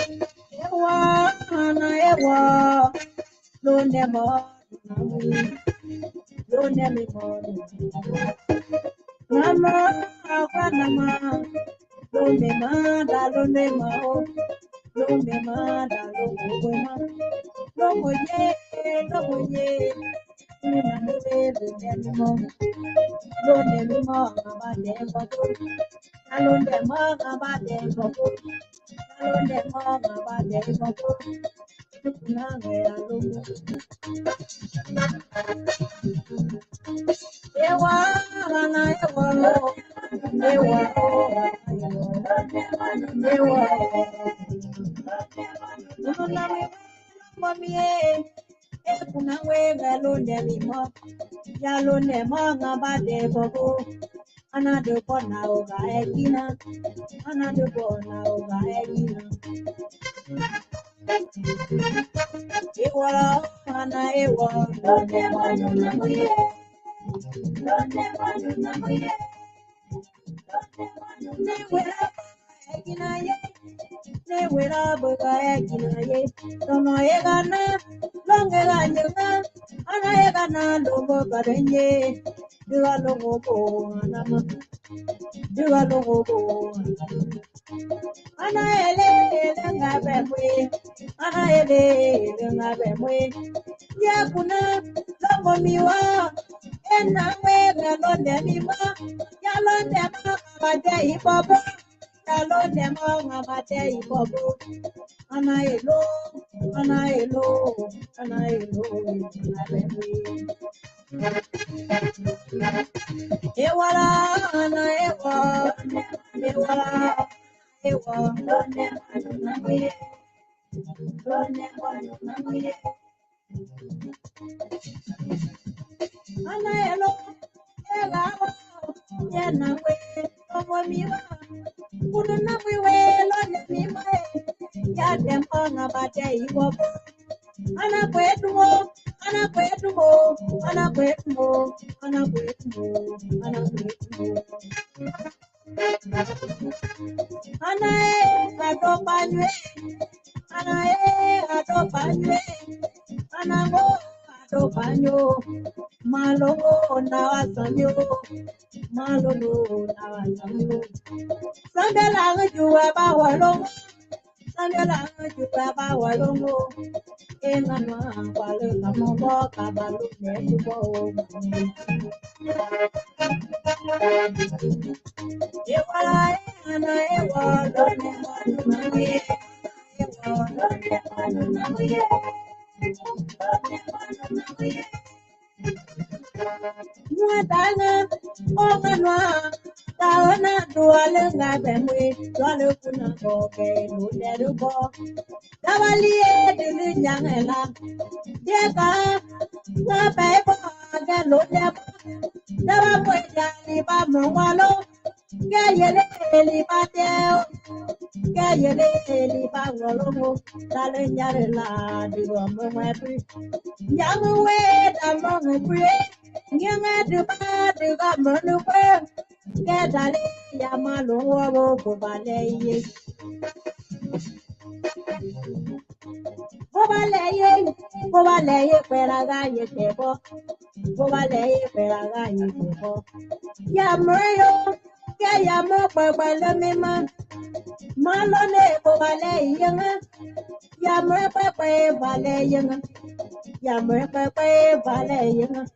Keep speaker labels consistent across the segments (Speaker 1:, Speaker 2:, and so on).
Speaker 1: Ewa, ana ewa, lo nemo, lo nemo, mama, afanama, lo nema, da lo nema, lo nema, da lo nema, lo moye, lo moye, lo nemo, lo nemo, mama nemo, lo nemo, mama nemo, lo nemo, mama nemo. Ewa, ana ewa, ewa, ewa. Mami, kuna wega lo nemo, ya lo nemo ngabade bobo. Ana de bona oga egina, ana de bona oga egina. Ewa, ana ewa, lo nemo namuye, lo nemo namuye. Newera egina ye, newera boga egina ye. Tomo egana, longe ganyanga, ana egana lomo garenye. Dua lomo bo anama, dua lomo bo anama. Ana ele ngabe mwe, ana ele ngabe mwe. Ya kuna lomo miwa, ena mwe galonde miwa. Ya londe ma ngabate ibobo, ya londe ma ngabate ibobo. Ana elo, ana elo, ana elo ngabe mwe. Ewala, ana ewa, ewala. Ewa, lone namuye, lone namuye. Ana elo, elawa, yenawe, omo miwa. Kudu namuwe, lone miwa. Ya dempa ngabate iwobo. Ana kwetumo, ana kwetumo, ana kwetumo, ana kwetumo, ana kwetumo. Anae atopanywe, anae atopanywe, anango atopanyo, malongo na wasanyo, malongo na wasanyo. Sandela ngjuwa ba walongo, sandela ngjuwa ba walongo. Enganwa kwale kamongo kabalu nejubo. Ewa, ana ewa, lone namuye, ewa, lone namuye, lone namuye. Mwatanga, oganwa, taona duale ngabe mwe, duale kuna koke nuderubo. Davalie dili nyangela, deka, ngabe bo agelo deba. Dava mwe jali ba mwalo. Gayele bateo, gayele bagolomo, dale nyare la digo mwepi. Nyamu we damo mwepi, nyanga duba digo mwepi. Gedale yamalo wabo kubaleye. Kubaleye peraga yetebo, kubaleye peraga yetebo. Yamreyo. Ya mo pa le mema malone po vale yanga ya mo pa vale yanga ya mo pa vale yanga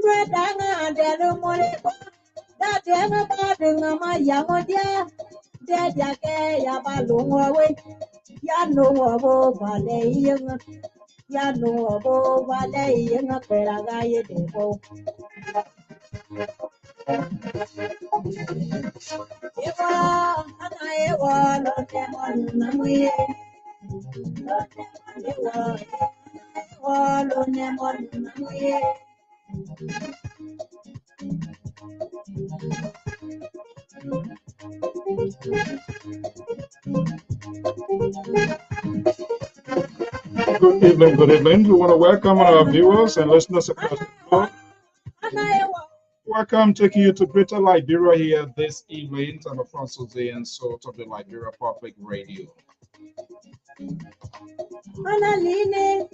Speaker 1: mo danga de lo mole ko da de ma pa de ma ya mo dia de ya ke ya ba lo we ya no wo vale yanga ya no wo vale yanga pera ga ye de po. Ewa, ana ewa, lone namuye. Ewa, ewa, lone namuye.
Speaker 2: Good evening, good evening. We want to welcome our viewers and listeners across the globe. Welcome, taking you to Greater Liberia here this evening on the Francis and Sort of the Liberia Public Radio.
Speaker 1: Analine.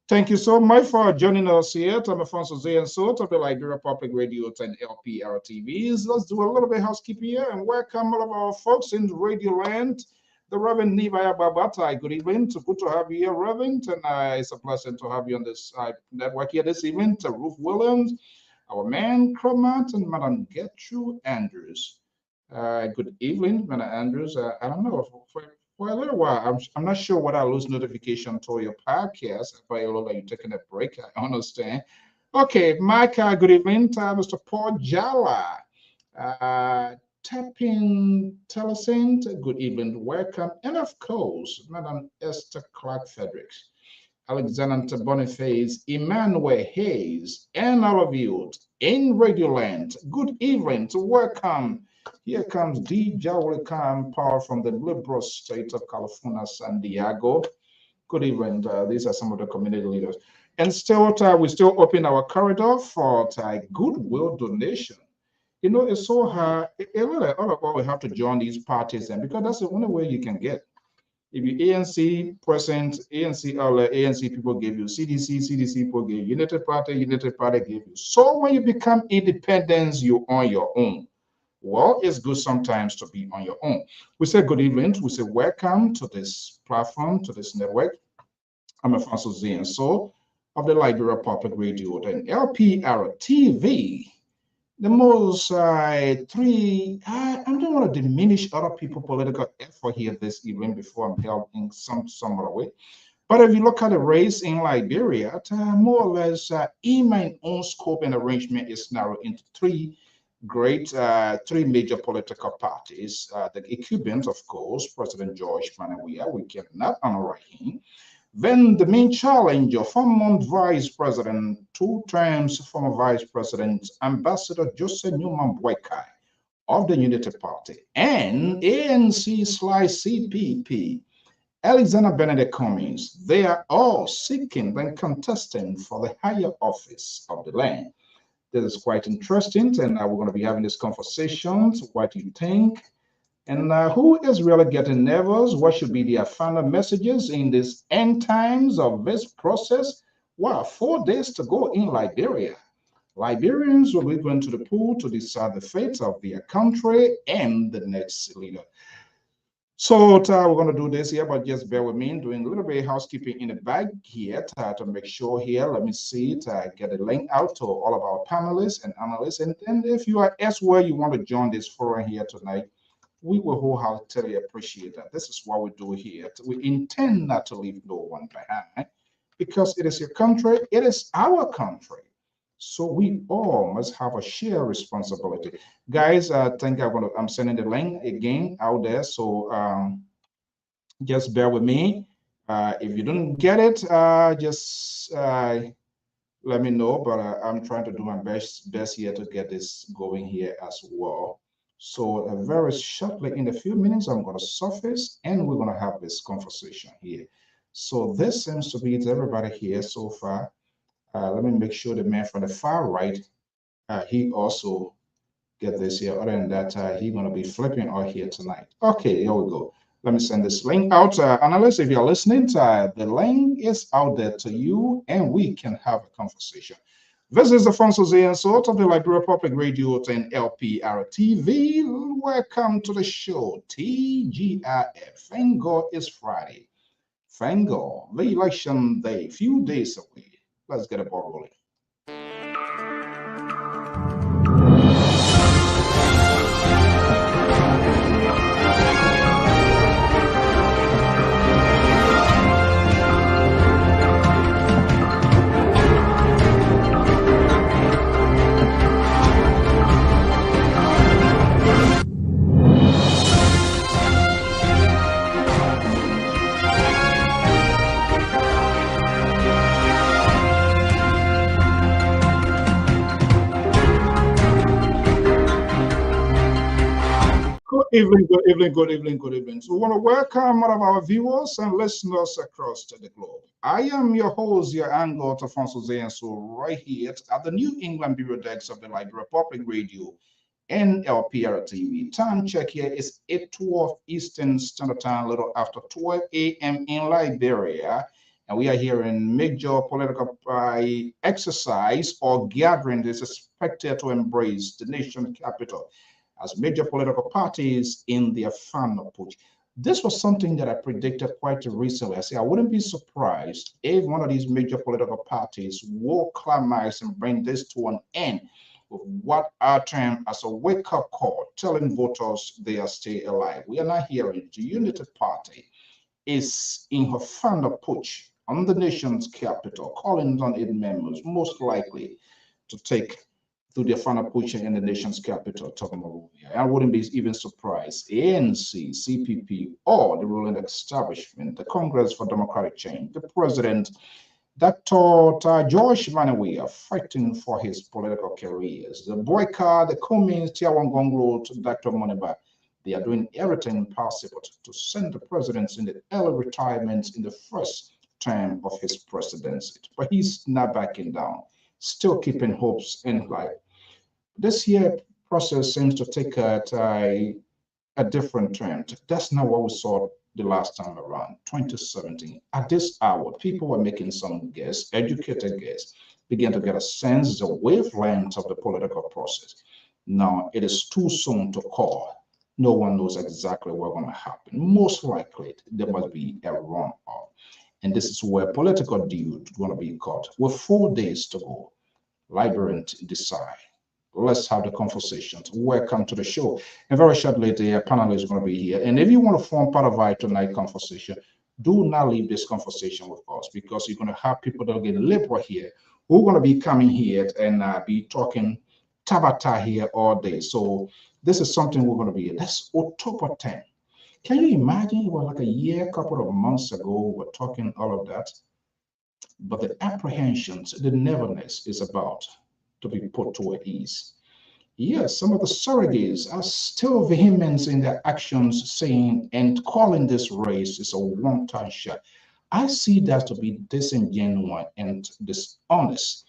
Speaker 2: Thank you so much for joining us here. I'm Alfonso Zay and Sort of the Liberia Public Radio and LPR-TVs. Let's do a little bit of housekeeping here and welcome all of our folks in Radio Land. The Reverend Nivaya Babatai, good evening. It's good to have you here, Reverend. And it's a pleasure to have you on this network here this evening. To Ruth Williams, our man Cromat, and Madam Gertrude Andrews. Good evening, Madam Andrews. I don't know, for a little while, I'm not sure whether I lose notification to your podcast. But it looks like you're taking a break. I understand. Okay, Mike, good evening. Mr. Paul Jala. Tapping Telecent, good evening, welcome. And of course, Madam Esther Clark Fredericks, Alexander Boniface, Emmanuel Hayes, and all of you in Radioland. Good evening, welcome. Here comes D. Jawli Khan, power from the liberal state of California, San Diego. Good evening. These are some of the community leaders. And still, we still open our corridor for goodwill donation. You know, it's so hard. All of us we have to join these parties, and because that's the only way you can get. If you ANC present, ANC, all ANC people give you CDC people give you United Party give you. So when you become independent, you're on your own. Well, it's good sometimes to be on your own. We say good evening. We say welcome to this platform, to this network. I'm Alfonso Zian, so of the Liberia Public Radio and LPR-TV. The most three, I don't want to diminish other people's political effort here this evening before I'm helping some other way. But if you look at the race in Liberia, more or less, in my own scope and arrangement is narrowed into three major political parties. The incumbent, of course, President George Manawia, we cannot honor him. Then the main challenger, former Vice President, 2 times former Vice President, Ambassador Joseph Newman Boykai of the Unity Party, and ANC/CPP, Alexander Benedict Cummings. They are all seeking and contesting for the higher office of the land. This is quite interesting, and we're going to be having this conversation. So what do you think? And who is really getting nervous? What should be their final messages in this end times of this process? Well, 4 days to go in Liberia. Liberians will be going to the poll to decide the fate of their country and the next leader. So we're going to do this here, but just bear with me, doing a little bit of housekeeping in the back here to make sure here. Let me see to get a link out to all of our panelists and analysts. And then if you are elsewhere, you want to join this forum here tonight, we will wholeheartedly appreciate that. This is what we do here. We intend not to leave no one behind because it is your country, it is our country. So we all must have a shared responsibility. Guys, I think I'm sending the link again out there. So just bear with me. If you don't get it, just let me know. But I'm trying to do my best here to get this going here as well. So very shortly, in a few minutes, I'm going to surface and we're going to have this conversation here. So this seems to be everybody here so far. Let me make sure the man from the far right, he also get this here. Other than that, he's going to be flipping out here tonight. Okay, here we go. Let me send this link out. Analysts, if you're listening, the link is out there to you and we can have a conversation. This is Alfonso Zayan Sort of the Liberia Public Radio and LPR-TV. Welcome to the show, TGIF. Thank God it's Friday. Thank God. The election day, few days away. Let's get a ball rolling. Good evening, good evening, good evening, good evening. So we want to welcome all of our viewers and listeners across the globe. I am your host, your angle, Tafonso Zayanso, right here at the New England Bureau Decks of the Liberia Public Radio and LPR-TV. Time check here is 8:12 Eastern Standard Time, a little after 12 a.m. in Liberia. And we are here in major political exercise or gathering that is expected to embrace the nation's capital as major political parties in their final push. This was something that I predicted quite recently. I said I wouldn't be surprised if one of these major political parties will climax and bring this to an end with what I term as a wake-up call, telling voters they are still alive. We are not hearing the Unity Party is in her final push on the nation's capital, calling on its members most likely to take to their final push in the nation's capital, Monrovia. I wouldn't be even surprised. ANC, CPP, or the ruling establishment, the Congress for Democratic Change, the president, Dr. George Manawi are fighting for his political careers. The boycott, the Cummins, Tiawangonglo, Dr. Moniba, they are doing everything possible to send the president in the early retirement in the first term of his presidency. But he's not backing down, still keeping hopes in life. This year process seems to take a different trend. That's not what we saw the last time around, 2017. At this hour, people were making some guess, educated guess, began to get a sense of the wavelength of the political process. Now, it is too soon to call. No one knows exactly what's going to happen. Most likely, there must be a runoff. And this is where political deal is going to be cut. With 4 days to go, Liberians decide. Let's have the conversations. Welcome to the show. And very shortly, the panel is going to be here. And if you want to form part of our tonight conversation, do not leave this conversation with us because you're going to have people that are getting liberal here who are going to be coming here and be talking tabata here all day. So this is something we're going to be. That's October 10th. Can you imagine? It was like a year, couple of months ago, we were talking all of that. But the apprehensions, the neverness is about to be put to ease. Yes, some of the surrogates are still vehement in their actions, saying and calling this race is a one-time shot. I see that to be disingenuous and dishonest.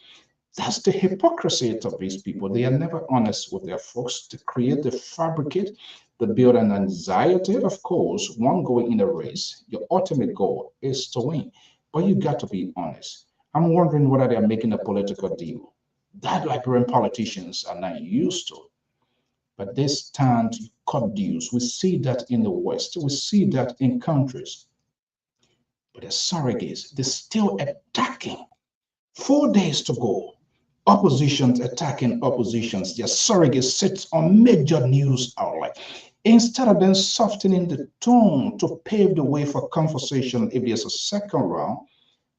Speaker 2: That's the hypocrisy of these people. They are never honest with their folks to create, to fabricate, to build an anxiety. Of course, one going in a race, your ultimate goal is to win, but you got to be honest. I'm wondering whether they are making a political deal that Liberian politicians are not used to. But they stand cut deals. We see that in the West. We see that in countries. But the surrogates, they're still attacking. 4 days to go. Oppositions attacking oppositions. Their surrogates sit on major news outlets. Instead of them softening the tone to pave the way for conversation if there's a second round,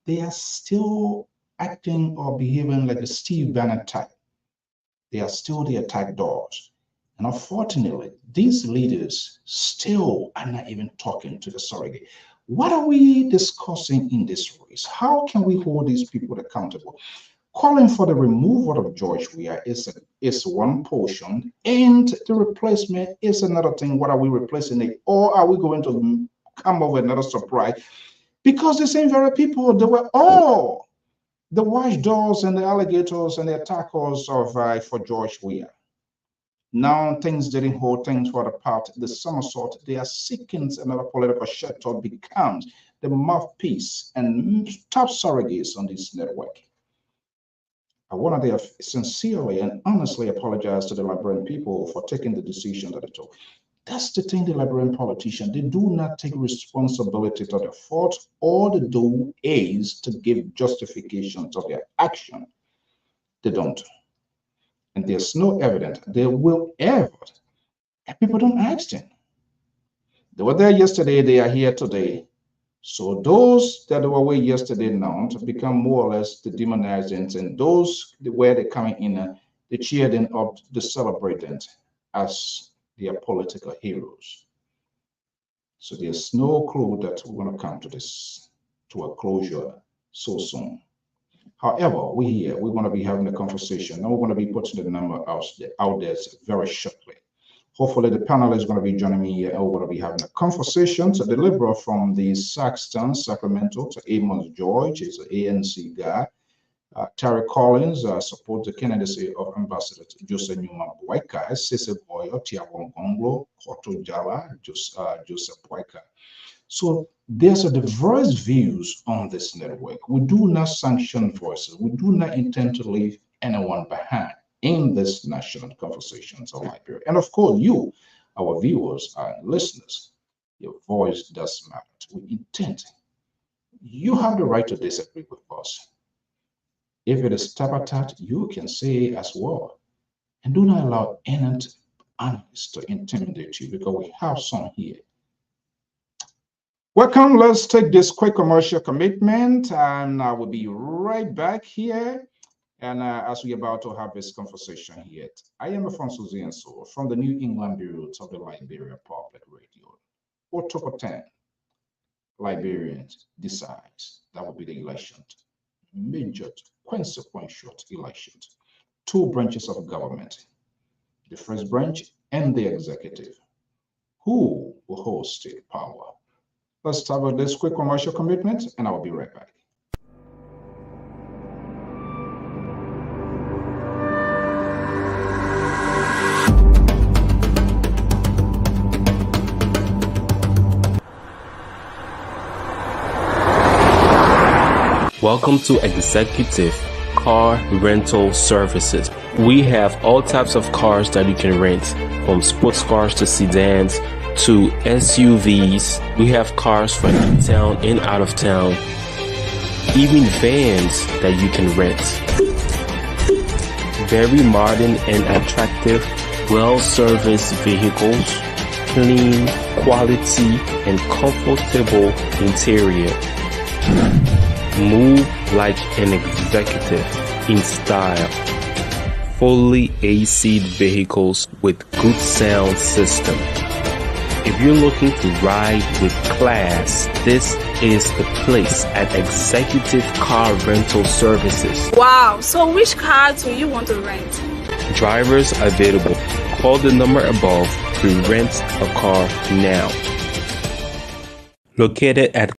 Speaker 2: they are still acting or behaving like the Steve Bannon type. They are still the attack dogs. And unfortunately, these leaders still are not even talking to the surrogate. What are we discussing in this race? How can we hold these people accountable? Calling for the removal of George Weah is one portion, and the replacement is another thing. What are we replacing it? Or are we going to come up with another surprise? Because the same very people, they were all the watchdogs and the alligators and the attackers of for George Weah. Now things didn't hold, things were apart. The somersault, they are seeking another political shelter becomes the mouthpiece and top surrogates on this network. I want to sincerely and honestly apologize to the Liberian people for taking the decision that they took. That's the thing, the Liberian politicians, they do not take responsibility to their fault. All they do is to give justification to their action. They don't. And there's no evidence they will ever. And people don't ask them. They were there yesterday, they are here today. So those that were away yesterday now to become more or less the demonizing, and those where they're coming in, they cheer them up, the celebrating as their political heroes. So there's no clue that we're going to come to this, to a closure so soon. However, we're going to be having a conversation, and we're going to be putting the number out there very shortly. Hopefully, the panel is going to be joining me here, and we're going to be having a conversation to deliver from the Saxton, Sacramento, to Amos George, is an ANC guy. Terry Collins support the candidacy of Ambassador Joseph Newman Boyka, Sese Boyo, Tiawon Gonglo, Koto Jala, Joseph Boyka. So there's a diverse views on this network. We do not sanction voices. We do not intend to leave anyone behind in this national conversations of Liberia. And of course, you, our viewers and listeners, your voice does matter. We intend. You have the right to disagree with us. If it is tapatat, you can say as well. And do not allow any analysts to intimidate you, because we have some here. Welcome. Let's take this quick commercial commitment, and I will be right back here. And as we're about to have this conversation here, I am Alfonso Zienso from the New England Bureau of the Liberia Public Radio. October 10, Liberians decides. That will be the election. Major consequential election. Two branches of government, the first branch and the executive. Who will hold state power? Let's start with this quick commercial commitment, and I will be right back.
Speaker 3: Welcome to Executive Car Rental Services. We have all types of cars that you can rent, from sports cars to sedans to SUVs. We have cars for in-town and out of town, even vans that you can rent. Very modern and attractive, well-serviced vehicles, clean, quality, and comfortable interior. Move like an executive in style. Fully AC vehicles with good sound system. If you're looking to ride with class, this is the place at Executive Car Rental Services.
Speaker 4: Wow, so which car do you want to rent?
Speaker 3: Drivers available. Call the number above to rent a car now. Located at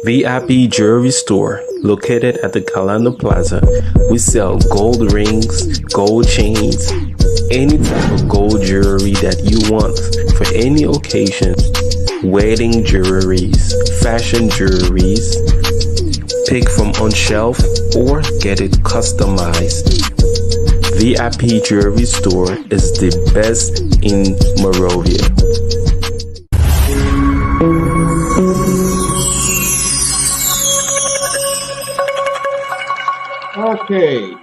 Speaker 3: VIP Jewelry Store, located at the Kalano Plaza. We sell gold rings, gold chains, any type of gold jewelry that you want for any occasion. Wedding jewelries, fashion jewelries. Pick from on shelf or get it customized. VIP Jewelry Store is the best in Monrovia.
Speaker 2: Okay,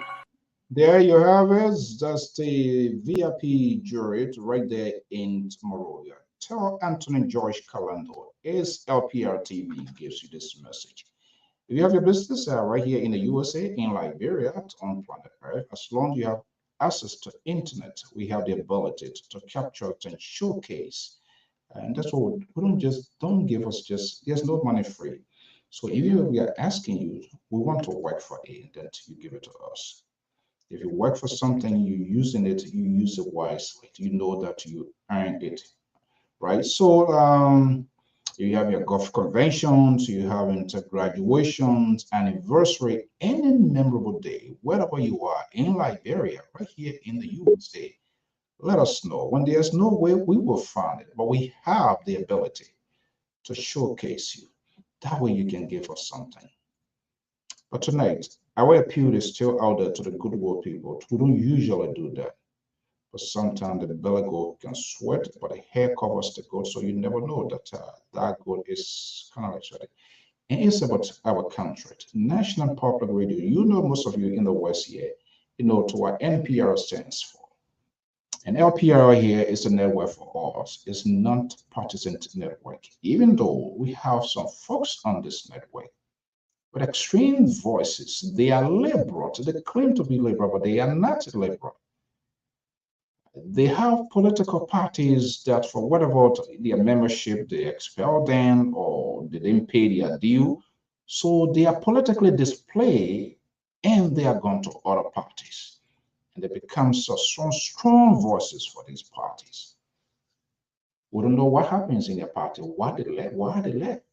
Speaker 2: there you have it. That's the VIP jury right there in Monrovia. Tell Anthony George Calando, is LPR-TV gives you this message. If you have your business right here in the USA, in Liberia, on planet Earth, as long as you have access to internet, we have the ability to capture it and showcase. And that's what don't give us there's no money free. So if we are asking you, we want to work for it, that you give it to us. If you work for something, you're using it, you use it wisely. You know that you earn it, right? So you have your golf conventions, you have graduations, anniversary, any memorable day, wherever you are in Liberia, right here in the USA. Let us know. When there's no way, we will find it, but we have the ability to showcase you. That way you can give us something. But tonight, our appeal is still out there to the good world people. We don't usually do that. But sometimes the belly goat can sweat, but the hair covers the goat, so you never know that that goat is kind of like sweating. And it's about our country. National Public Radio, you know, most of you in the West here, you know, to what NPR stands for. And LPR here is a network for us. It's not partisan network, even though we have some folks on this network with extreme voices. They are liberal. They claim to be liberal, but they are not liberal. They have political parties that, for whatever their membership, they expel them or they didn't pay their due. So they are politically displayed and they are gone to other parties. And they become so strong voices for these parties. We don't know what happens in their party, why they left.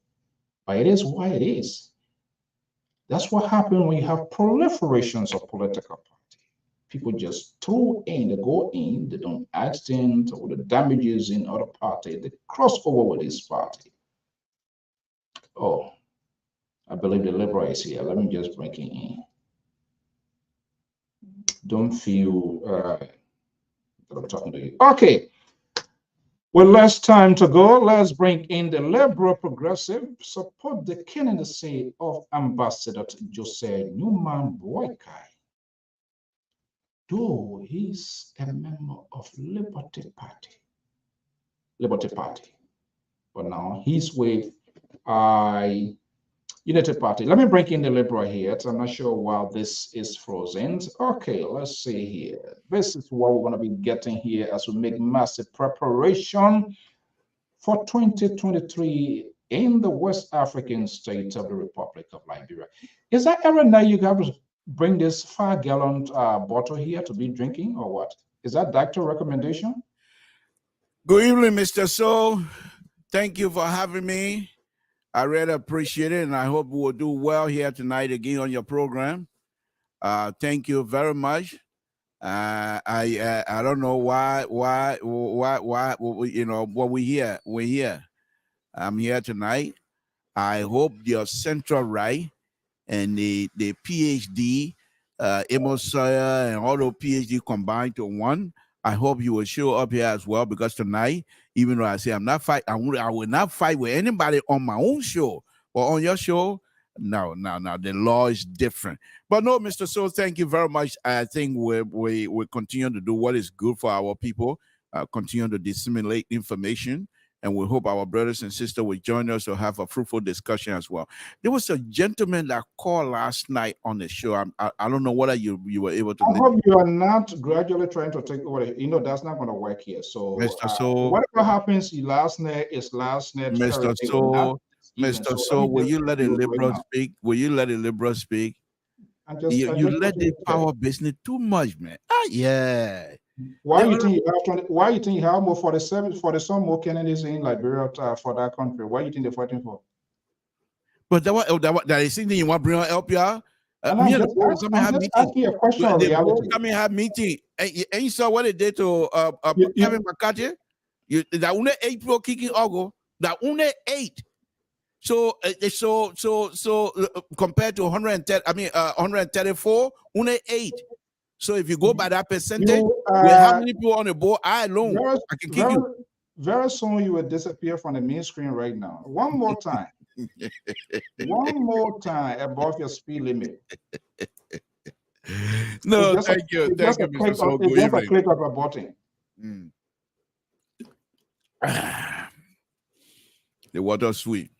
Speaker 2: But it is why it is. That's what happens when you have proliferations of political parties. People just throw in, they go in, they don't ask them to the damages in other party, they cross over with this party. Oh, I believe the liberal is here. Let me just bring it in. Don't feel that I'm talking to you. Okay. Well, less time to go. Let's bring in the liberal progressive. Support the candidacy of Ambassador Jose Newman Boykai. Though he's a member of Liberty Party. But now he's with Unity Party. Let me bring in the liberal here. I'm not sure why this is frozen. Okay, let's see here. This is what we're going to be getting here as we make massive preparation for 2023 in the West African state of the Republic of Liberia. Is that every night you have to bring this 5-gallon bottle here to be drinking, or what? Is that doctor recommendation?
Speaker 5: Good evening, Mr. So. Thank you for having me. I really appreciate it, and I hope we will do well here tonight again on your program. Thank you very much. I don't know why you know what we're here. I'm here tonight. I hope your central right and the PhD, Amos Sawyer and all those PhD combined to one. I hope you will show up here as well, because tonight, even though I say I'm not fight, I will not fight with anybody on my own show or on your show. No, the law is different. But no, Mr. So, thank you very much. I think we continue to do what is good for our people, continue to disseminate information, and we hope our brothers and sisters will join us to have a fruitful discussion as well. There was a gentleman that called last night on the show. I don't know whether you were able to.
Speaker 2: I hope you are not gradually trying to take over. You know, that's not going to work here. So,
Speaker 5: Mr. So,
Speaker 2: whatever happens, last night is last night.
Speaker 5: Mr. So, will you let a liberal speak? Will you let a liberal speak? You let the power business too much, man. Yeah.
Speaker 2: Why you think you have more 47 more candidates in Liberia for that country? Why you think they're fighting for?
Speaker 5: But that is something you want to bring on LPR?
Speaker 2: I'm just asking a question of reality.
Speaker 5: Come and have meeting. And you saw what they did to Kevin McCarthy? That only 8 people kicking Ogo. That only 8. So compared to 110, 134, only 8. So if you go by that percentage, with how many people on the board, I alone, I can kick you.
Speaker 2: Very soon you will disappear from the main screen right now. One more time. One more time above your speed limit.
Speaker 5: No, thank you. Thank you, Mr. So.
Speaker 2: It's just a click of a button.
Speaker 5: The water sweet.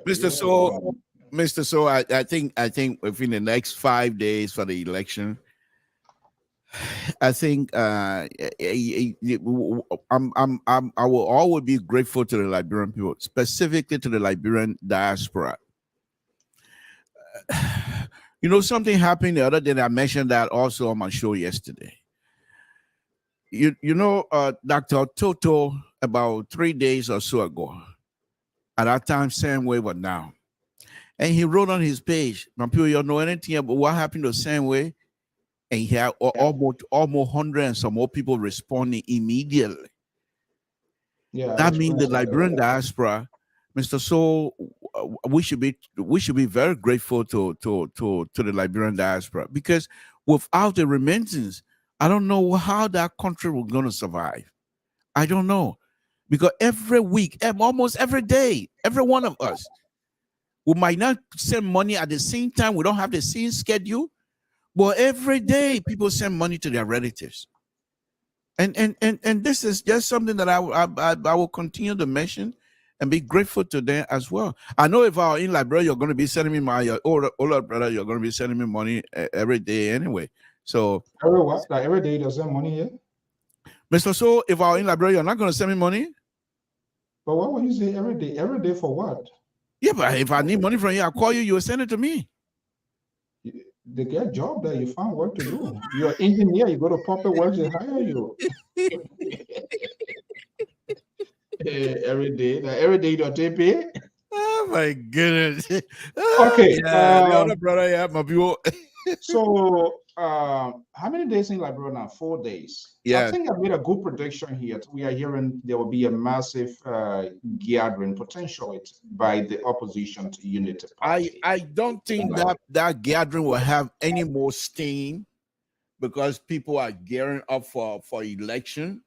Speaker 5: Mr. So, Mr. So, I think within the next 5 days for the election, I think I will always be grateful to the Liberian people, specifically to the Liberian diaspora. You know, something happened the other day. I mentioned that also on my show yesterday. You know, Dr. Toto, about 3 days or so ago, at that time, same way, but now. And he wrote on his page, people, you don't know anything about what happened to same way. And he had almost 100 and some more people responding immediately. Yeah, that means the Liberian diaspora Mr. So, we should be very grateful to the Liberian diaspora, because without the remittance, I don't know how that country will going to survive. I don't know, because every week, almost every day, every one of us, we might not send money at the same time. We don't have the same schedule, but every day people send money to their relatives. And this is just something that I will continue to mention and be grateful to them as well. I know if I were in Liberia, you're going to be sending me my older brother, you're going to be sending me money every day anyway. So
Speaker 2: every what? Like every day does send money here?
Speaker 5: Mr. So, if I were in Liberia, you're not going to send me money?
Speaker 2: But what would you say every day? Every day for what?
Speaker 5: Yeah, but if I need money from you, I'll call you, you'll send it to me.
Speaker 2: They get a job there, you find work to do. You're an engineer, you go to Puppet Works, they hire you. Every day you don't take pay.
Speaker 5: Oh my goodness.
Speaker 2: Okay.
Speaker 5: Yeah, the other brother, yeah, my view.
Speaker 2: So how many days in Liberia now? 4 days.
Speaker 5: Yeah.
Speaker 2: I think I made a good prediction here. We are hearing there will be a massive gathering potentially by the opposition to Unity Party.
Speaker 5: I don't think that gathering will have any more steam, because people are gearing up for election.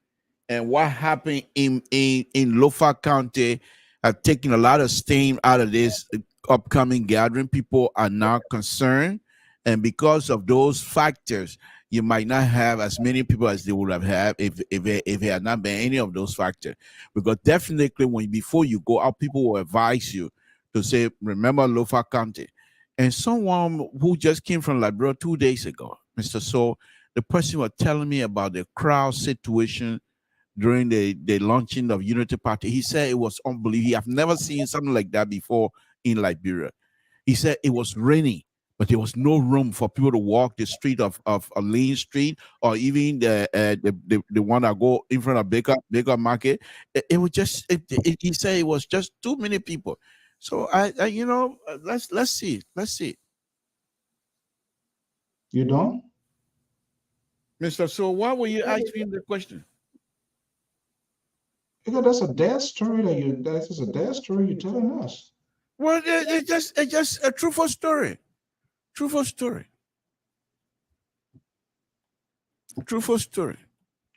Speaker 5: And what happened in Lofa County have taken a lot of steam out of this upcoming gathering. People are now concerned, and because of those factors, you might not have as many people as they would have had if it had not been any of those factors. Because definitely, before you go out, people will advise you to say, remember Lofa County. And someone who just came from Liberia 2 days ago, Mr. So, the person was telling me about the crowd situation during the launching of Unity Party. He said it was unbelievable. He have never seen something like that before in Liberia. He said it was raining, but there was no room for people to walk the street of a Lane Street, or even the one that go in front of Baker Market. It was just he said it was just too many people. So I let's see.
Speaker 2: You don't?
Speaker 5: Mr. So why were you asking the question?
Speaker 2: Because that's a death story that is a death story you're telling us.
Speaker 5: Well, it's just a truthful story. Truthful story.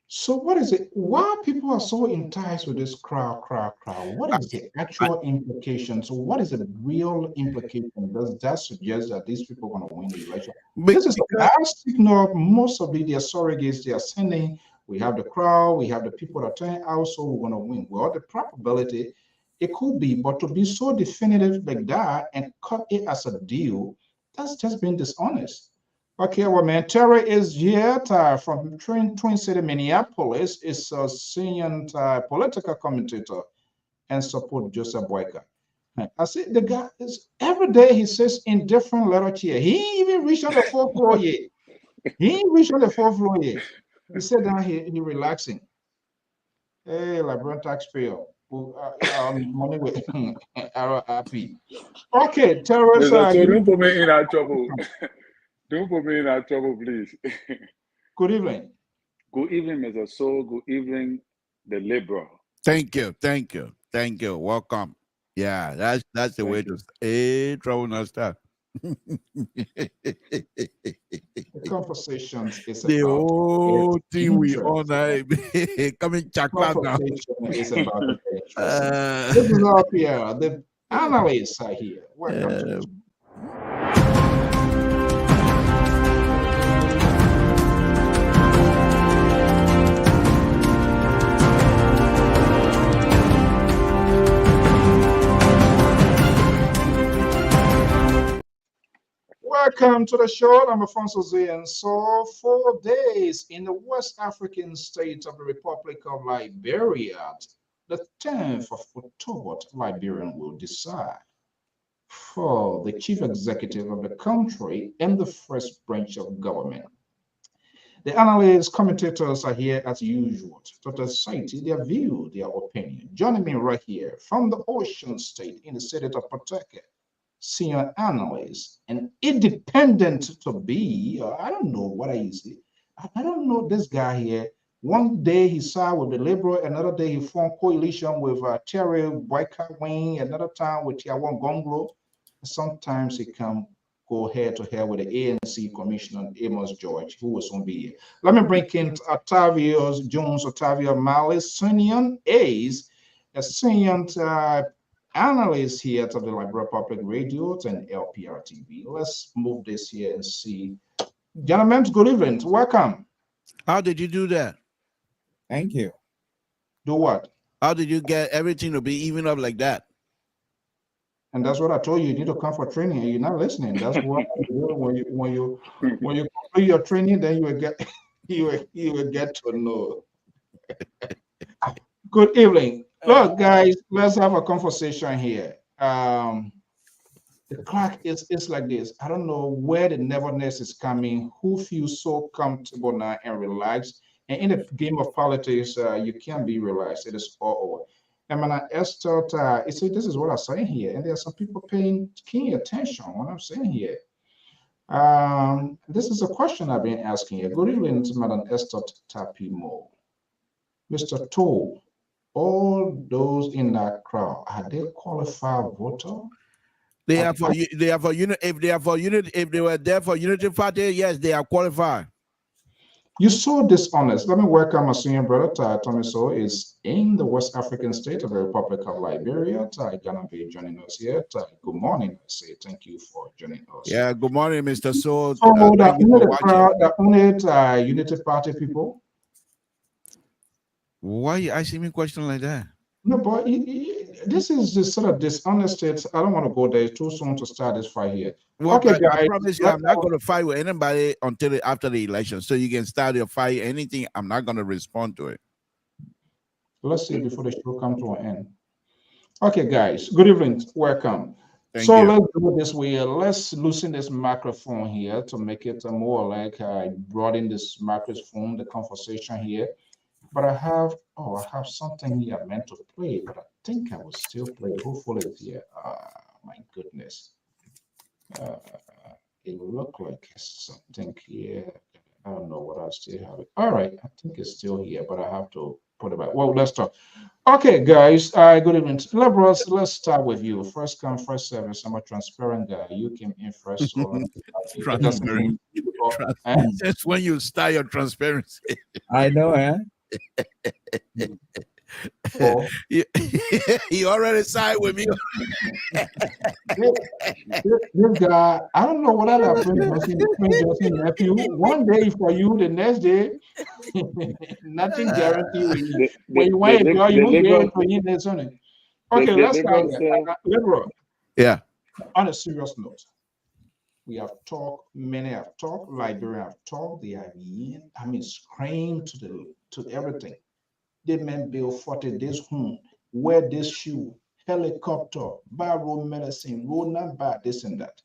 Speaker 2: So what is it? Why people are so enticed with this crowd? What is the actual implication? So what is the real implication? Does that suggest that these people are going to win the election? This is a bad signal. Most of their surrogates they are sending. We have the crowd, we have the people that turn out, so we're going to win. Well, the probability, it could be, but to be so definitive like that and cut it as a deal, that's just being dishonest. Okay, well, man, Terry is here from Twin City, Minneapolis. Is a senior political commentator and support Joseph Boyka. I see the guy is every day he says in different literature. He even reached on the fourth floor yet. He said down here he relaxing. Hey, Liberian taxpayer. Money with happy. Okay, terrorists.
Speaker 6: So don't put me in that trouble. Don't put me in that trouble, please.
Speaker 2: Good evening.
Speaker 6: Good evening, Mr. Soul. Good evening, the liberal.
Speaker 5: Thank you. Welcome. Yeah, that's the way to stay. Trouble not start.
Speaker 2: Conversations is
Speaker 5: the
Speaker 2: about
Speaker 5: whole thing we all night coming chocolate now.
Speaker 2: Is about this is LPR. The analysts are here. Welcome to the Welcome to the show. I'm Afonso Zian. So, 4 days in the West African state of the Republic of Liberia, the 10th of October, Liberian will decide for the chief executive of the country and the first branch of government. The analysts, commentators are here as usual to cite their view, their opinion. Joining me right here from the Ocean State in the city of Pawtucket, senior analyst and independent to be, I don't know what I use. I don't know this guy here. One day he side with the Liberal, another day he formed coalition with Terry Boycott Wing, another time with Tiawan Gonglo. Sometimes he can go head to head with the ANC Commissioner Amos George, who will soon be here. Let me bring in Octavio Jones, Octavio Malice, senior A's, a senior analyst here to the Liberal Public Radio and LPR-TV. Let's move this here and see. Gentlemen, good evening. Welcome.
Speaker 5: How did you do that?
Speaker 7: Thank you.
Speaker 2: Do what?
Speaker 5: How did you get everything to be even up like that?
Speaker 2: And that's what I told you. You need to come for training, and you're not listening. That's what when you complete your training, then you will get you will get to know. Good evening. Look, guys, let's have a conversation here. The clock is like this. I don't know where the nervousness is coming. Who feels so comfortable now and relaxed? And in the game of politics, you can't be relaxed. It is all over. And when I asked her, you see, this is what I'm saying here. And there are some people paying keen attention on what I'm saying here. This is a question I've been asking here. Good evening to Madam Esther Tapimo. Mr. Toll, all those in that crowd, are they qualified voter?
Speaker 5: They are for unit. If they are for unit, if they were there for Unity Party, yes, they are qualified.
Speaker 2: You so dishonest. Let me welcome my senior brother, Tommy So, is in the West African state of the Republic of Liberia. Gonna be joining us here. Good morning. I say thank you for joining us.
Speaker 5: Yeah, good morning, Mr. So.
Speaker 2: So the only Unity Party people.
Speaker 5: Why you asking me a question like that?
Speaker 2: No, but this is just sort of dishonest. I don't want to go there. It's too soon to start this fight here.
Speaker 5: Well,
Speaker 2: okay, guys.
Speaker 5: I promise you, I'm not going to fight with anybody until after the election. So you can start your fight. Anything, I'm not going to respond to it.
Speaker 2: Let's see before the show comes to an end. Okay, guys. Good evening. Welcome.
Speaker 5: Thank you.
Speaker 2: Let's do it this way. Let's loosen this microphone here to make it more like I brought in this microphone, the conversation here. But I have something here I meant to play, but I think I will still play. Hopefully it's here. My goodness. It looked like something here. I don't know what I still have it. All right, I think it's still here, but I have to put it back. Well, let's talk. Okay, guys. Good evening. Liberals, let's start with you. First come, first serve. I'm a transparent guy. You came in first. So
Speaker 5: Transparent. That's when you start your transparency.
Speaker 7: I know, eh?
Speaker 2: You
Speaker 5: already side with me.
Speaker 2: This guy, I don't know what other friend nephew. One day for you, the next day, nothing guaranteed. When you want to you get for you next Sunday. Okay, let's start here. Liberal.
Speaker 5: Yeah.
Speaker 2: On a serious note, we have talked, many have talked, Liberia have talked, they are in, screamed to everything. They men build 40 days home, wear this shoe, helicopter, buy road medicine, road number, this and that.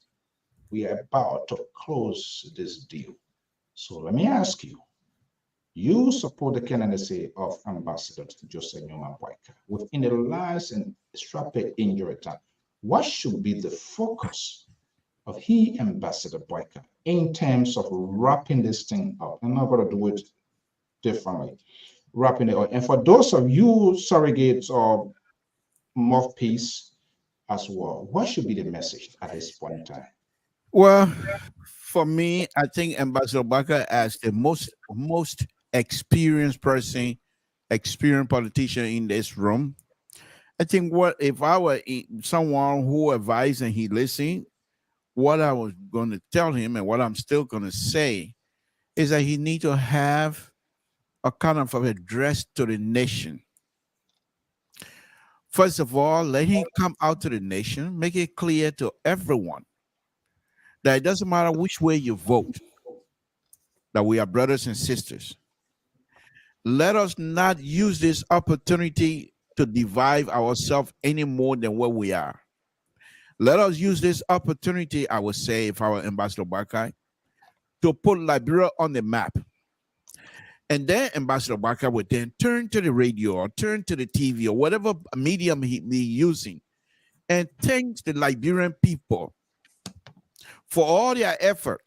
Speaker 2: We are about to close this deal. So let me ask you, you support the candidacy of Ambassador Joseph Newman Boyka within the lives and rapid injury time. What should be the focus of Ambassador Boyka in terms of wrapping this thing up? I'm not going to do it differently. Wrapping it up. And for those of you surrogates or mouthpiece as well, what should be the message at this point in time?
Speaker 5: Well, for me, I think Ambassador Boyka as the most experienced person, experienced politician in this room. I think what if I were someone who advised and he listened, what I was going to tell him and what I'm still going to say is that he need to have a kind of address to the nation. First of all, let him come out to the nation, make it clear to everyone that it doesn't matter which way you vote, that we are brothers and sisters. Let us not use this opportunity to divide ourselves any more than what we are. Let us use this opportunity, I would say, if I were Ambassador Boyka, to put Liberia on the map. And then Ambassador Boyka would then turn to the radio or turn to the TV or whatever medium he be using and thank the Liberian people for all their efforts,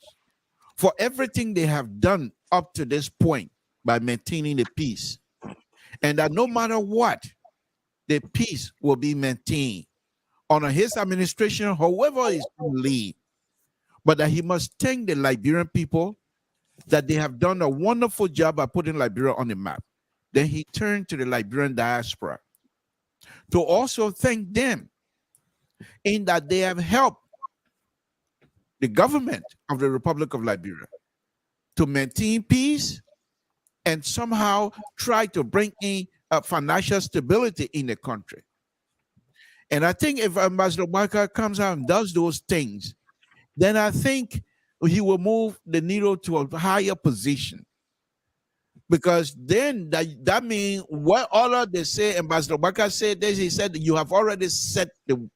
Speaker 5: for everything they have done up to this point, by maintaining the peace. And that no matter what, the peace will be maintained under his administration, however is to lead. But that he must thank the Liberian people that they have done a wonderful job by putting Liberia on the map. Then he turned to the Liberian diaspora to also thank them in that they have helped the government of the Republic of Liberia to maintain peace and somehow try to bring in financial stability in the country. And I think if Ambassador Barker comes out and does those things, then I think he will move the needle to a higher position. Because then that means what all they say, Ambassador Barker said this, he said you have already set the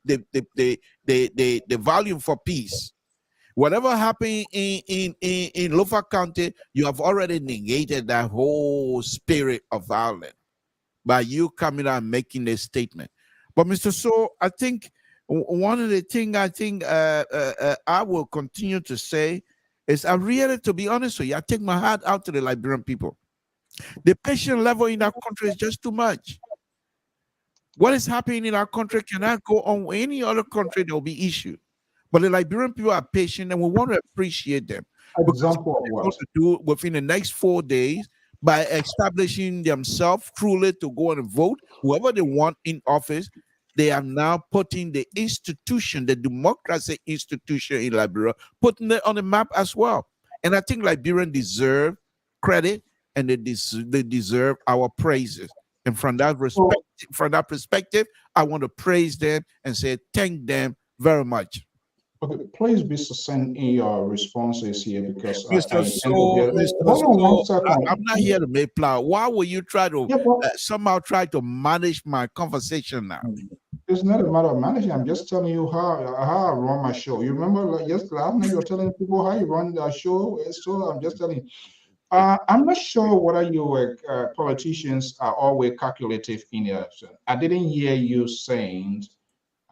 Speaker 5: volume for peace. Whatever happened in Lofa County, you have already negated that whole spirit of violence by you coming out and making this statement. But Mr. So, I think one of the things I will continue to say is I really, to be honest with you, I take my heart out to the Liberian people. The patient level in our country is just too much. What is happening in our country cannot go on with any other country. There will be issues. But the Liberian people are patient and we want to appreciate them.
Speaker 2: Example of what?
Speaker 5: To do within the next 4 days by establishing themselves truly to go and vote, whoever they want in office, they are now putting the institution, the democracy institution in Liberia, putting it on the map as well. And I think Liberians deserve credit and they deserve our praises. And from that perspective, I want to praise them and say thank them very much.
Speaker 2: Okay, please be succinct in your responses here because
Speaker 5: Mr. I'm not here to make plan. Why will you try to somehow try to manage my conversation now?
Speaker 2: It's not a matter of managing. I'm just telling you how I run my show. You remember last night you were telling people how you run the show. So I'm just telling you. I'm not sure whether you politicians are always calculative in your action. I didn't hear you saying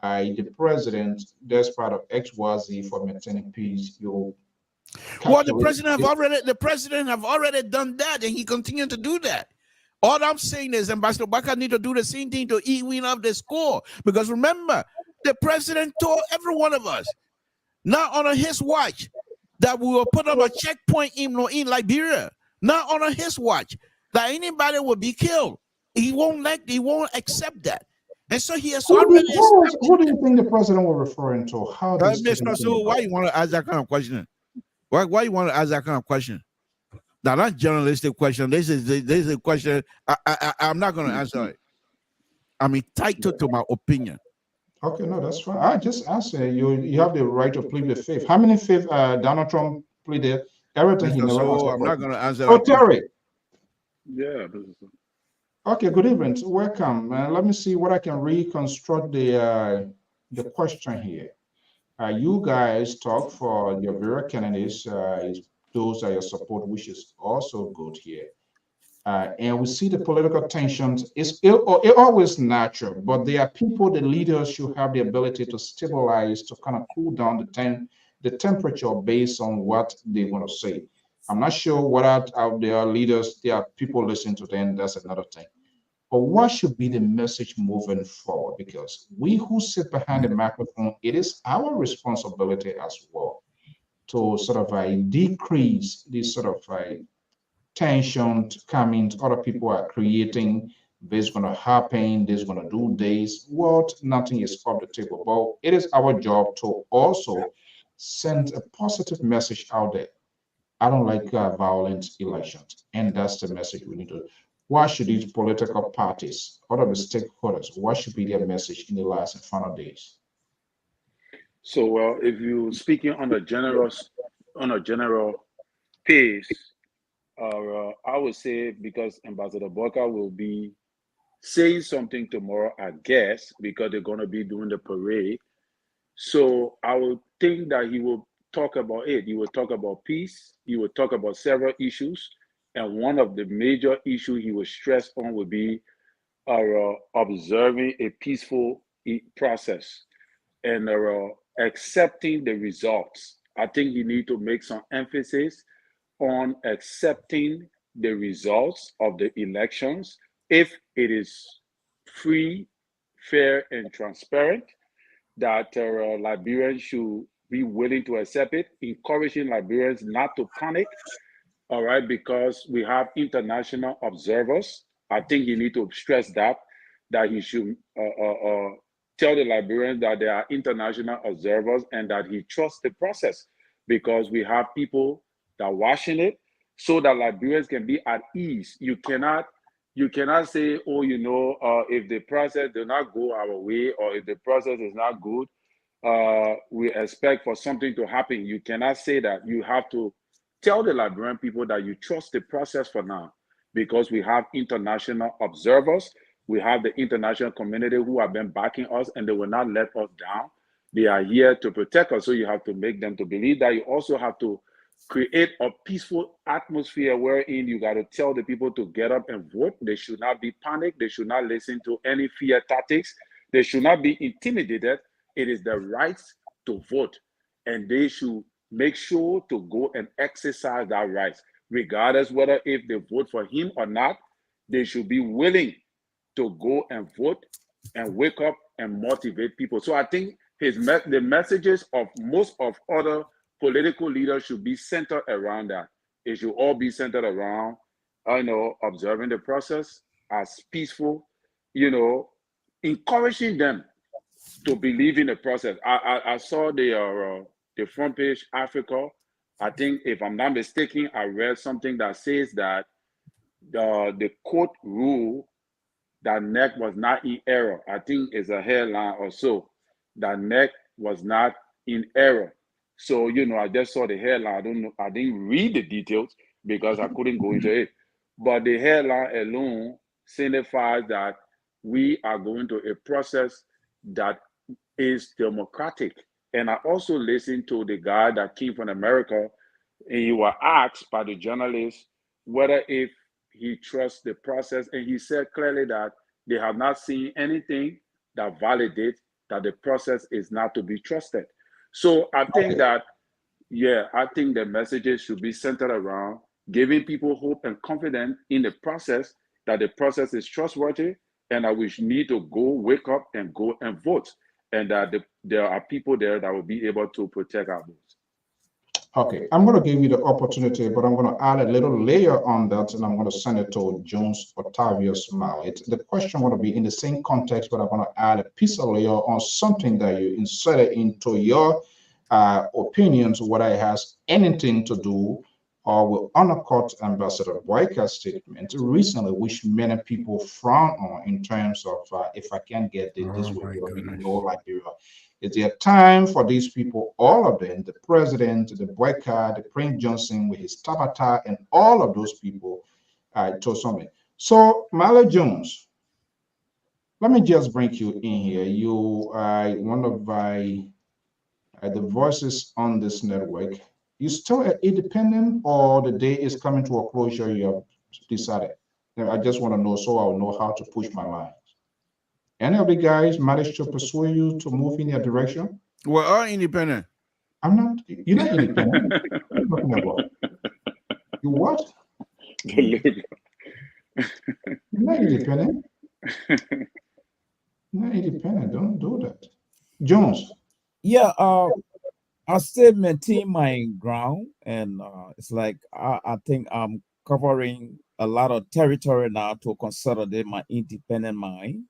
Speaker 2: the president, that's part of XYZ for maintaining peace.
Speaker 5: Well, the president have already done that, and he continued to do that. All I'm saying is Ambassador Barker need to do the same thing to win up the score. Because remember, the president told every one of us, not on his watch, that we will put up a checkpoint in Liberia. Not on his watch, that anybody will be killed. He won't accept that. And so he has already.
Speaker 2: Who do you think the president was referring to? How does
Speaker 5: so why you want to ask that kind of question? Why you want to ask that kind of question? Now that's journalistic question. This is a question. I'm not going to answer it. I'm entitled to my opinion.
Speaker 2: Okay, no, that's fine. I just answer you have the right to plead the fifth. How many fifth Donald Trump pleaded? Everything he never
Speaker 5: so I'm not going to answer.
Speaker 2: Oh, Terry.
Speaker 6: Yeah.
Speaker 2: Okay, good evening. Welcome. Let me see what I can reconstruct the question here. You guys talk for your various candidates. Those are your support wishes. Also good here. And we see the political tensions. It always natural, but there are people, the leaders should have the ability to stabilize, to kind of cool down the temperature based on what they want to say. I'm not sure what out there leaders, there are people listening to them. That's another thing. But what should be the message moving forward? Because we who sit behind the microphone, it is our responsibility as well to sort of decrease this sort of tension coming. Other people are creating. This is going to happen. This is going to do this. What? Nothing is off the table. But it is our job to also send a positive message out there. I don't like violent elections, and that's the message we need to. What should these political parties, other the stakeholders, what should be their message in the last and final days?
Speaker 6: So, well, if you're speaking on a general pace, I would say because Ambassador Barker will be saying something tomorrow, I guess, because they're going to be doing the parade. So I would think that he will talk about it. He will talk about peace. He will talk about several issues. And one of the major issues he will stress on will be observing a peaceful process and accepting the results. I think you need to make some emphasis on accepting the results of the elections, if it is free, fair, and transparent, that Liberians should be willing to accept it, encouraging Liberians not to panic, all right, because we have international observers. I think you need to stress that he should tell the Liberians that there are international observers and that he trusts the process, because we have people that are watching it so that Liberians can be at ease. You cannot say, oh, if the process does not go our way, or if the process is not good, we expect for something to happen. You cannot say that. You have to tell the Liberian people that you trust the process for now, because we have international observers. We have the international community who have been backing us, and they will not let us down. They are here to protect us. So you have to make them to believe that. You also have to create a peaceful atmosphere wherein you got to tell the people to get up and vote. They should not be panicked. They should not listen to any fear tactics. They should not be intimidated. It is their right to vote, and they should make sure to go and exercise that right, regardless whether if they vote for him or not. They should be willing to go and vote and wake up and motivate people. So I think the messages of most of other political leaders should be centered around that. It should all be centered around, observing the process as peaceful, encouraging them to believe in the process. I saw the front page Africa. I think, if I'm not mistaken, I read something that says that the court ruled that NEC was not in error. I think it's a headline or so, that NEC was not in error. So, I just saw the headline. I didn't read the details because I couldn't go into it. But the headline alone signifies that we are going to a process that is democratic. And I also listened to the guy that came from America, and he was asked by the journalist whether if he trusts the process, and he said clearly that they have not seen anything that validates that the process is not to be trusted. So I think that, I think the messages should be centered around giving people hope and confidence in the process, that the process is trustworthy, and that we need to go wake up and go and vote, and that there are people there that will be able to protect our votes.
Speaker 2: Okay, I'm going to give you the opportunity, but I'm going to add a little layer on that, and I'm going to send it to Jones Octavius Mallet. The question going to be in the same context, but I'm going to add a piece of layer on something that you inserted into your opinions, whether it has anything to do or will undercut Ambassador Boyka's statement recently, which many people frown on in terms of if I can get it this way, we can go Liberia. Is there time for these people, all of them, the president, the Boyka, the Prince Johnson with his Tabata, and all of those people to something? So, Mallet Jones, let me just bring you in here. You are one of the voices on this network. You still independent, or the day is coming to a closure you have decided? I just want to know so I'll know how to push my lines. Any of the guys managed to persuade you to move in your direction?
Speaker 5: We're all independent.
Speaker 2: I'm not. You're not independent. What are you talking about? You what? You're not independent. You're not independent. Don't do that. Jones.
Speaker 7: Yeah, I still maintain my ground, and it's like I think I'm covering a lot of territory now to consolidate my independent mind.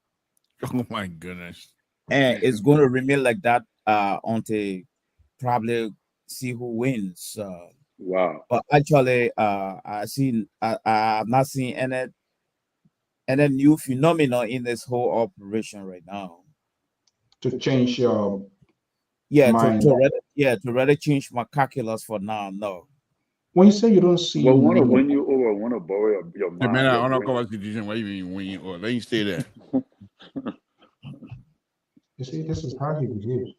Speaker 5: Oh my goodness!
Speaker 7: And it's going to remain like that until probably see who wins.
Speaker 6: Wow!
Speaker 7: But actually, I've not seen any new phenomenon in this whole operation right now.
Speaker 2: To change your mind.
Speaker 7: To really change my calculus for now. No.
Speaker 2: When you say you don't see,
Speaker 6: well, want to win you over, want to borrow your mind.
Speaker 5: Hey man, I don't know what constitution. Why you mean win, or let you stay there?
Speaker 2: You see, this is how he behaves.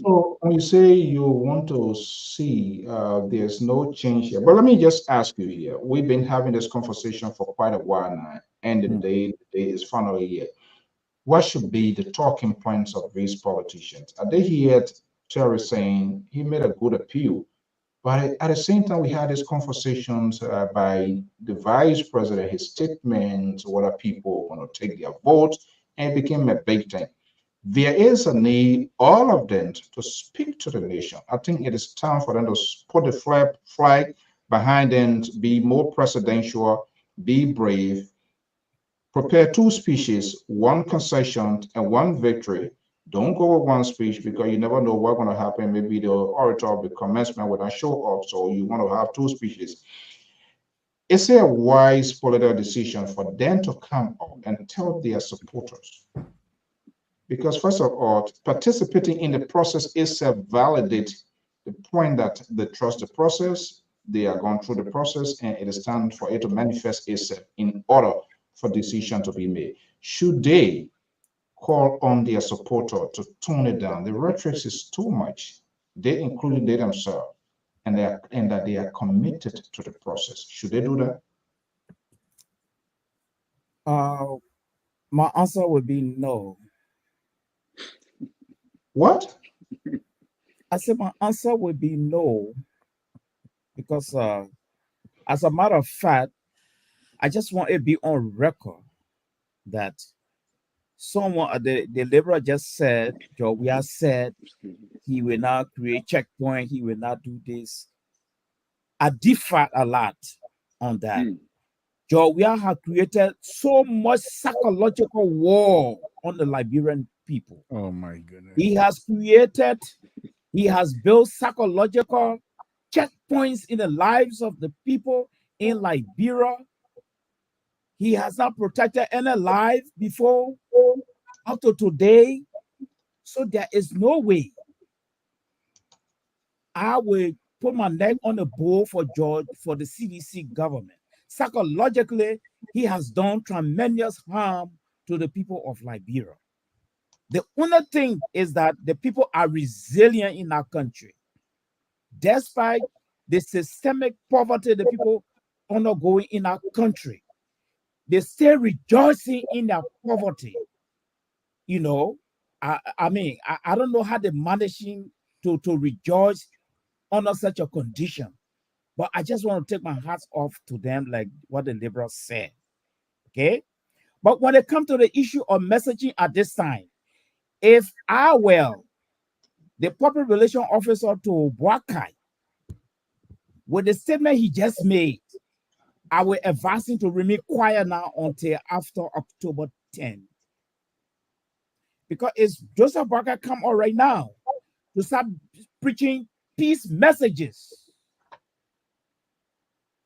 Speaker 2: So when you say you want to see there's no change here, but let me just ask you here. We've been having this conversation for quite a while now, and the day is finally here. What should be the talking points of these politicians? Are they here? Terry saying he made a good appeal But at the same time, we had these conversations by the vice president, his statements, whether people want to take their vote, and it became a big thing. There is a need, all of them, to speak to the nation. I think it is time for them to put the flag behind them, be more presidential, be brave, prepare two speeches, one concession and one victory. Don't go with one speech because you never know what's going to happen. Maybe the orator of the commencement will not show up, so you want to have two speeches. It's a wise political decision for them to come up and tell their supporters. Because first of all, participating in the process itself validates the point that they trust the process, they are going through the process, and it is time for it to manifest itself in order for decision to be made. Should they call on their supporter to tone it down? The rhetoric is too much. They including they themselves, and that they are committed to the process. Should they do that?
Speaker 7: My answer would be no.
Speaker 2: What?
Speaker 7: I said my answer would be no, because as a matter of fact, I just want it to be on record that someone, the liberal just said, Joe said he will not create checkpoint, he will not do this. I differ a lot on that. Joe have created so much psychological war on the Liberian people.
Speaker 5: Oh my goodness.
Speaker 7: He has built psychological checkpoints in the lives of the people in Liberia. He has not protected any life before up to today. So there is no way I will put my neck on the board for George, for the CDC government. Psychologically, he has done tremendous harm to the people of Liberia. The only thing is that the people are resilient in our country. Despite the systemic poverty the people undergoing in our country, they still rejoicing in their poverty. You know, I mean, I don't know how they're managing to rejoice under such a condition, but I just want to take my hats off to them, like what the liberals said. Okay, but when it comes to the issue of messaging at this time, if I were the public relation officer to Boakai, with the statement he just made, I will advise him to remain quiet now until after October 10. Because it's Joseph Boakai come on right now to start preaching peace messages.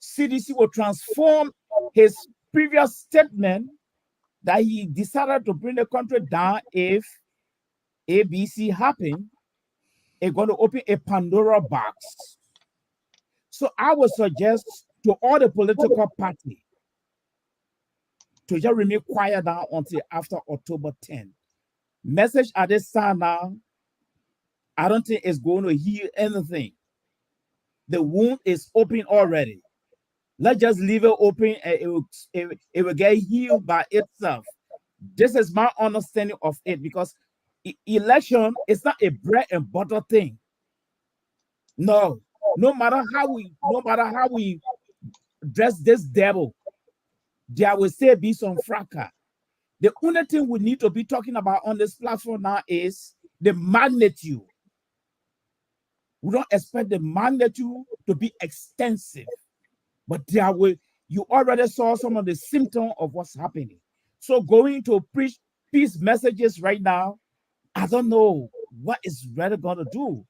Speaker 7: CDC will transform his previous statement that he decided to bring the country down if ABC happen. It's going to open a Pandora box. So I would suggest to all the political parties to just remain quiet now until after October 10. Message at this time now, I don't think it's going to heal anything. The wound is open already. Let's just leave it open and it will get healed by itself. This is my understanding of it, because election is not a bread and butter thing. No matter how we dress this devil, there will still be some fracas. The only thing we need to be talking about on this platform now is the magnitude. We don't expect the magnitude to be extensive, but you already saw some of the symptoms of what's happening. So going to preach peace messages right now, I don't know what is really going to do.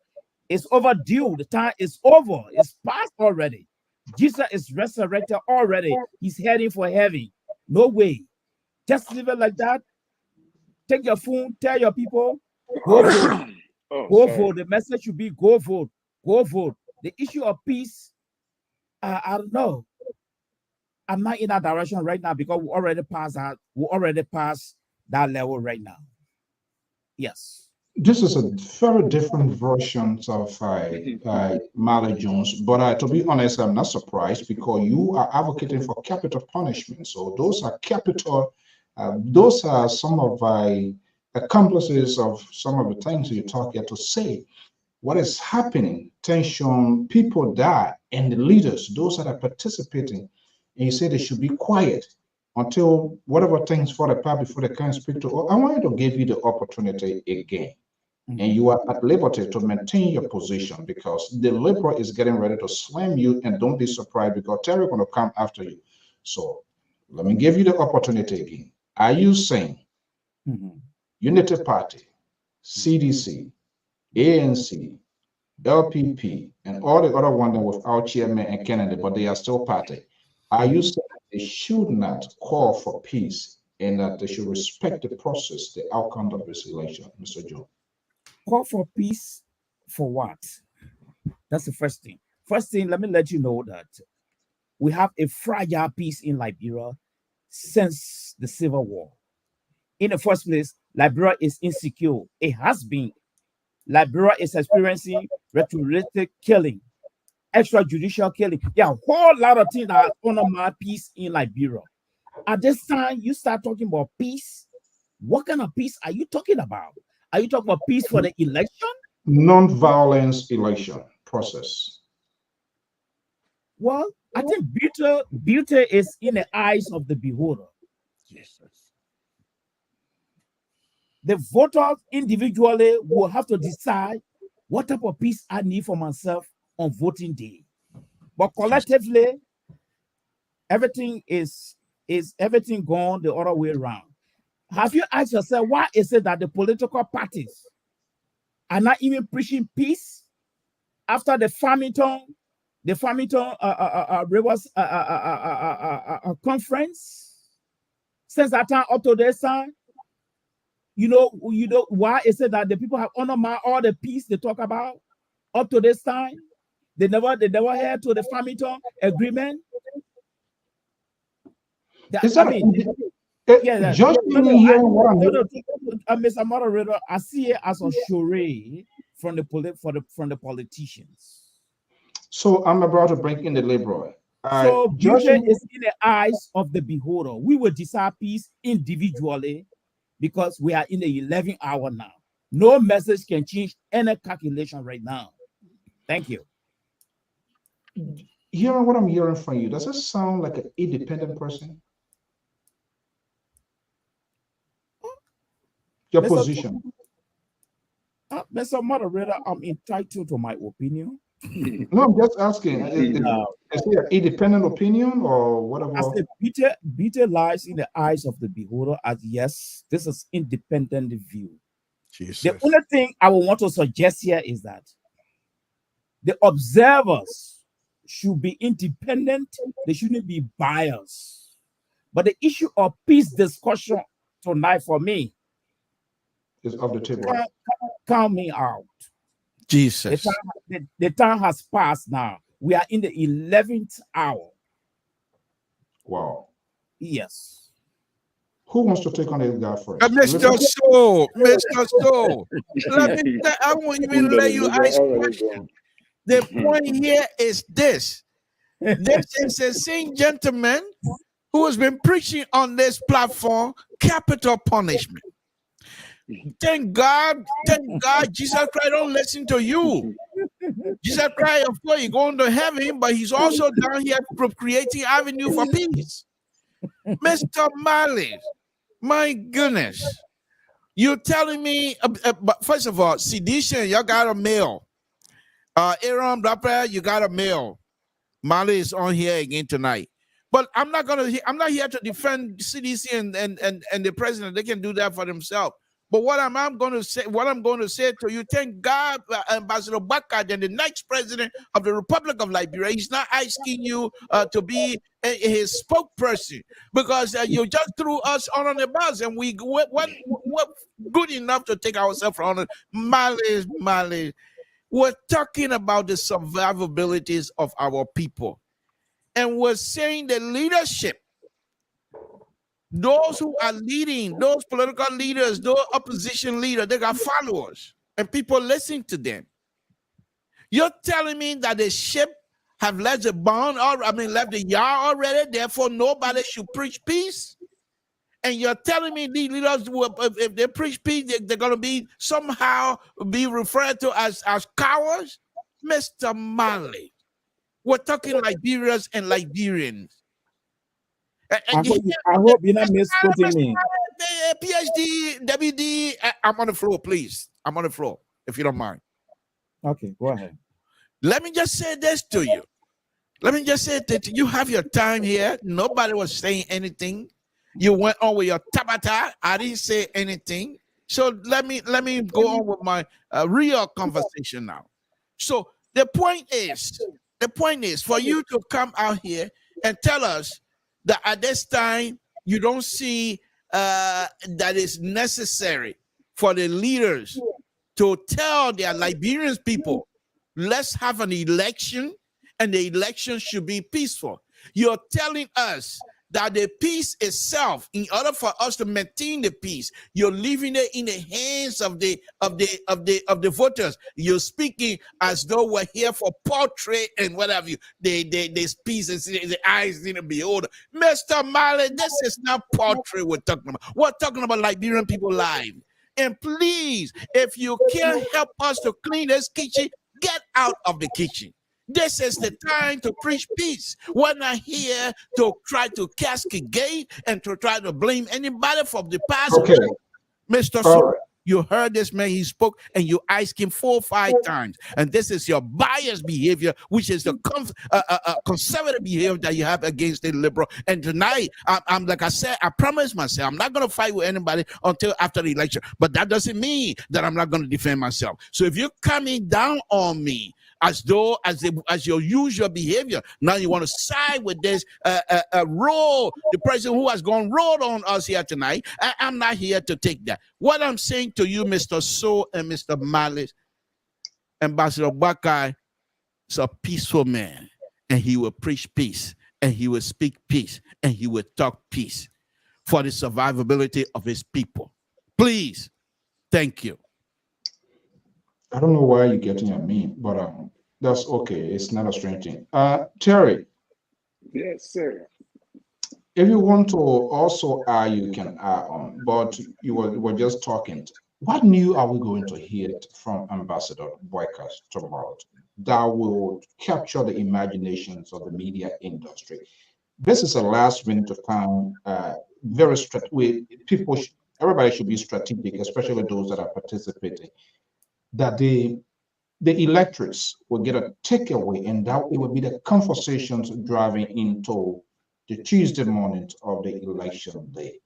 Speaker 7: It's overdue. The time is over. It's past already. Jesus is resurrected already. He's heading for heaven. No way. Just leave it like that. Take your phone, tell your people, go vote. Go vote. The message should be go vote. Go vote. The issue of peace, I don't know. I'm not in that direction right now because we already passed that level right now. Yes.
Speaker 2: This is a very different version of Marley Jones, but to be honest, I'm not surprised because you are advocating for capital punishment. So those are capital, those are some of my accomplices of some of the things you talk here to say. what is happening, tension, people die, and the leaders, those that are participating, and you say they should be quiet until whatever things fall apart before they can speak to. I want to give you the opportunity again. And you are at liberty to maintain your position because the liberal is getting ready to slam you, and don't be surprised because Terry going to come after you. So let me give you the opportunity again. Are you saying Unity Party, CDC, ANC, LPP, and all the other ones without chairman and candidate, but they are still party? Are you saying they should not call for peace and that they should respect the process, the outcome of this election, Mr. Joe?
Speaker 7: Call for peace for what? That's the first thing. First thing, let me let you know that we have a fragile peace in Liberia since the Civil War. In the first place, Liberia is insecure. It has been. Liberia is experiencing rhetoric killing, extrajudicial killing. There are a whole lot of things that undermine peace in Liberia. At this time, you start talking about peace. What kind of peace are you talking about? Are you talking about peace for the election?
Speaker 2: Non-violence election process.
Speaker 7: Well, I think beauty is in the eyes of the beholder. Jesus. The voters individually will have to decide what type of peace I need for myself on voting day. But collectively, everything is everything gone the other way around. Have you asked yourself why is it that the political parties are not even preaching peace after the Farmington Rivers conference? Since that time up to this time, you know why is it that the people have undermined all the peace they talk about up to this time? They never heard to the Farmington agreement. Mr. Moderator, I see it as a charade from the politicians.
Speaker 2: So I'm about to bring in the liberal.
Speaker 7: So beauty is in the eyes of the beholder. We will decide peace individually because we are in the 11th hour now. No message can change any calculation right now. Thank you.
Speaker 2: Hearing what I'm hearing from you, does it sound like an independent person? Your position.
Speaker 7: Mr. Moderator, I'm entitled to my opinion.
Speaker 2: No, I'm just asking. Is it an independent opinion or whatever?
Speaker 7: I said, beauty lies in the eyes of the beholder. As yes, this is independent view. Jesus. The only thing I would want to suggest here is that the observers should be independent. They shouldn't be biased. But the issue of peace discussion tonight for me
Speaker 2: is off the table.
Speaker 7: Count me out.
Speaker 5: Jesus.
Speaker 7: The time has passed now. We are in the 11th hour.
Speaker 2: Wow.
Speaker 7: Yes.
Speaker 2: Who wants to take on this guy first?
Speaker 5: Mr. So, I won't even let you ask question. The point here is this. This is a same gentleman who has been preaching on this platform, capital punishment. Thank God, Jesus Christ don't listen to you. Jesus Christ, of course, he's going to heaven, but he's also down here creating avenue for peace. Mr. Malice, my goodness. You're telling me, but first of all, sedition, y'all got a mail. Aaron Blapper, you got a mail. Mali is on here again tonight. But I'm not here to defend CDC and the president. They can do that for themselves. But what I'm going to say to you, thank God, Ambassador Bakaj, and the next president of the Republic of Liberia, he's not asking you to be his spokesperson, because you just threw us on the bus, and we're good enough to take ourselves on it. Mali, we're talking about the survivabilities of our people, and we're saying the leadership. Those who are leading, those political leaders, those opposition leaders, they got followers and people listening to them. You're telling me that the ship have left the left the yard already, therefore nobody should preach peace? And you're telling me these leaders, if they preach peace, they're going to be somehow be referred to as cowards? Mr. Marley, we're talking Liberians and Liberians.
Speaker 7: I hope you're not misquoting me.
Speaker 5: PhD, WD, I'm on the floor, please. I'm on the floor, if you don't mind.
Speaker 7: Okay, go ahead.
Speaker 5: Let me just say this to you. Let me just say that you have your time here. Nobody was saying anything. You went on with your tabata. I didn't say anything. So let me go on with my real conversation now. So the point is for you to come out here and tell us that at this time you don't see that it's necessary for the leaders to tell their Liberian people, let's have an election and the election should be peaceful. You're telling us that the peace itself, in order for us to maintain the peace, you're leaving it in the hands of the voters. You're speaking as though we're here for portrait and what have you. This peace is the eyes in the beholder. Mr. Marley, this is not portrait we're talking about. We're talking about Liberian people live. And please, if you can't help us to clean this kitchen, get out of the kitchen. This is the time to preach peace. We're not here to try to castigate and to try to blame anybody for the past.
Speaker 2: Okay.
Speaker 5: Mr. So, you heard this man, he spoke, and you asked him 4 or 5 times. And this is your biased behavior, which is the conservative behavior that you have against the liberal. And tonight, I'm like I said, I promised myself, I'm not going to fight with anybody until after the election. But that doesn't mean that I'm not going to defend myself. So if you're coming down on me, as though as your usual behavior, now you want to side with this role, the president who has gone rolled on us here tonight. I'm not here to take that. What I'm saying to you, Mr. So and Mr. Malice, Ambassador Bakai is a peaceful man, and he will preach peace, and he will speak peace, and he will talk peace for the survivability of his people. Please, thank you.
Speaker 2: I don't know why you're getting at me, but that's okay. It's not a strange thing. Terry.
Speaker 6: Yes, sir.
Speaker 2: If you want to also you can add on, but you were just talking. What new are we going to hear from Ambassador Boyka tomorrow that will capture the imaginations of the media industry? This is a last minute time. Very people. Everybody should be strategic, especially those that are participating. That the electorates will get a takeaway, and that it will be the conversations driving into the Tuesday morning of the election day.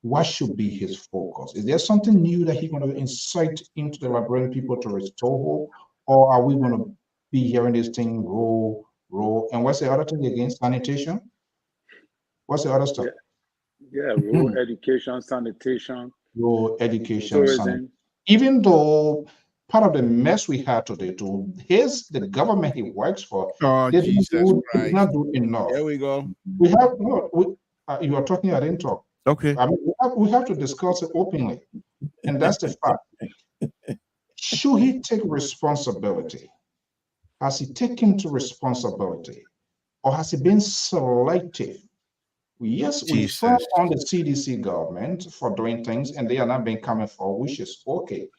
Speaker 2: What should be his focus? Is there something new that he's going to incite into the Liberian people to restore hope, or are we going to be hearing this thing roll? And what's the other thing again? Sanitation? What's the other stuff?
Speaker 6: Yeah, rural education, sanitation.
Speaker 2: Rural education,
Speaker 6: tourism.
Speaker 2: Even though part of the mess we had today, too, the government he works for,
Speaker 5: Jesus
Speaker 2: did not do enough.
Speaker 5: There we go.
Speaker 2: We have you are talking, I didn't talk.
Speaker 5: Okay.
Speaker 2: I mean, we have to discuss it openly, and that's the fact. Should he take responsibility? Has he taken to responsibility, or has he been selective? Yes, we fought on the CDC government for doing things, and they are not being coming for, which is okay.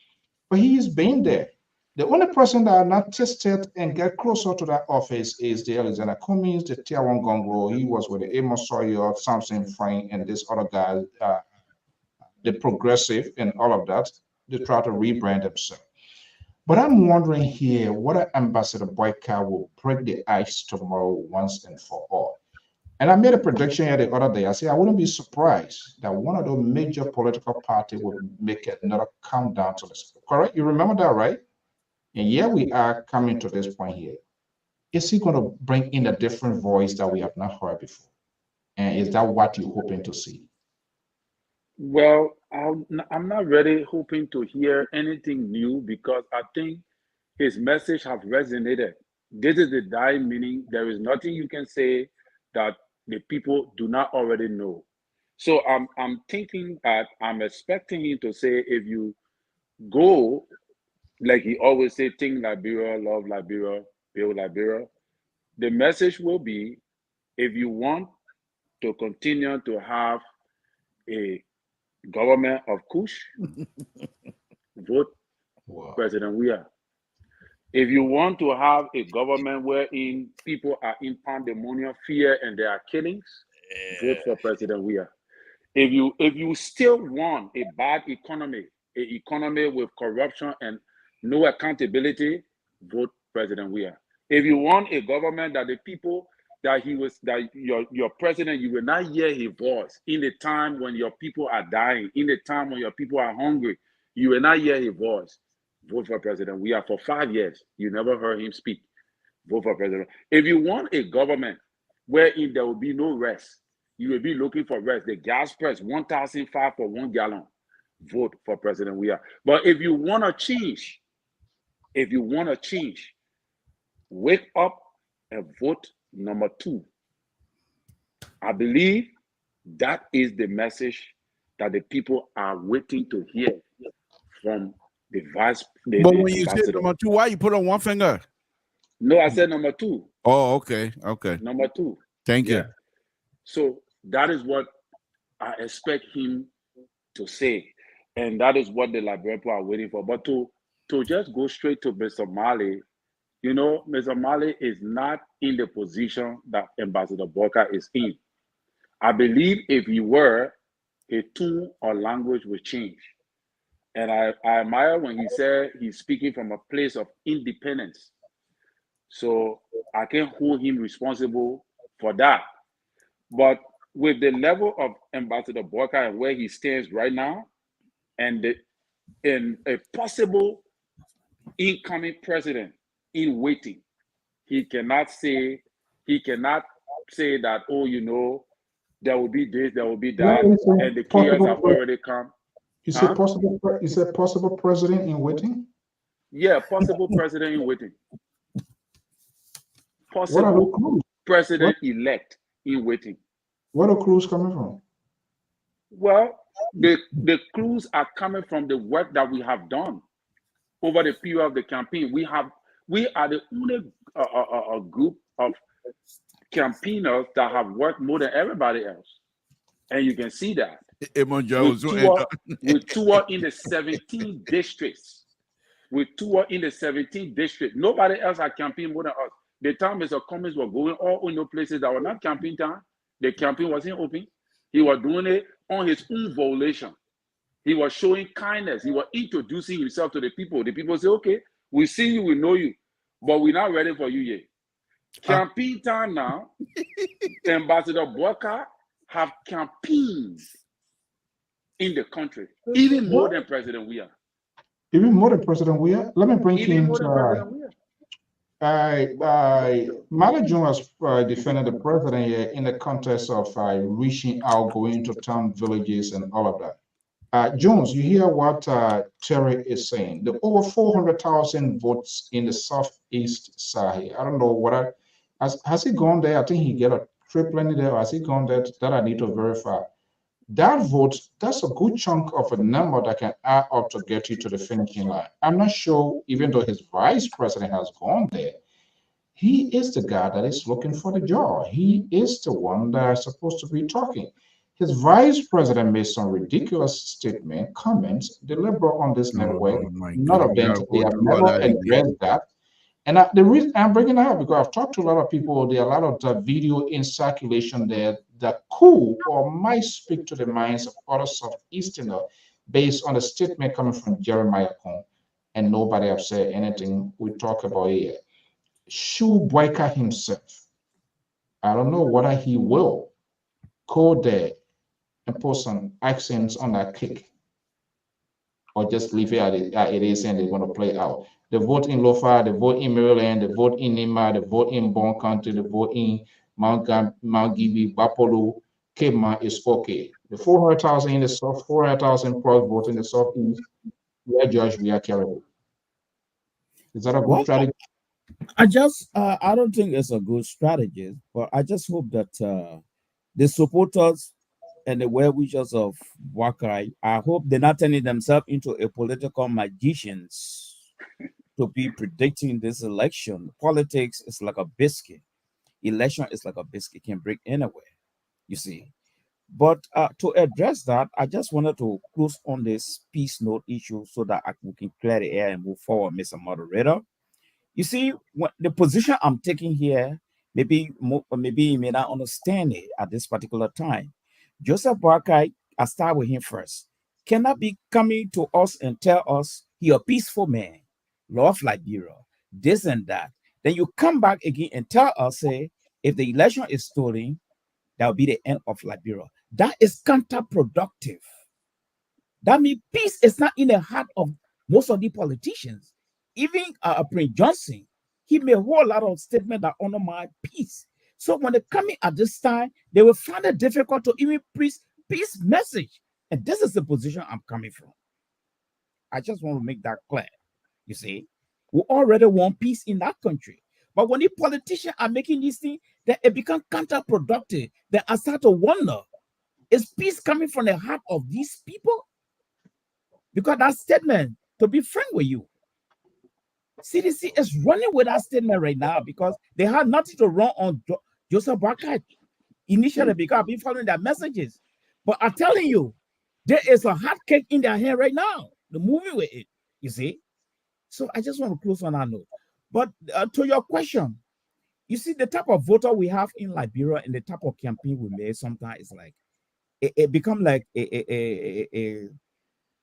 Speaker 2: But he's been there. The only person that are not tested and get closer to that office is the Alexander Cummings, the Tier 1 Gongro. He was with the Amos Sawyer, Samson Frank, and this other guy, the Progressive, and all of that. They try to rebrand themselves. But I'm wondering here, whether Ambassador Boyka will break the ice tomorrow once and for all. And I made a prediction here the other day. I said I wouldn't be surprised that one of those major political parties will make another countdown to this. Correct? You remember that, right? And here we are coming to this point here. Is he going to bring in a different voice that we have not heard before? And is that what you're hoping to see?
Speaker 6: Well, I'm not really hoping to hear anything new, because I think his message have resonated. This is the dire meaning. There is nothing you can say that the people do not already know. So I'm thinking that I'm expecting him to say, if you go, like he always say, think Liberia, love Liberia, build Liberia. The message will be, if you want to continue to have a government of Kush, vote President Weah. If you want to have a government wherein people are in pandemonium, fear, and there are killings, vote for President Weah. If you still want a bad economy, an economy with corruption and no accountability, vote President Weah. If you want a government that the people that your president, you will not hear his voice in the time when your people are dying, in the time when your people are hungry, you will not hear his voice. Vote for President Weah. For 5 years, you never heard him speak. Vote for President. If you want a government wherein there will be no rest, you will be looking for rest. The gas price, 1,005 for 1 gallon. Vote for President Weah. But if you want to change, wake up and vote number 2. I believe that is the message that the people are waiting to hear from the vice.
Speaker 5: But when you said number 2, why you put on one finger?
Speaker 6: No, I said number 2.
Speaker 5: Oh, okay.
Speaker 6: Number 2.
Speaker 5: Thank you.
Speaker 6: So that is what I expect him to say, and that is what the Liberian people are waiting for. But to just go straight to Mr. Mali, Mr. Mali is not in the position that Ambassador Boka is in. I believe if he were, his tone or language would change. And I admire when he said he's speaking from a place of independence. So I can't hold him responsible for that. But with the level of Ambassador Boka and where he stands right now, and in a possible incoming president in waiting, he cannot say that, there will be this, there will be that, and the chaos have already come.
Speaker 2: You said possible president in waiting?
Speaker 6: Yeah, possible president in waiting. Possible president-elect in waiting.
Speaker 2: Where are the clues coming from?
Speaker 6: Well, the clues are coming from the work that we have done over the period of the campaign. We are the only group of campaigners that have worked more than everybody else, and you can see that. We tour in the 17 districts. Nobody else had campaigned more than us. The time Mr. Cummings was going all in the places that were not campaign time, the campaign wasn't open. He was doing it on his own volition. He was showing kindness. He was introducing himself to the people. The people say, okay, we see you, we know you, but we're not ready for you yet. Campaign time now, Ambassador Boka have campaigned in the country, even more than President Weah.
Speaker 2: Even more than President Weah? Let me bring him to Mali Jones has defended the president here in the context of reaching out, going to town, villages, and all of that. Jones, you hear what Terry is saying. The over 400,000 votes in the Southeast Sahel. I don't know what has he gone there? I think he get a tripling there. Or has he gone there? That I need to verify. That vote, that's a good chunk of a number that can add up to get you to the finishing line. I'm not sure, even though his vice president has gone there, he is the guy that is looking for the job. He is the one that is supposed to be talking. His vice president made some ridiculous statement, comments, deliberate on this network. None of them, they have never addressed that. And the reason I'm bringing it up, because I've talked to a lot of people, there are a lot of video in circulation there that could or might speak to the minds of other Southeasterners based on a statement coming from Jeremiah Kong, and nobody have said anything we talk about here. Should Boyka himself, I don't know whether he will go there and put some accents on that kick, or just leave it as it is and they're going to play out. The vote in Lofa, the vote in Maryland, the vote in Nima, the vote in Bon County, the vote in Mount Gibi, Bapolo, Kema is okay. The 400,000 in the South, 400,000 plus vote in the Southeast, we are judged, we are carried. Is that a good strategy?
Speaker 7: I don't think it's a good strategy, but I just hope that the supporters and the well-wishers of Wakai, I hope they're not turning themselves into a political magicians to be predicting this election. Politics is like a biscuit. Election is like a biscuit, can break anywhere, you see. But to address that, I just wanted to close on this peace note issue so that we can clear the air and move forward, Mr. Moderator. You see, the position I'm taking here, maybe you may not understand it at this particular time. Joseph Boakai, I start with him first, cannot be coming to us and tell us he a peaceful man, love Liberia, this and that. Then you come back again and tell us, say, if the election is stolen, that will be the end of Liberia. That is counterproductive. That means peace is not in the heart of most of the politicians. Even Prince Johnson, he made a whole lot of statements that honor my peace. So when they come in at this time, they will find it difficult to even preach peace message. And this is the position I'm coming from. I just want to make that clear. You see, we already want peace in that country. But when the politicians are making these things, then it becomes counterproductive. Then I start to wonder, is peace coming from the heart of these people? Because that statement, to be frank with you, CDC is running with that statement right now because they had nothing to run on Joseph Boakai initially because I've been following their messages. But I'm telling you, there is a hot cake in their hand right now. The movie with it, you see. So I just want to close on that note. But to your question, you see, the type of voter we have in Liberia and the type of campaign we made sometimes is like it become like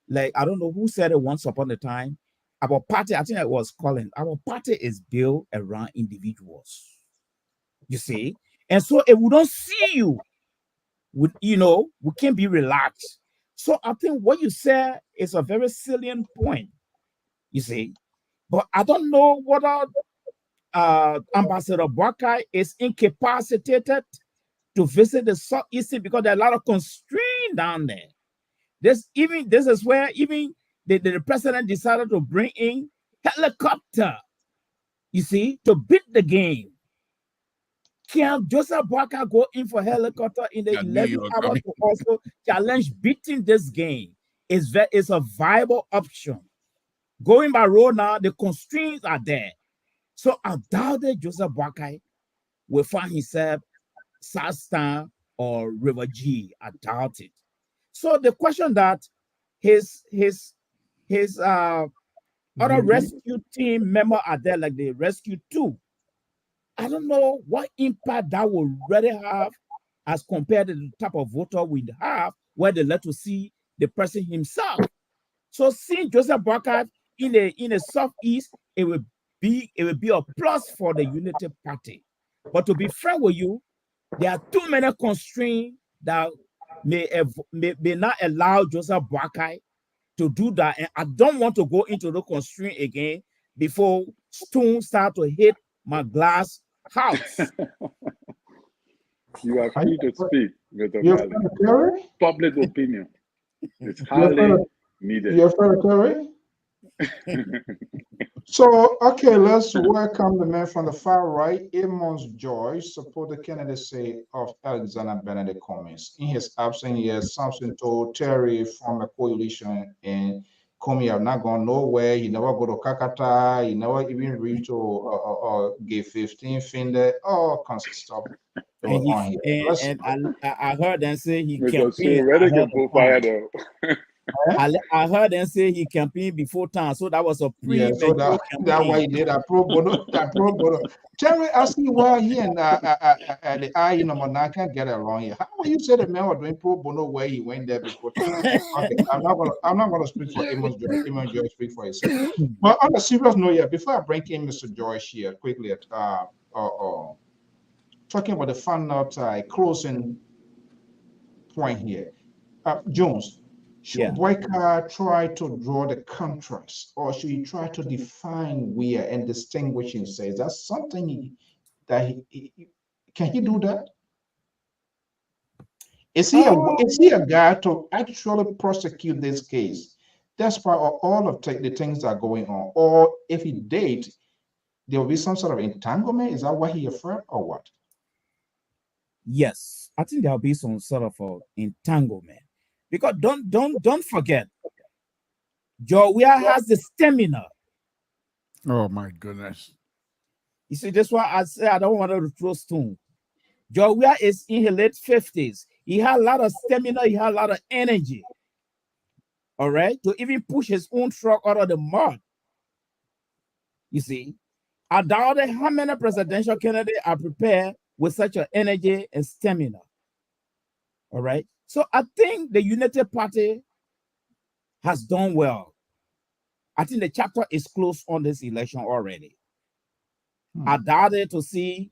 Speaker 7: like I don't know who said it once upon a time. Our party, I think it was Colin. Our party is built around individuals. You see, and so if we don't see you, we can't be relaxed. So I think what you said is a very salient point. You see, but I don't know whether Ambassador Boakai is incapacitated to visit the Southeastern because there are a lot of constraints down there. This is where even the president decided to bring in helicopter, you see, to beat the game. Can Joseph Boakai go in for helicopter in the 11 hours to also challenge beating this game? It's a viable option. Going by road now, the constraints are there. So I doubt that Joseph Boakai will find himself Southtown or River G. I doubt it. So the question that his other rescue team member are there, like the rescue 2. I don't know what impact that will really have as compared to the type of voter we have, where they let to see the person himself. So seeing Joseph Boakai in the Southeast, it will be a plus for the Unity Party. But to be frank with you, there are too many constraints that may not allow Joseph Boakai to do that. And I don't want to go into the constraint again before stones start to hit my glass house.
Speaker 6: You are free to speak, Mr. Mali. Public opinion. It's highly needed.
Speaker 2: You're Terry? So, okay, let's welcome the man from the far right, Amos Joyce, support the candidacy of Alexander Benedict Cummings. In his absence, he has something told Terry from a coalition, and Cummings have not gone nowhere. He never go to Kakata. He never even reached to Gate 15, Finder, all kinds of stuff.
Speaker 7: And I heard them say he
Speaker 6: campaigned. Ready to go fire though.
Speaker 7: I heard them say he campaigned before time, so that was a
Speaker 2: so that's why he did a pro bono. Tell me, asking why he and the I Monarch can't get along here. How will you say the man was doing pro bono where he went there before time? Okay, I'm not gonna speak for Amos Joyce. Amos Joyce speak for himself. But on a serious note, before I bring in Mr. Joyce here quickly, talking about the final closing point here, Jones. Should Boakai try to draw the contrast, or should he try to define where and distinguish himself? Is that something can he do that? Is he a guy to actually prosecute this case, despite all of the things that are going on? Or if he did, there will be some sort of entanglement? Is that what he afraid, or what?
Speaker 7: Yes, I think there'll be some sort of entanglement. Because don't forget, Joia has the stamina.
Speaker 5: Oh my goodness!
Speaker 7: You see, that's why I say I don't want to throw stone. Joia is in her late 50s. He had a lot of stamina. He had a lot of energy. All right, to even push his own truck out of the mud. You see, I doubt how many presidential candidates are prepared with such an energy and stamina. All right, so I think the United Party has done well. I think the chapter is closed on this election already. I doubt it to see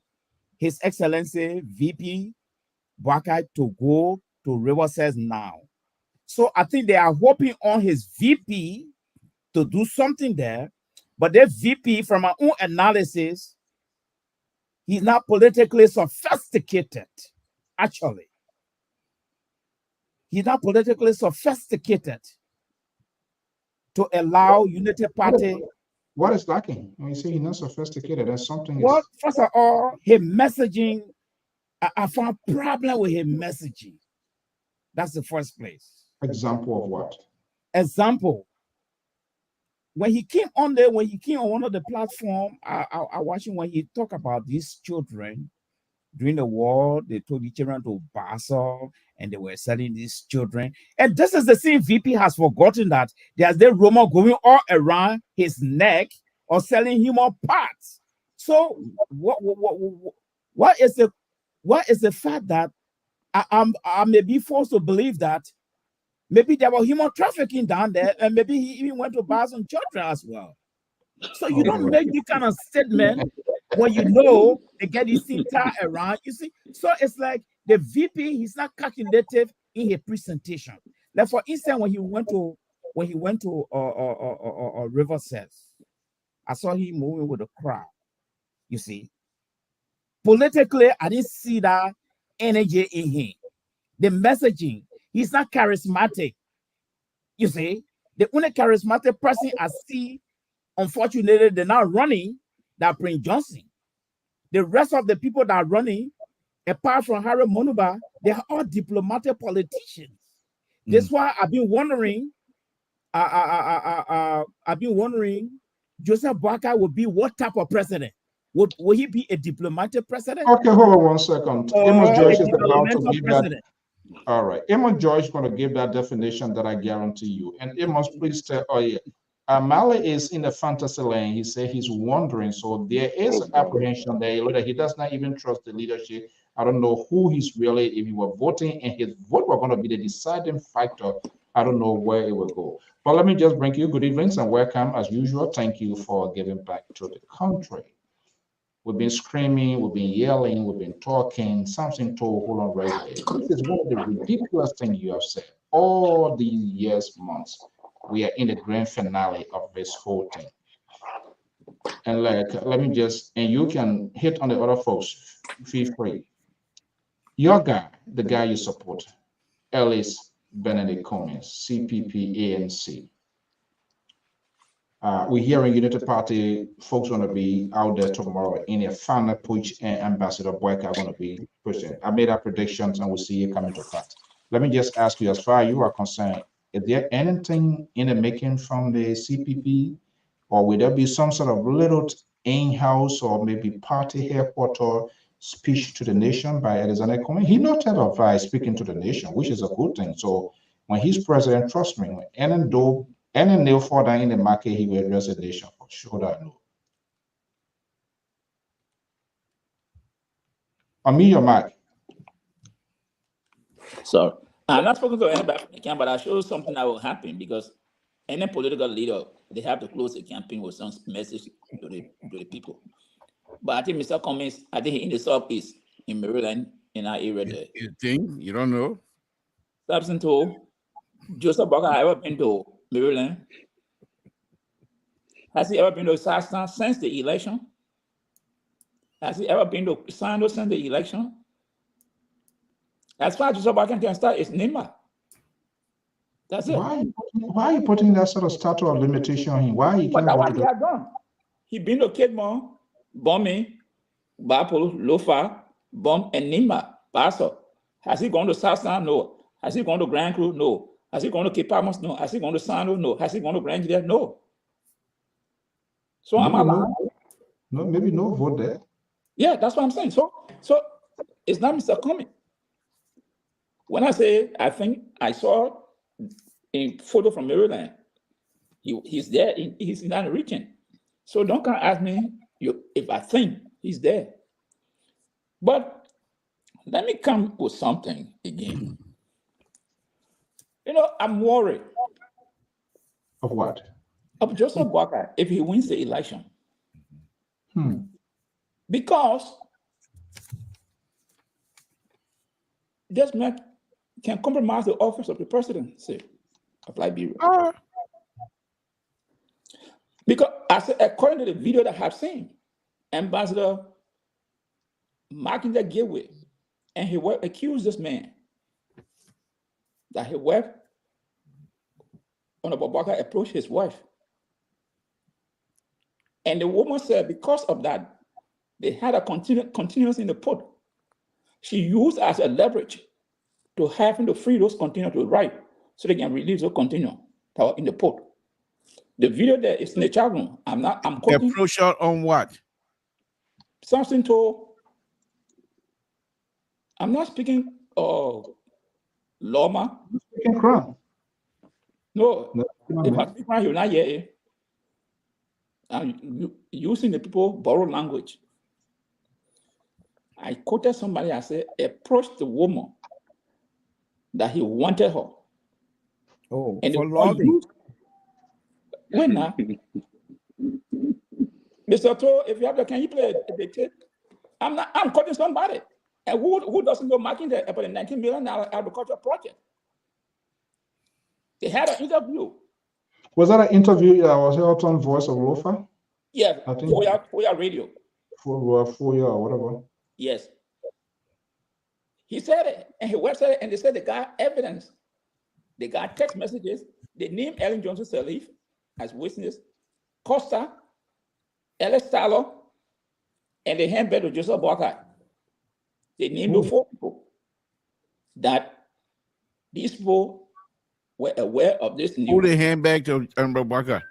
Speaker 7: His Excellency VP Boakai to go to Riverside now. So I think they are hoping on his VP to do something there, but the VP, from my own analysis, he's not politically sophisticated. Actually, he's not politically sophisticated to allow Unity Party.
Speaker 2: What is lacking? When you say he's not sophisticated, there's something.
Speaker 7: Well, first of all, his messaging, I found a problem with his messaging. That's the first place.
Speaker 2: Example of what?
Speaker 7: Example. When he came on there, when he came on one of the platform, I watched him when he talked about these children during the war. They told the children to Basel and they were selling these children. And this is the same VP has forgotten that there's the rumor going all around his neck or selling human parts. So what is the fact that I may be forced to believe that maybe there was human trafficking down there, and maybe he even went to buy some children as well. So you don't make this kind of statement when you know they get this thing tied around. You see, so it's like the VP, he's not calculative in his presentation. Like for instance, when he went to Riverside, I saw him moving with the crowd. You see, politically, I didn't see that energy in him. The messaging, he's not charismatic. You see, the only charismatic person I see, unfortunately, they're not running, that Prince Johnson. The rest of the people that are running, apart from Harry Monuba, they are all diplomatic politicians. That's why I've been wondering, Joseph Boakai would be what type of president? Will he be a diplomatic president?
Speaker 2: Okay, hold on 1 second. Amos Joyce is about to give
Speaker 7: president.
Speaker 2: that. All right, Amos Joyce is going to give that definition that I guarantee you. And Amos, please tell. Oh yeah, Mali is in the fantasy land. He said he's wondering. So there is apprehension there that he does not even trust the leadership. I don't know who he's really. If he were voting and his vote were going to be the deciding factor, I don't know where it will go. But let me just bring you good evenings and welcome as usual. Thank you for giving back to the country. We've been screaming, we've been yelling, we've been talking, something told, hold on right there. This is one of the ridiculous things you have said all these years, months. We are in the grand finale of this whole thing. And let me just, and you can hit on the other folks, feel free. Your guy, the guy you support, Ellis Benedict Cummings, CPP, ANC. We're hearing Unity Party folks going to be out there tomorrow in a final push, and Ambassador Boakai are going to be pushing. I made our predictions and we'll see you coming to pass. Let me just ask you, as far as you are concerned, is there anything in the making from the CPP, or will there be some sort of little in-house or maybe party headquarters speech to the nation by Alexander Cummings? He not tell of speaking to the nation, which is a good thing. So when he's president, trust me, any nail further in the market, he will address the nation for sure. That I know. Unmute your mic.
Speaker 8: So I'm not spoken to anybody, but I show something that will happen because any political leader, they have to close the campaign with some message to the people. But I think Mr. Cummings, I think in the Southeast, in Maryland, in our area there.
Speaker 5: You think? You don't know?
Speaker 8: Substance to Joseph Boakai ever been to Maryland? Has he ever been to Southtown since the election? Has he ever been to Sando since the election? As far as Joseph Boakai can start, it's Nima. That's it.
Speaker 2: Why are you putting that sort of statute of limitation on him? Why he can't?
Speaker 8: But what he has done? He been to Kidmore, Bombing, Bapple, Lofa, Bomb, and Nima, Paso. Has he gone to Southtown? No. Has he gone to Grand Crew? No. Has he gone to Cape Palmas? No. Has he gone to Sando? No. Has he gone to Grand Juliet? No. So maybe I'm allowed.
Speaker 2: No, maybe no vote there.
Speaker 8: Yeah, that's what I'm saying. So it's not Mr. Cummings. When I say I think I saw a photo from Maryland, he's there. He's in that region. So don't come ask me if I think he's there. But let me come with something again. You know, I'm worried.
Speaker 2: Of what?
Speaker 8: Of Joseph Walker if he wins the election. Because this man can compromise the office of the presidency of Liberia. Because according to the video that I have seen, Ambassador Mackintosh Gateway and his wife accused this man that his wife, Honorable Walker, approached his wife. And the woman said because of that, they had a continuous in the port. She used as a leverage to having to free those containers to write so they can release those containers that were in the port. The video there is in the chat room. I'm quoting.
Speaker 5: Approach her on what?
Speaker 8: Something to, I'm not speaking Loma.
Speaker 2: Speaking crime.
Speaker 8: No, if I speak crime, you'll not hear it. I'm using the people borrowed language. I quoted somebody, I said, approach the woman that he wanted her.
Speaker 7: Oh,
Speaker 8: and
Speaker 7: for loving.
Speaker 8: When now? Mr. To, if you have the, can you play the tape? I'm quoting somebody. And who doesn't know Mackintosh about the $19 million agriculture project? They had an interview.
Speaker 2: Was that an interview? Was it out on Voice of Lofa?
Speaker 8: Yeah,
Speaker 2: I think
Speaker 8: for radio.
Speaker 2: For you or whatever.
Speaker 8: Yes. He said it, and his website, and they said they got evidence. They got text messages. They named Ellen Johnson Sirleaf as witness, Costa, Ellis Tyler, and the handbag of Joseph Walker. They named those 4 people that these people were aware of this news.
Speaker 5: Who the handbag to Walker?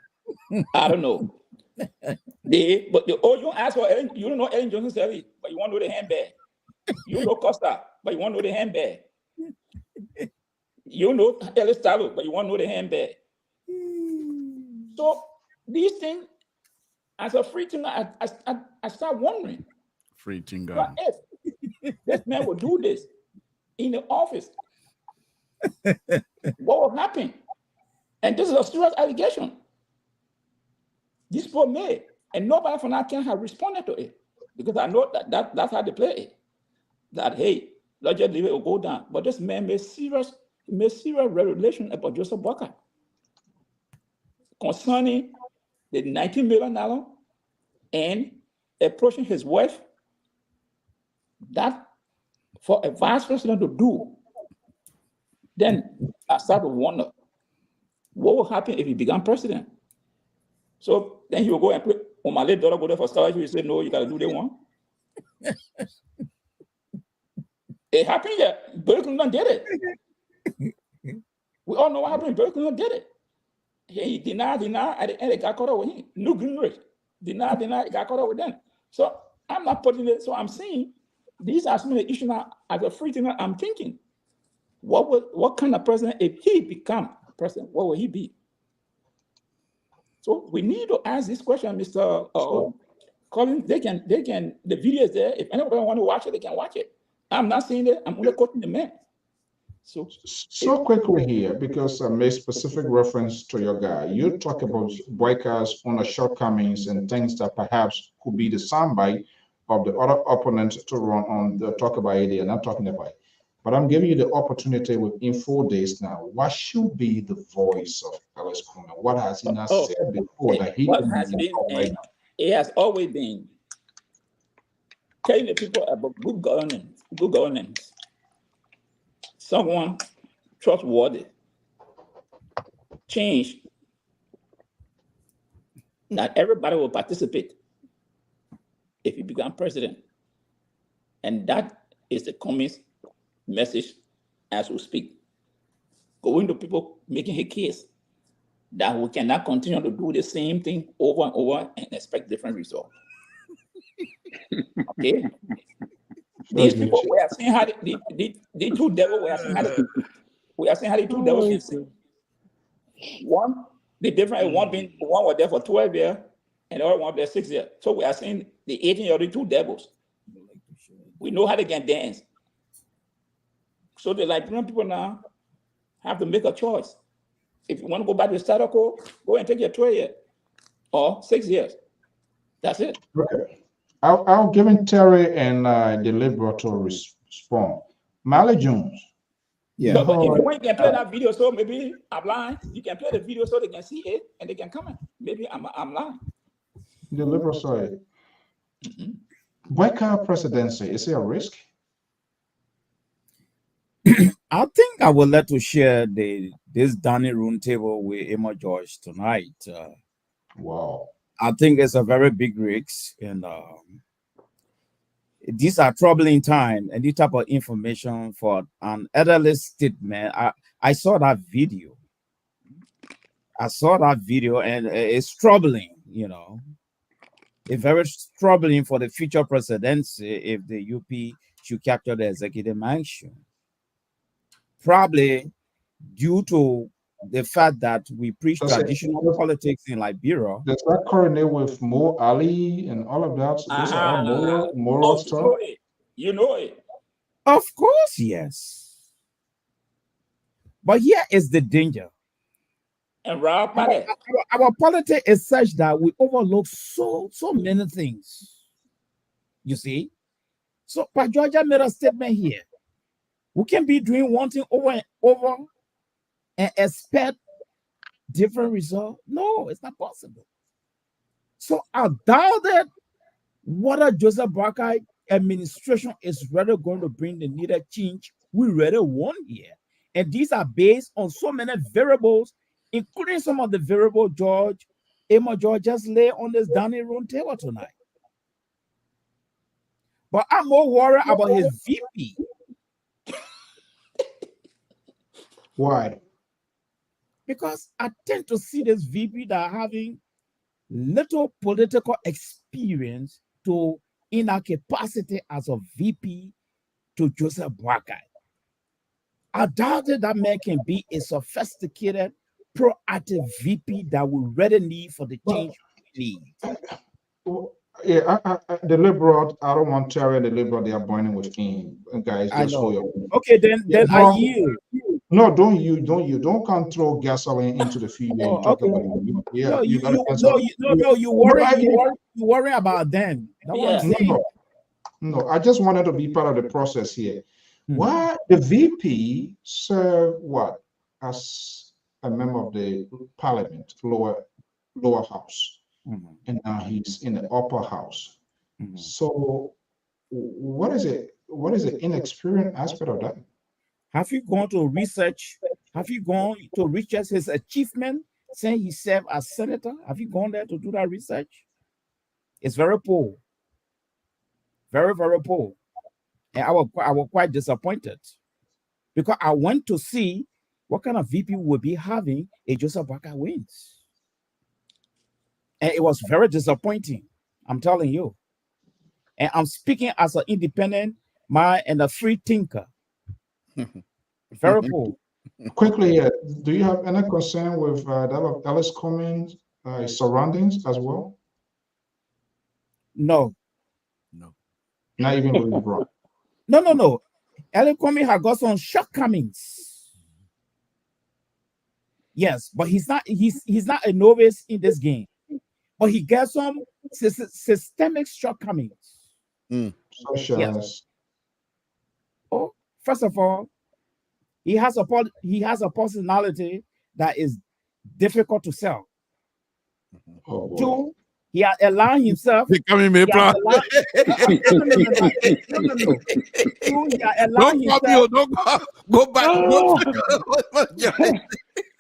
Speaker 8: I don't know. But you ask for Ellen, you don't know Ellen Johnson Sirleaf, but you want to know the handbag. You know Costa, but you want to know the handbag. You know Ellis Tyler, but you want to know the handbag. So these things, as a free thinker, I start wondering.
Speaker 5: Free thinker.
Speaker 8: What if this man would do this in the office? What will happen? And this is a serious allegation. This people made, and nobody from that camp has responded to it because I know that's how they play it. That hey, let's just leave it or go down. But this man made serious revelation about Joseph Walker concerning the $19 million and approaching his wife. That for a vice president to do, then I start to wonder what will happen if he become president. So then he will go and put, when my late daughter go there for scholarship, he said, no, you got to do the one. It happened that Bill Clinton did it. We all know what happened. Bill Clinton did it. He denied, at the end it got caught up with him. New Greenwich, denied, it got caught up with them. So I'm not putting it, so I'm saying these are some of the issues now, as a free thinker, I'm thinking, what kind of president, if he become president, what will he be? So we need to ask this question, Mr. Collins. They can, the video is there. If anybody want to watch it, they can watch it. I'm not saying that, I'm only quoting the man. So
Speaker 2: quickly here, because I made specific reference to your guy. You talk about Boyka's own shortcomings and things that perhaps could be the soundbite of the other opponent to run on the talk about it and I'm talking about it. But I'm giving you the opportunity within 4 days now. What should be the voice of Ellis Coleman? What has he not said before that he
Speaker 8: it has always been telling the people about good governance. Someone trustworthy, change, that everybody will participate if he become president. And that is the communist message as we speak. Going to people making a case that we cannot continue to do the same thing over and over and expect different results. Okay? These people, we are seeing how the two devils, we are seeing how the two devils can sing. One, the difference, one was there for 12 years, and the other one there 6 years. So we are seeing the 18 of the two devils. We know how they can dance. So the Liberian people now have to make a choice. If you want to go back to the status quo, go and take your 12 years or 6 years. That's it.
Speaker 2: Okay. I'll give Terry and the Liberator to respond. Mally Jones.
Speaker 7: Yeah.
Speaker 8: But if you want, you can play that video, so maybe I'm lying. You can play the video so they can see it and they can comment. Maybe I'm lying.
Speaker 2: The Liberal side. Boycott presidency, is it a risk?
Speaker 7: I think I would like to share this dining room table with Emma George tonight.
Speaker 2: Wow.
Speaker 7: I think it's a very big risk, and these are troubling times, and this type of information for an elderly statement. I saw that video. And it's troubling, It's very troubling for the future presidency if the UP should capture the executive mansion. Probably due to the fact that we preach traditional politics in Liberia.
Speaker 2: Does that coordinate with Mo Ali and all of that? Those are all moral stuff.
Speaker 8: You know it.
Speaker 7: Of course, yes. But here is the danger.
Speaker 8: And Rob,
Speaker 7: our politics is such that we overlook so many things. You see? So, but Georgia made a statement here. We can be doing one thing over and over and expect different results. No, it's not possible. So I doubt that whether Joseph Barker administration is really going to bring the needed change we really want here. And these are based on so many variables, including some of the variables Emma George just lay on this dining room table tonight. But I'm more worried about his VP.
Speaker 2: Why?
Speaker 7: Because I tend to see this VP that are having little political experience in our capacity as a VP to Joseph Boakai. I doubt that man can be a sophisticated, proactive VP that we really need for the change we need.
Speaker 2: Yeah, the Liberal, I don't want Terry and the Liberal, they are burning with him. Guys, just hold your opinion.
Speaker 7: Okay, then I yield.
Speaker 2: No, don't come throw gasoline into the field and talk about it. Yeah,
Speaker 7: no, you worry about them.
Speaker 2: No, I just wanted to be part of the process here. Why the VP served what as a member of the parliament, lower house, and now he's in the upper house. So what is it? What is the inexperienced aspect of that?
Speaker 7: Have you gone to research? Have you gone to research his achievement, saying he served as senator? Have you gone there to do that research? It's very poor. Very, very poor. And I was quite disappointed because I went to see what kind of VP would be having if Joseph Barker wins. And it was very disappointing. I'm telling you. And I'm speaking as an independent man and a free thinker. Very poor.
Speaker 2: Quickly, do you have any concern with that of Ellis Cummings' surroundings as well?
Speaker 7: No.
Speaker 2: Not even with LeBron.
Speaker 7: No. Ellis Cummings has got some shortcomings. Yes, but he's not a novice in this game. But he gets some systemic shortcomings.
Speaker 2: Yes.
Speaker 7: Oh, first of all, he has a personality that is difficult to sell. Two, he has allowed himself.
Speaker 5: Becoming me plan.
Speaker 7: No.
Speaker 5: Don't go back.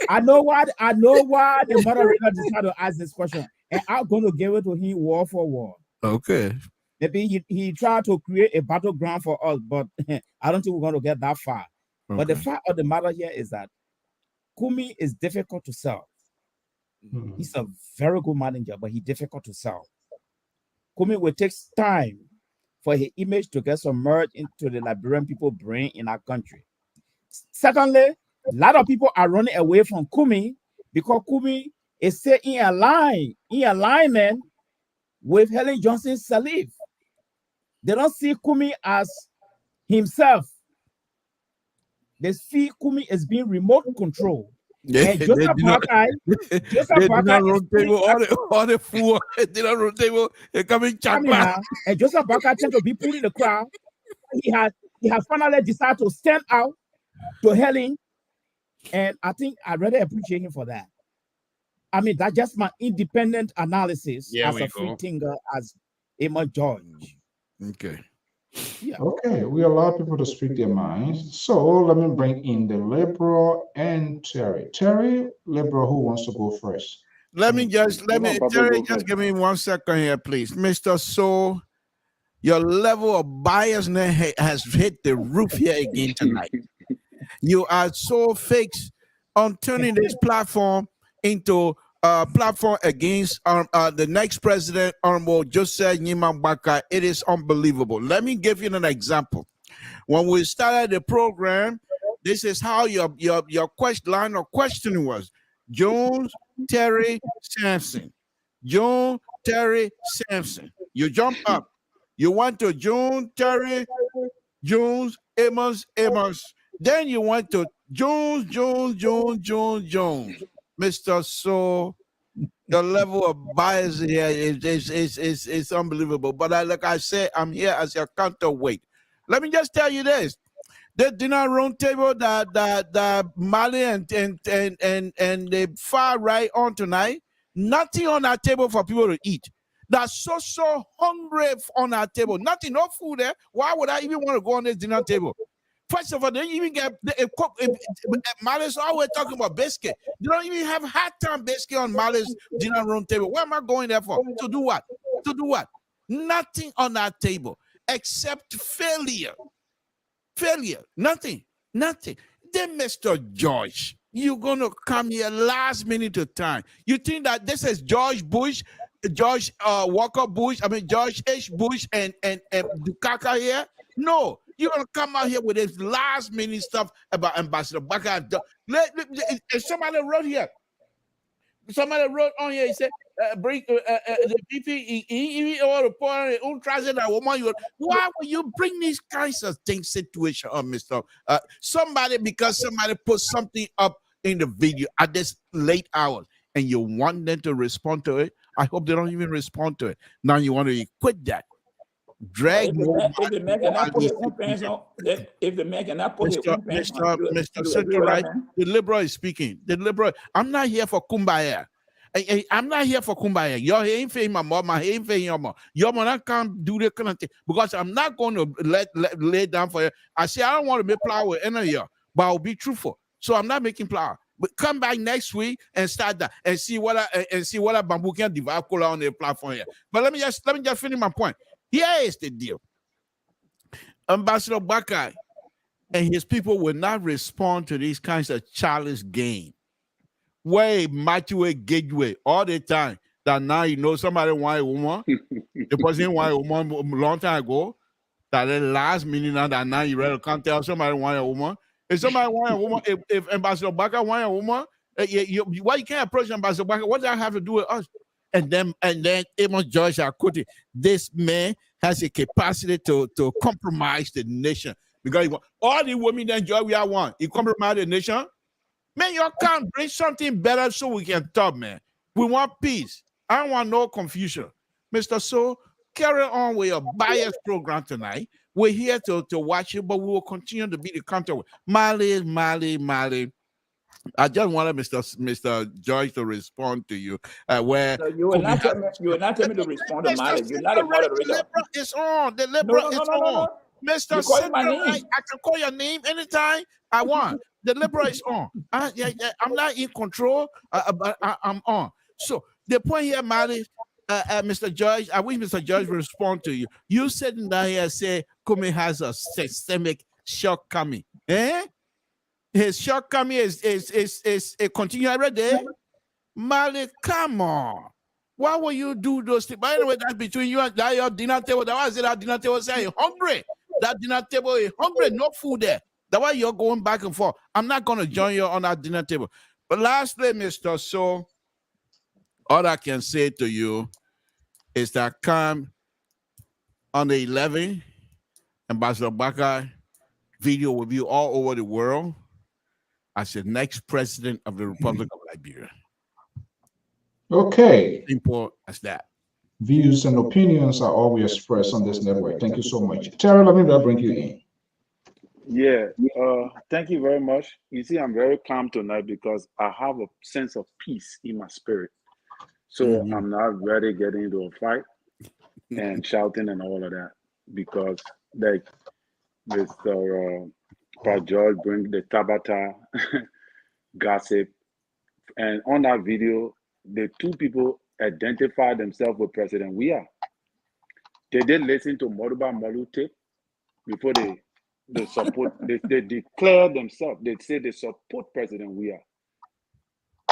Speaker 7: I know why the moderator decided to ask this question, and I'm going to give it to him word for word.
Speaker 5: Okay.
Speaker 7: Maybe he tried to create a battleground for us, but I don't think we're going to get that far. Okay. But the fact of the matter here is that Kumi is difficult to sell. He's a very good manager, but he's difficult to sell. Kumi will take time for his image to get submerged into the Liberian people brain in our country. Secondly, a lot of people are running away from Kumi because Kumi is still in alignment with Helen Johnson's Salif. They don't see Kumi as himself. They see Kumi as being remote control. And Joseph Boakai,
Speaker 5: Joseph Boakai, all the fool, they don't roll table. They coming
Speaker 7: now, and Joseph Boakai tend to be put in the crowd. He has finally decided to stand out to Helen, and I think I really appreciate him for that. I mean, that's just my independent analysis as a free thinker, as Emma George.
Speaker 5: Okay.
Speaker 7: Yeah.
Speaker 2: Okay, we allow people to speak their minds. So let me bring in the liberal and Terry. Terry, liberal, who wants to go first?
Speaker 5: Terry, just give me 1 second here, please. Mr. So, your level of biasness has hit the roof here again tonight. You are so fixed on turning this platform into a platform against the next president, Honorable Joseph Nyima Boakai. It is unbelievable. Let me give you an example. When we started the program, this is how your line of questioning was. Jones, Terry, Sampson. Jones, Terry, Sampson. You jump up. You went to Jones, Terry, Jones, Amos. Then you went to Jones. Mr. So, the level of bias here is unbelievable. But like I said, I'm here as your counterweight. Let me just tell you this. The dinner round table that Mali and the far right on tonight, nothing on our table for people to eat. That's so hungry on our table. Nothing, no food there. Why would I even want to go on this dinner table? First of all, they don't even get Mali's always talking about biscuit. They don't even have hot time biscuit on Mali's dinner room table. Where am I going there for? To do what? Nothing on our table except failure. Nothing. Then, Mr. George, you're going to come here last minute of time. You think that this is George Bush, George Walker Bush, George H. Bush and Dukaka here? No. You're going to come out here with this last minute stuff about Ambassador Boakai. Somebody wrote here. Somebody wrote on here, he said, bring the PP, why will you bring these kinds of things, situation on, Mr. Because somebody put something up in the video at this late hour and you want them to respond to it? I hope they don't even respond to it. Now you want to quit that. Drag
Speaker 8: if the man cannot put his own pants on, if the man cannot put his own pants on,
Speaker 5: Mr. Central Right, the liberal is speaking. The liberal, I'm not here for kumbaya. I'm not here for kumbaya. Y'all ain't for my mom, I ain't for your mom. Your mom can't do that kind of thing because I'm not going to lay down for you. I say I don't want to make plow with any of you, but I'll be truthful. So I'm not making plow. But come back next week and start that and see what I bamboo can divide color on the platform here. But let me just finish my point. Here is the deal. Ambassador Boakai and his people will not respond to these kinds of childish game. Way Matthew Gateway all the time. That now you know somebody want a woman. The person want a woman a long time ago. That the last minute now you really can't tell somebody want a woman. If somebody want a woman, if Ambassador Boakai want a woman, why you can't approach Ambassador Boakai? What does that have to do with us? And then Amos George Akuti, this man has a capacity to compromise the nation. Because all the women that enjoy we are one, he compromise the nation. Man, you can't bring something better so we can talk, man. We want peace. I don't want no confusion. Mr. So, carry on with your bias program tonight. We're here to watch you, but we will continue to be the counter. Mali. I just wanted Mr. George to respond to you. Where
Speaker 8: so you will not tell me to respond to Mali. You're not a moderator.
Speaker 5: The liberal is on. The liberal is on. Mr. Central, I can call your name anytime I want. The liberal is on. I'm not in control, but I'm on. So the point here, Mali, Mr. George, I wish Mr. George will respond to you. You sitting down here say Kumi has a systemic shortcoming. His shortcoming is a continue every day. Mali, come on. Why would you do those things? By the way, that's between you and that your dinner table. That's why I said that dinner table say you're hungry. That dinner table is hungry, no food there. That's why you're going back and forth. I'm not going to join you on that dinner table. But lastly, Mr. So, all I can say to you is that come on the 11th, Ambassador Baka video will be all over the world as the next president of the Republic of Liberia.
Speaker 2: Okay.
Speaker 5: Simple as that.
Speaker 2: Views and opinions are always expressed on this network. Thank you so much. Terry, let me bring you in.
Speaker 6: Yeah, thank you very much. You see, I'm very calm tonight because I have a sense of peace in my spirit. So I'm not ready getting into a fight and shouting and all of that because, like, Mr. Pat George bring the Tabata gossip, and on that video, the two people identified themselves with President Weah. They did listen to Moruba Malu tape before they support. They declare themselves. They say they support President Weah.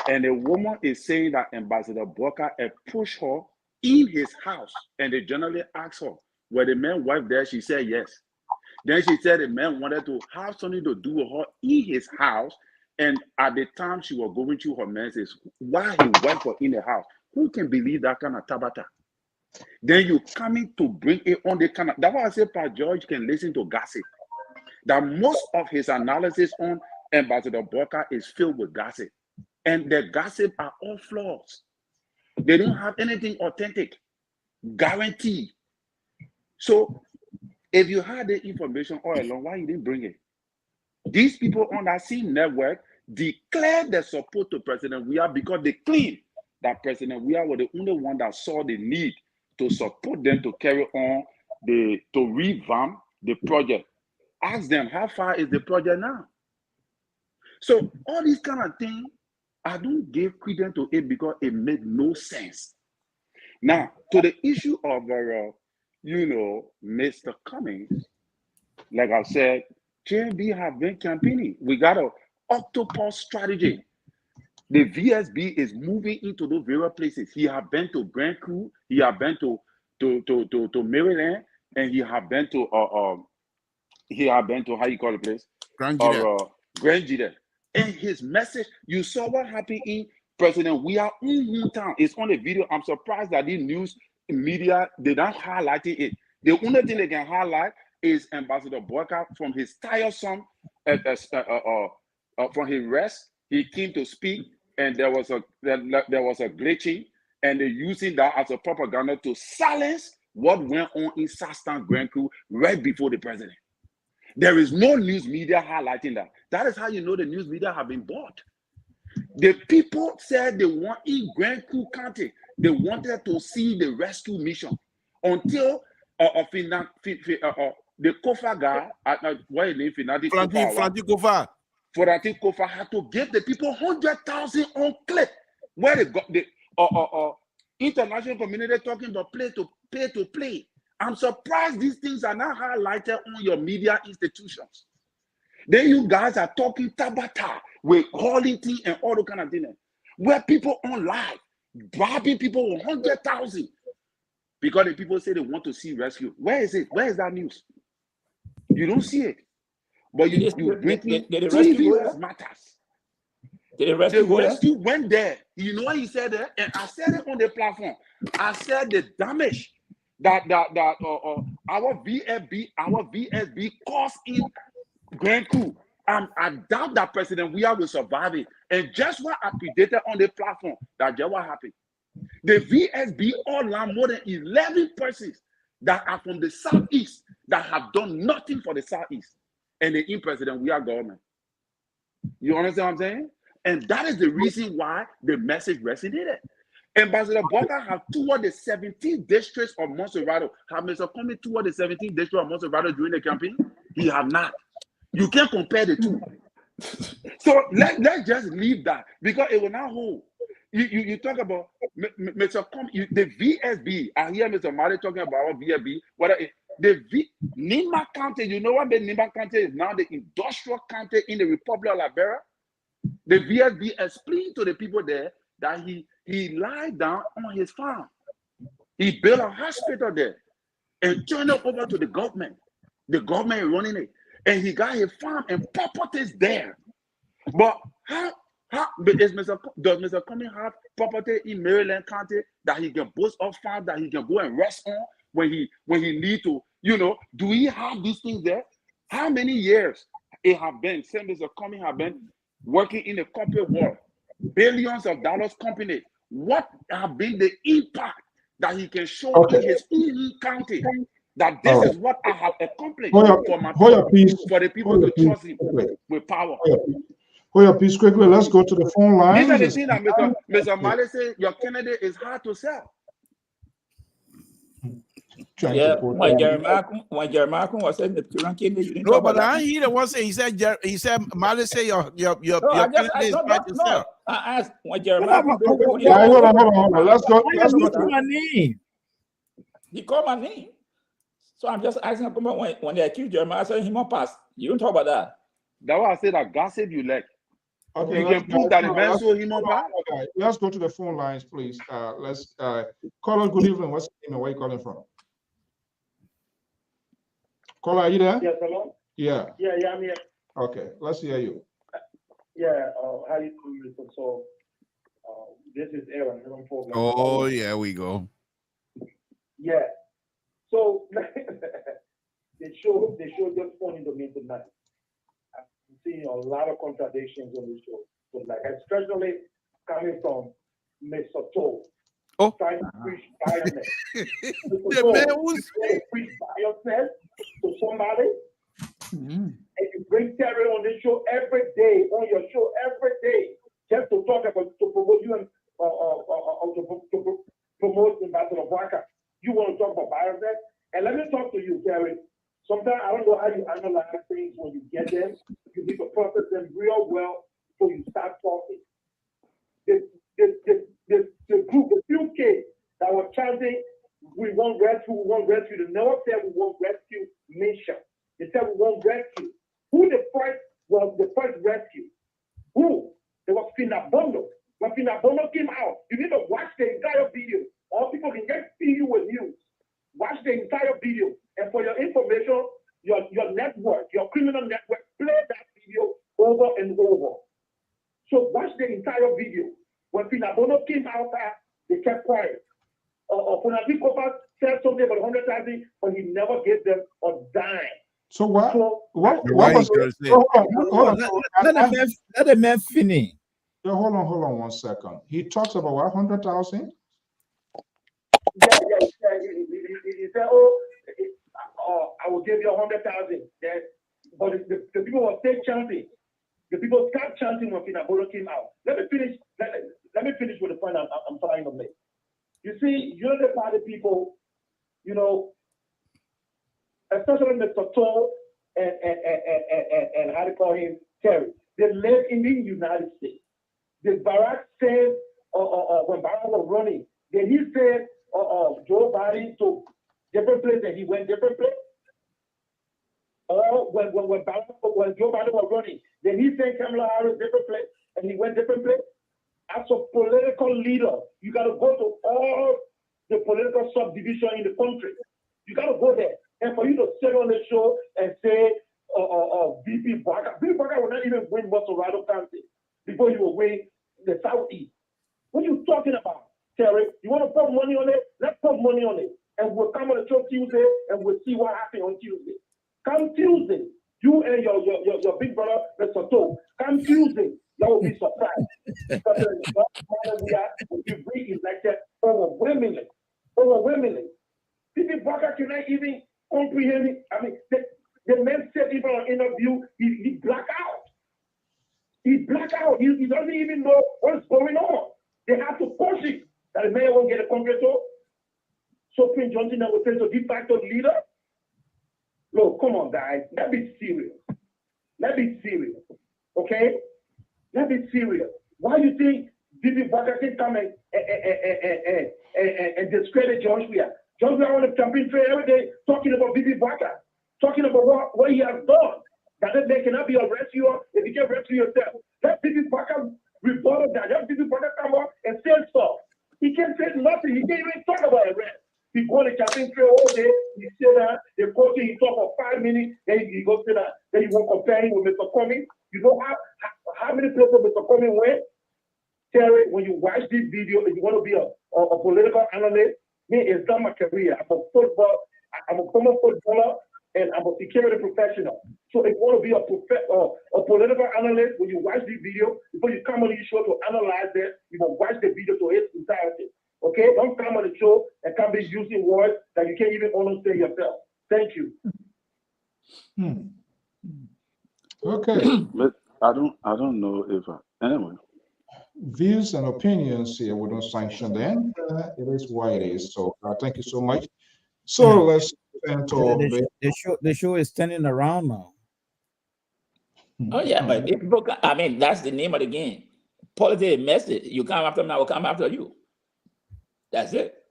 Speaker 6: And the woman is saying that Ambassador Boka approached her in his house, and they generally asked her, were the man wife there? She said yes. Then she said the man wanted to have something to do with her in his house. And at the time she was going through her menses, while he went for in the house, who can believe that kind of tabata? Then you coming to bring it on the kind of, that's why I say Pat George can listen to gossip. That most of his analysis on Ambassador Boka is filled with gossip. And the gossip are all flaws. They don't have anything authentic, guaranteed. So if you had the information all along, why you didn't bring it? These people on that same network declared their support to President Weah because they claimed that President Weah was the only one that saw the need to support them to carry on to revamp the project. Ask them, how far is the project now? So all these kind of things, I don't give credence to it because it made no sense. Now, to the issue of, Mr. Cummings, like I said, JMB have been campaigning. We got an octopus strategy. The VSB is moving into those various places. He have been to Grand Coup, he have been to Maryland, and he have been to how you call the place? Grand Jide. And his message, you saw what happened in President Weah hometown. It's on the video. I'm surprised that the news media, they don't highlight it. The only thing they can highlight is Ambassador Boka from his tiresome, from his rest. He came to speak, and there was a glitching, and they're using that as a propaganda to silence what went on in Sastan Grand Coup right before the president. There is no news media highlighting that. That is how you know the news media have been bought. The people said they want in Grand Coup County, they wanted to see the rescue mission until the Kofa guy, why he named Kofa had to give the people 100,000 on clip where they got the international community talking about pay to play. I'm surprised these things are not highlighted on your media institutions. Then you guys are talking tabata with quality and all the kind of things. Where people on live, bribing people with 100,000 because the people say they want to see rescue. Where is it? Where is that news? You don't see it. But you bring in TV matters. The rescue went there. You know what he said there? And I said it on the platform. I said the damage that our VSB caused in Grand Coup. I doubt that President Weah will survive it. And just what I predicted on the platform, that just what happened. The VSB online more than 11 persons that are from the Southeast that have done nothing for the Southeast. And the in President Weah government. You understand what I'm saying? And that is the reason why the message resonated. Ambassador Boka have toured the 17 districts of Monserrato. Have Mr. Comey toured the 17 districts of Monserrato during the campaign? He have not. You can't compare the two. So let's just leave that because it will not hold. You talk about Mr. Comey, the VSB. I hear Mr. Mali talking about VSB. Nima County, you know what the Nima County is now? The industrial county in the Republic of Liberia. The VSB explained to the people there that He lied down on his farm. He built a hospital there and turned it over to the government. The government is running it. And he got his farm and properties there. But does Mr. Cummings have property in Maryland County that he can boast of farm that he can go and rest on when he need to, do he have these things there? How many years it have been since Mr. Cummings have been working in the corporate world? Billions of dollars company. What have been the impact that he can show in his own county that this is what I have accomplished for my people, for the people to trust him with power?
Speaker 2: Hold your peace quickly. Let's go to the phone line.
Speaker 6: These are the things that Mr. Mali said, your candidate is hard to sell.
Speaker 8: Yeah, when Jeremiah was saying the Turan candidate, you didn't
Speaker 5: No,
Speaker 8: talk
Speaker 5: but
Speaker 8: about
Speaker 5: I
Speaker 8: that.
Speaker 5: ain't hear the one say he said Mali say your
Speaker 8: No,
Speaker 5: candidate is hard to sell.
Speaker 8: I asked when Jeremiah.
Speaker 2: Hold on. Let's go.
Speaker 8: He called my name. So I'm just asking about when they accused Jeremiah, I said he must pass. You don't talk about that.
Speaker 6: That's why I said that gossip you like.
Speaker 2: Okay,
Speaker 6: you can prove that the man saw him on pass.
Speaker 2: Let's go to the phone lines, please. Let's caller, good evening. What's your name and where you calling from? Caller, are you there?
Speaker 9: Yes, hello?
Speaker 2: Yeah,
Speaker 9: I'm here.
Speaker 2: okay, let's hear you.
Speaker 9: Yeah, how you doing, Mr. So, this is Aaron program.
Speaker 5: Oh, yeah, we go.
Speaker 9: Yeah. So, the show just pointed to me tonight. I'm seeing a lot of contradictions on the show. So, like, especially coming from Mr. Toe.
Speaker 5: Oh.
Speaker 9: Trying to preach violence.
Speaker 5: The man was
Speaker 9: preach violence to somebody. And you bring Terry on this show every day, on your show every day, just to talk about, to promote you and to promote Ambassador Barker. You want to talk about violence? And let me talk to you, Terry. Sometimes I don't know how you analyze things when you get them. You need to process them real well before you start talking. The group, the few kids that were chanting, we want rescue, they never said we want rescue mission. They said we want rescue. Who was the first rescue? Who? It was Finabono. When Finabono came out, you need to watch the entire video. All people can get see you with news. Watch the entire video. And for your information, your network, your criminal network, play that video over and over. So watch the entire video. When Finabono came out, they kept quiet. Funadi Kopa said something about 100,000, but he never gave them a dime.
Speaker 2: So what? What was
Speaker 7: Let the man finish.
Speaker 2: Yeah, hold on 1 second. He talks about what, 100,000?
Speaker 9: Yeah. He said, I will give you 100,000. But the people were still chanting. The people stopped chanting when Finabono came out. Let me finish with the point I'm trying to make. You see, you're the party people, especially Mr. Toll and how to call him, Terry. They live in the United States. Did Barack said, when Barack was running, did he say, Joe Biden to different place and he went different place? Or when Joe Biden was running, did he say Kamala Harris different place and he went different place? As a political leader, you got to go to all the political subdivision in the country. You got to go there. And for you to sit on the show and say, VP Barker will not even win Colorado County before you will win the Southeast. What are you talking about, Terry? You want to put money on it? Let's put money on it. And we'll come on the show Tuesday and we'll see what happens on Tuesday. Come Tuesday, you and your big brother, Mr. Toe, come Tuesday. That will be surprised. Because you bring elected overwhelmingly. People Barker cannot even comprehend it. I mean, the man said even on interview, he black out. He doesn't even know what's going on. They have to push it that the mayor won't get a compressor. So Prince Johnson now will say to de facto leader. Look, come on, guys. Let's be serious. Okay? Let's be serious. Why do you think Bibi Barker can come and discredit George Weah? George Weah on the campaign trail every day talking about Bibi Barker, talking about what he has done. That they cannot be a rescuer if you can rescue yourself. Let Bibi Barker reporter that just people put the camera and say stuff. He can't say nothing. He can't even talk about arrest. He go to campaign trail all day. He sit down. They coach him. He talk for 5 minutes. Then he go sit down. Then you won't compare him with Mr. Cummings. You know how many places Mr. Cummings went? Terry, when you watch this video, if you want to be a political analyst, me, it's not my career. I'm a former footballer, and I'm a security professional. So if you want to be a political analyst, when you watch this video, before you come on the show to analyze it, you must watch the video to its entirety. Okay? Don't come on the show and come be using words that you can't even understand yourself. Thank you.
Speaker 2: Okay.
Speaker 6: But I don't know if anyway.
Speaker 2: Views and opinions here, we don't sanction them. It is what it is. So thank you so much. So let's turn to
Speaker 7: the show is turning around now.
Speaker 8: Oh yeah, but if people I mean, that's the name of the game. Politics message. You come after me, I will come after you. That's it.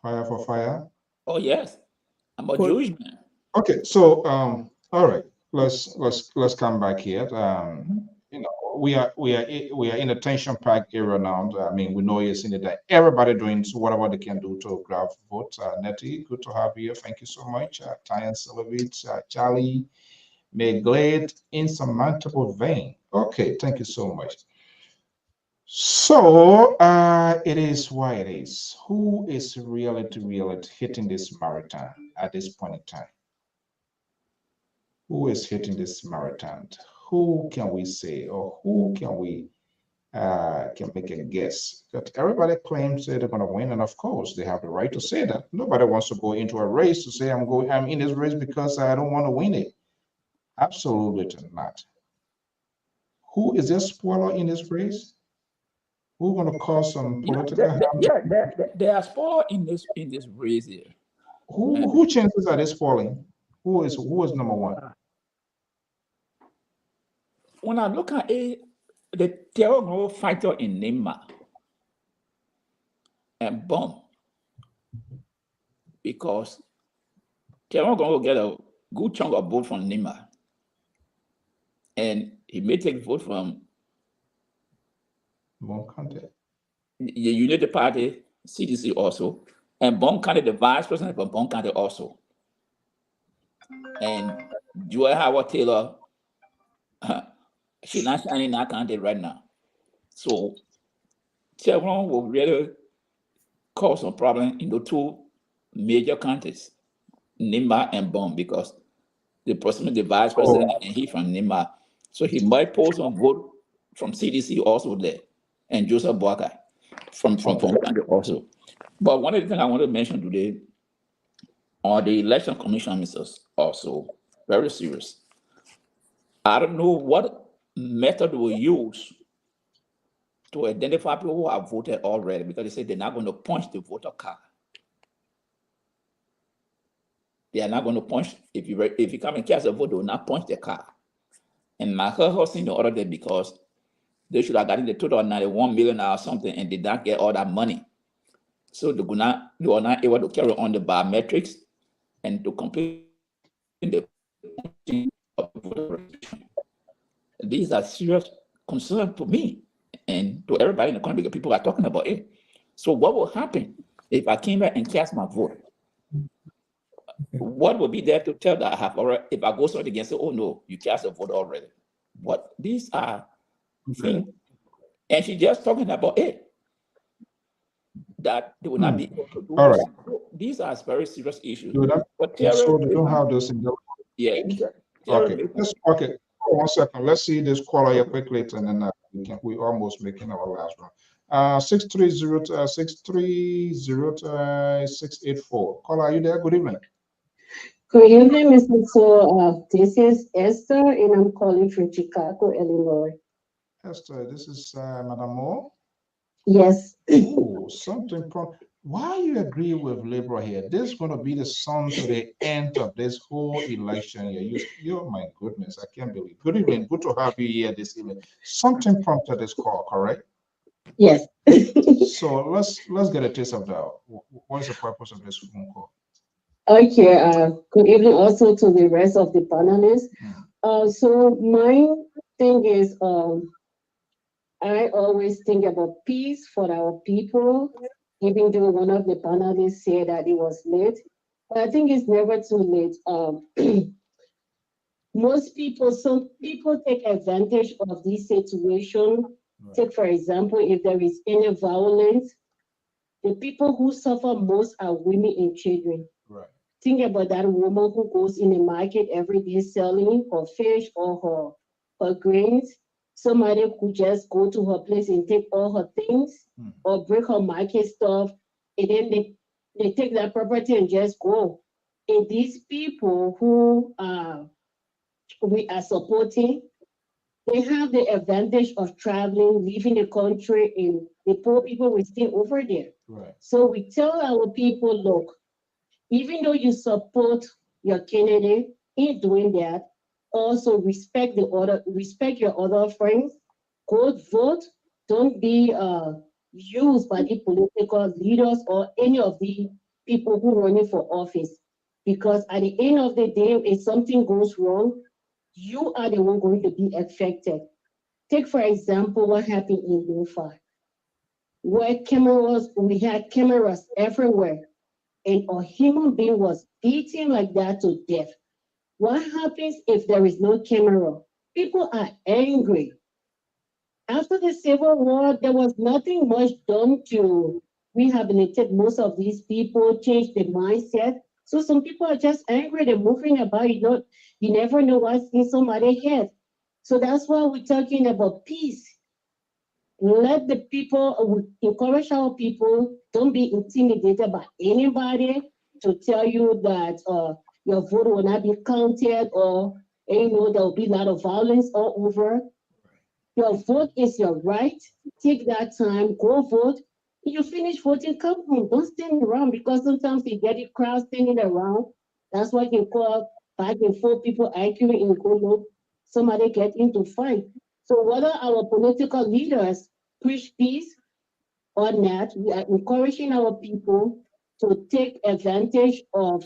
Speaker 2: fire for fire.
Speaker 8: Oh yes, I'm a Jewish man.
Speaker 2: Okay, so all right, let's come back here. You know, we are in a tension-packed era now. I mean, we know it's in the day. Everybody doing whatever they can do to grab vote. Nettie, good to have you. Thank you so much. Tyan Silovich, Charlie, Meglade, Insurmountable Vein. Okay, thank you so much. So it is why it is. Who is really hitting this marathon at this point in time? Who is hitting this marathon? Who can we say, or who can we can make a guess? That everybody claims that they're going to win, and of course they have the right to say that. Nobody wants to go into a race to say I'm in this race because I don't want to win it. Absolutely not. Who is this spoiler in this race? Who's going to cause some political harm?
Speaker 8: There are spoilers in this race here.
Speaker 2: Who chances are they spoiling? Who is number one?
Speaker 8: When I look at it, the terror fighter in Nema and Bomb, because terror going to get a good chunk of vote from Nema, and he may take vote from
Speaker 2: Bon County,
Speaker 8: the Unity Party, CDC also, and Bon County, the vice president from Bon County also, and Joy Howard Taylor. She's not shining in that county right now. So Chevron will really cause some problem in the two major counties, Nima and Bomb, because the person, the vice president, and he from Nima. So he might pull some vote from CDC also there, and Joseph Boakai from county also. But one of the things I want to mention today are the election commission is also very serious. I don't know what method we use to identify people who have voted already, because they say they're not going to punch the voter card. They are not going to punch, if you come and cast a vote, they will not punch the card. And I heard her saying the other day because they should have gotten the total of 91 million or something, and did not get all that money. So they were not able to carry on the biometrics and to complete the these are serious concerns to me and to everybody in the country, because people are talking about it. So what will happen if I came back and cast my vote? What will be there to tell that I have already, if I go something against it, oh no, you cast a vote already. What these are things, and she's just talking about it, that they will not be able to do.
Speaker 2: All right.
Speaker 8: These are very serious issues.
Speaker 2: But so they don't have those in the okay. 1 second. Let's see this caller here quickly, and then we almost making our last round. 630-680-684. Caller, are you there? Good evening.
Speaker 10: Good evening, Mr. So this is Esther, and I'm calling from Chicago, Illinois.
Speaker 2: Esther, this is Madam Moore.
Speaker 10: Yes.
Speaker 2: Oh, something. Why you agree with Liberal here? This is going to be the song to the end of this whole election here. Oh my goodness, I can't believe. Good evening. Good to have you here this evening. Something prompted this call, correct?
Speaker 10: Yes.
Speaker 2: So let's get a taste of that. What's the purpose of this phone call?
Speaker 10: Okay. Good evening also to the rest of the panelists. So my thing is, I always think about peace for our people, even though one of the panelists said that it was late. But I think it's never too late. Some people take advantage of this situation. Take, for example, if there is any violence, the people who suffer most are women and children.
Speaker 2: Right.
Speaker 10: Think about that woman who goes in the market every day selling her fish or her grains. Somebody could just go to her place and take all her things or break her market stuff, and then they take that property and just go. And these people who we are supporting, they have the advantage of traveling, leaving the country, and the poor people will stay over there.
Speaker 2: Right.
Speaker 10: So we tell our people, look, even though you support your candidate in doing that, also respect your other friends. Go vote. Don't be used by the political leaders or any of the people who are running for office. Because at the end of the day, if something goes wrong, you are the one going to be affected. Take, for example, what happened in Lofa, where we had cameras everywhere, and a human being was beaten like that to death. What happens if there is no camera? People are angry. After the Civil War, there was nothing much done to rehabilitate most of these people, change the mindset. So some people are just angry, they're moving about. You never know what's in somebody's head. So that's why we're talking about peace. Let the people, encourage our people, don't be intimidated by anybody to tell you that your vote will not be counted, or there will be a lot of violence all over. Your vote is your right. Take that time, go vote. You finish voting, come home. Don't stand around, because sometimes you get a crowd standing around. That's why you call back and forth, people arguing, and go look, somebody get into fight. So whether our political leaders preach peace or not, we are encouraging our people to take advantage of,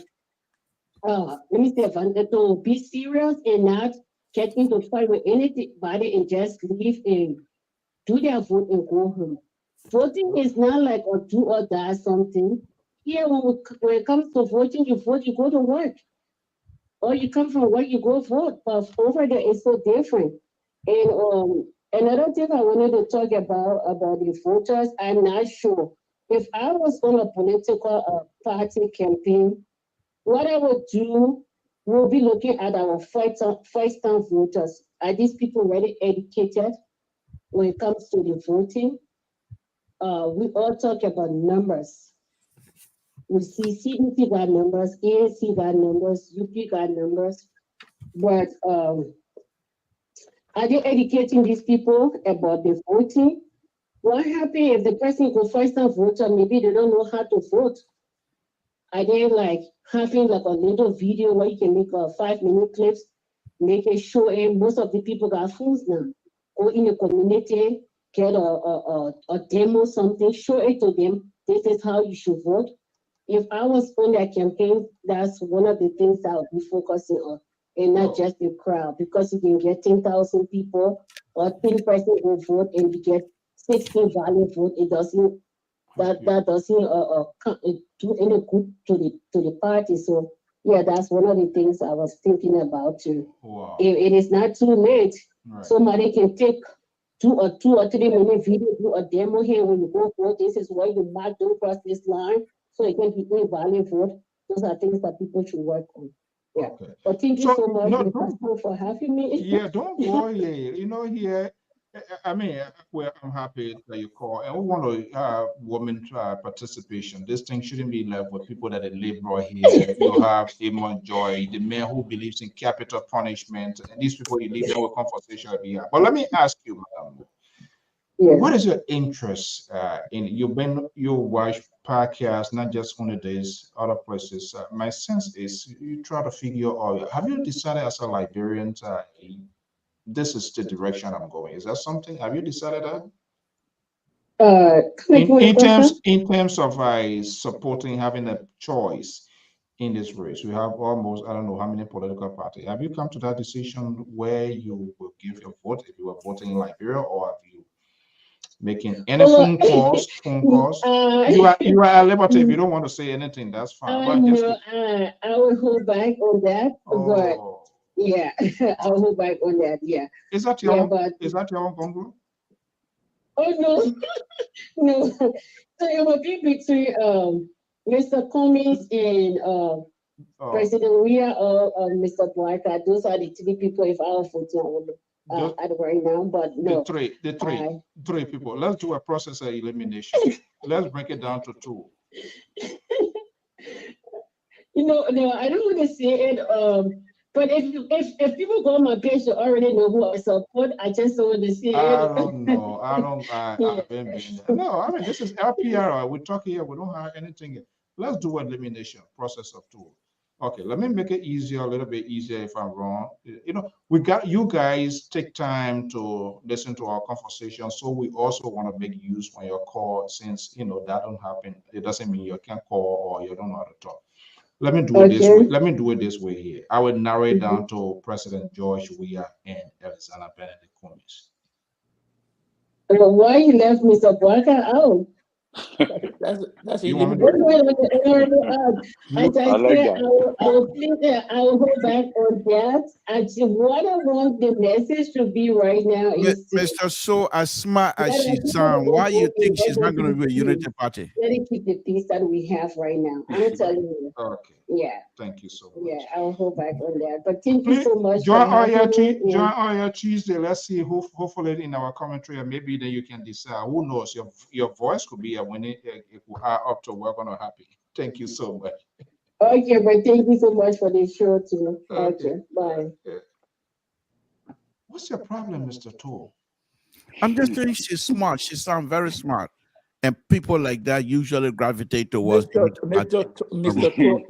Speaker 10: advantage, to be serious and not get into fight with anybody and just leave and do their vote and go home. Voting is not like a do or die something. Here, when it comes to voting, you vote, you go to work. Or you come from work, you go vote. But over there, it's so different. And another thing I wanted to talk about the voters, I'm not sure. If I was on a political party campaign, what I would do will be looking at our first-time voters. Are these people really educated when it comes to the voting? We all talk about numbers. We see CDC got numbers, ANC got numbers, UP got numbers, but are they educating these people about the voting? What happens if the person go first time voter, maybe they don't know how to vote? Are they like having like a little video where you can make a 5-minute clips, make it show, and most of the people got phones now. Go in the community, get a demo, something, show it to them. This is how you should vote. If I was on that campaign, that's one of the things I would be focusing on, and not just the crowd, because you can get 10,000 people or 10 person will vote and you get 16 valid vote. It doesn't that doesn't do any good to the party. So yeah, that's one of the things I was thinking about too.
Speaker 2: Wow.
Speaker 10: If it is not too late,
Speaker 2: Right.
Speaker 10: somebody can take two or 3-minute video, do a demo here when you go vote. This is where you mark, don't cross this line, so it can be invalid vote. Those are things that people should work on. Yeah.
Speaker 2: Okay.
Speaker 10: But thank you so much, for having me.
Speaker 2: Yeah, don't worry. Here, I mean, well, I'm happy that you call, and we want to have women participation. This thing shouldn't be left with people that are liberal here. You have Amon Joy, the man who believes in capital punishment, and these people you leave them with conversation here. But let me ask you, madam, what is your interest in? You watch podcasts, not just one of these other places. My sense is you try to figure out. Have you decided as a Liberian? This is the direction I'm going. Is that something? Have you decided that? In terms of supporting having a choice in this race, we have almost, I don't know how many political parties. Have you come to that decision where you will give your vote if you are voting in Liberia, or have you making any phone calls. You are at liberty if you don't want to say anything. That's fine.
Speaker 10: I will hold back on that. But yeah, I'll hold back on that. Yeah.
Speaker 2: Is that your own Congo?
Speaker 10: Oh no, no. So it will be between Mr. Cummings and President Weah or Mr. Blacker. Those are the three people. If I were voting at right now, but no.
Speaker 2: The three people. Let's do a process of elimination. Let's break it down to two.
Speaker 10: No, I don't want to say it. But if people go on my page, you already know who I support. I just don't want to say it.
Speaker 2: I don't know. No, I mean, this is LPR. We talk here. We don't have anything. Let's do elimination process of two. Okay, let me make it easier, a little bit easier if I'm wrong. You know, we got you guys take time to listen to our conversation. So we also want to make use when your call, since that don't happen. It doesn't mean you can't call or you don't know how to talk. Let me do it this way. Let me do it this way here. I will narrow it down to President George Weah and Alexander Benedict Cummings.
Speaker 10: Why you left Mr. Barker out?
Speaker 8: That's
Speaker 2: you want me
Speaker 10: I will hold back on that. What I want the message to be right now is
Speaker 5: Mr. So as smart as she sounds, why you think she's not going to be a unity party?
Speaker 10: Let it keep the peace that we have right now. I'm telling you.
Speaker 2: Okay.
Speaker 10: Yeah.
Speaker 2: Thank you so much.
Speaker 10: Yeah, I will hold back on that. But thank you so much.
Speaker 2: Join our Tuesday. Let's see. Hopefully, in our commentary, maybe then you can decide. Who knows? Your voice could be a winning. If we are up to, we're gonna happy. Thank you so much.
Speaker 10: Okay, but thank you so much for this show too. Okay, bye.
Speaker 2: What's your problem, Mr. Toll?
Speaker 5: I'm just saying she's smart. She sounds very smart. And people like that usually gravitate towards
Speaker 8: Mr. Toll,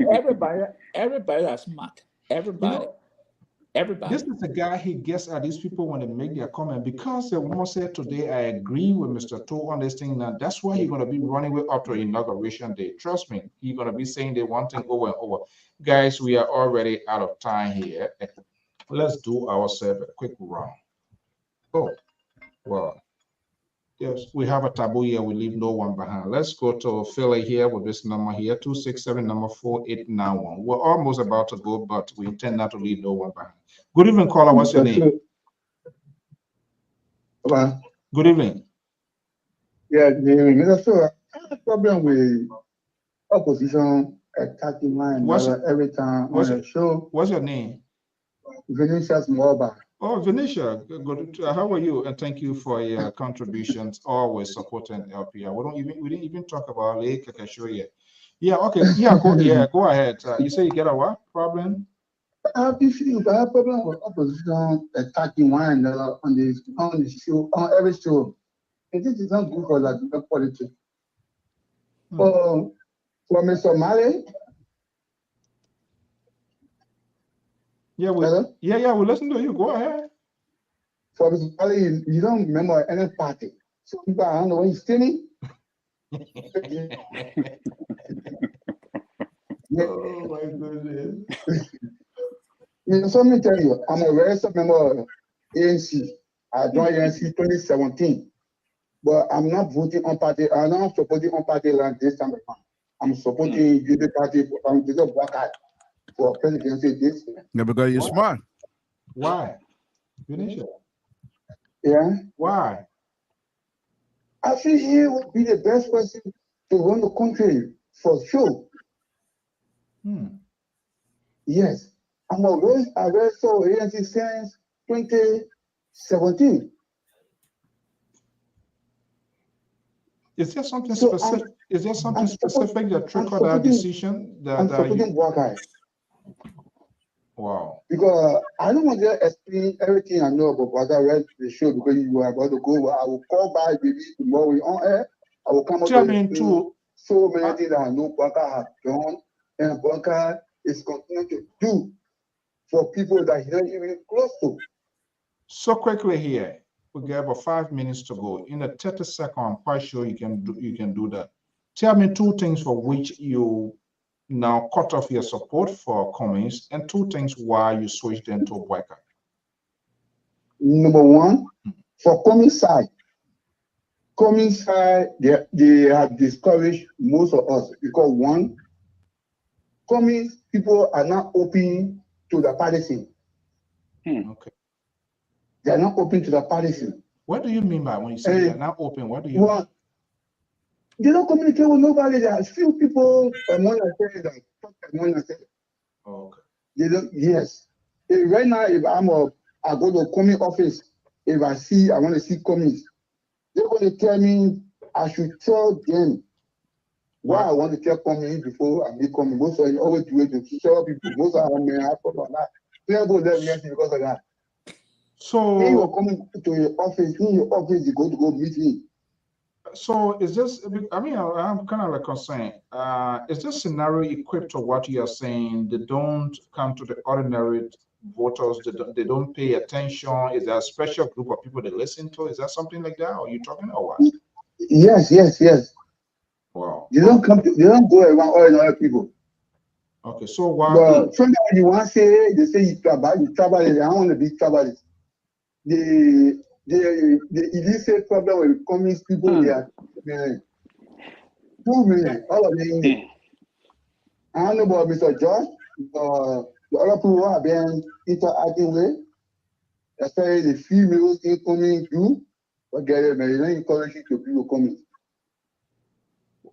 Speaker 8: everybody is smart. Everybody.
Speaker 2: This is the guy he gets at these people when they make their comment, because the woman said today, I agree with Mr. Toll on this thing. Now that's why he's going to be running with up to inauguration day. Trust me, he's going to be saying the one thing over and over. Guys, we are already out of time here. Let's do ourselves a quick round. Oh, well, yes, we have a taboo here. We leave no one behind. Let's go to Philly here with this number here, 267 number 4891. We're almost about to go, but we intend not to leave no one behind. Good evening, caller. What's your name?
Speaker 11: Hello.
Speaker 2: Good evening.
Speaker 11: Yeah, good evening. So I have a problem with opposition attacking mine every time on the show.
Speaker 2: What's your name?
Speaker 11: Vinicius Moba.
Speaker 2: Oh, Venetia, good. How are you? And thank you for your contributions. Always supporting LPR. We didn't even talk about Lake Kakasho yet. Yeah. Okay. Yeah. Go ahead. You say you get a what problem?
Speaker 11: I have a problem with opposition attacking one another on the show, on every show. And this is not good for the politics. For Mr. Malley.
Speaker 2: Yeah, we listen to you. Go ahead.
Speaker 11: For Mr. Malley, you don't remember any party. So people, I don't know when he's stealing.
Speaker 2: Oh my goodness.
Speaker 11: So let me tell you, I'm a registered member of ANC. I joined ANC 2017. But I'm not voting on party. I'm not supporting on party like this time around. I'm supporting the party. I'm just working for presidency this year.
Speaker 5: Yeah, because you're smart.
Speaker 2: Why? Finish it.
Speaker 11: Yeah.
Speaker 2: Why?
Speaker 11: I feel he would be the best person to run the country for sure. Yes. I'm always so ANC since 2017.
Speaker 2: Is there something specific? Is there something specific that triggered that decision?
Speaker 11: I'm supporting Black.
Speaker 2: Wow.
Speaker 11: Because I don't want to explain everything I know about Black read the show because you are about to go. I will call back maybe tomorrow on air. I will come up with so many things that I know Black have done and Black is continuing to do for people that he's not even close to.
Speaker 2: So quickly here. We got about 5 minutes to go. In a 30 seconds, I'm quite sure you can do that. Tell me two things for which you now cut off your support for Cummings, and two things why you switched into Boyka.
Speaker 11: Number one, for Cummings side, coming side, they have discouraged most of us because one, coming people are not open to the partisan.
Speaker 2: Okay.
Speaker 11: They are not open to the partisan.
Speaker 2: What do you mean by when you say they are not open? What do you mean?
Speaker 11: They don't communicate with nobody. There are few people among themselves that talk among themselves.
Speaker 2: Okay.
Speaker 11: They don't. Yes. Right now, if I go to coming office, if I want to see commies, they're going to tell me I should tell them why I want to tell coming before I meet coming. Most of them always do it to tell people. Most of them I talk about that. People them yes because of that.
Speaker 2: So
Speaker 11: when you're coming to your office, you go to go meet me.
Speaker 2: So is this, I mean, I'm kind of like concerned. Is this scenario equipped to what you are saying? They don't come to the ordinary voters, they don't pay attention. Is there a special group of people they listen to? Is that something like that? Or are you talking about what?
Speaker 11: Yes.
Speaker 2: Wow.
Speaker 11: They don't go around ordinary people.
Speaker 2: Okay, so why?
Speaker 11: But sometimes you want to say, they say you trabalist. I don't want to be trabalist. The illicit problem with communist people, they are 2 million, all of them. I don't know about Mr. George, the other people who have been interacting with, especially the females incoming group, forget it, man. They don't encourage you to be coming.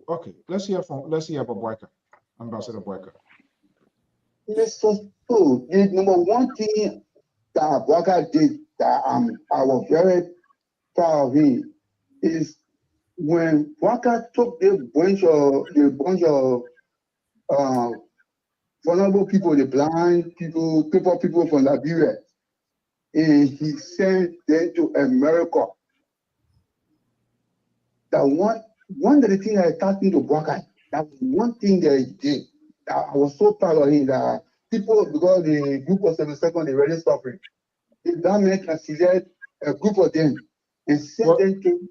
Speaker 2: Okay, let's hear about Boyka, Ambassador Boyka.
Speaker 11: Mr. So, the number one thing that Boyka did that I was very proud of him is when Boyka took the bunch of vulnerable people, the blind people, people from Liberia, and he sent them to America. That one of the things I talking to Boyka, that was one thing that he did. That I was so proud of him that people, because the group was 7 seconds, they already suffering. The government considered a group of them and sent them to.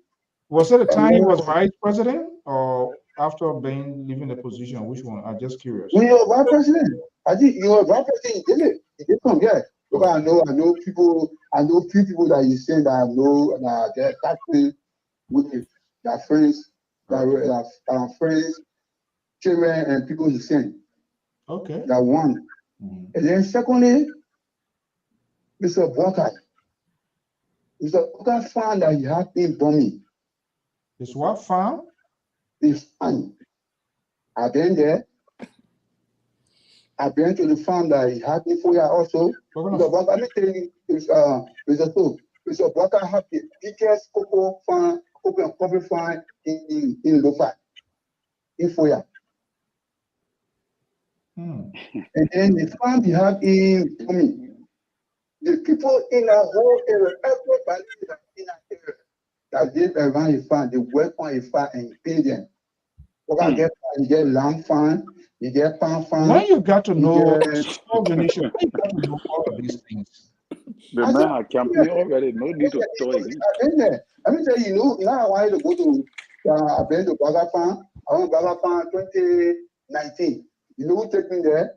Speaker 2: Was it the time he was vice president or after leaving the position? Which one? I'm just curious.
Speaker 11: When you were vice president, I think you were vice president. He did it. He did come, yeah. Because I know people. I know few people that you send that I know that they're talking with their friends, friends, children, and people he sent.
Speaker 2: Okay.
Speaker 11: That one. And then secondly, Mr. Boyka. Mr. Boyka found that he had been bombing.
Speaker 2: It's what found?
Speaker 11: It's fun. I've been there. I've been to the farm that he had before here also. Mr. Boyka, let me tell you, Mr. Boyka had the biggest cocoa farm, cocoa and coffee farm in Lofa, in Foya. And then the farm he had in Tommy. The people in the whole area, everybody in that area that live around his farm, they work on his farm and pay them. You get lamb farm, you get palm farm.
Speaker 2: Now you got to know all the nation. You got to know all of these things.
Speaker 6: The man had campaign already. No need to talk again.
Speaker 11: Let me tell you, now I want to go to I've been to Baga Farm. I went to Baga Farm 2019. You know who took me there?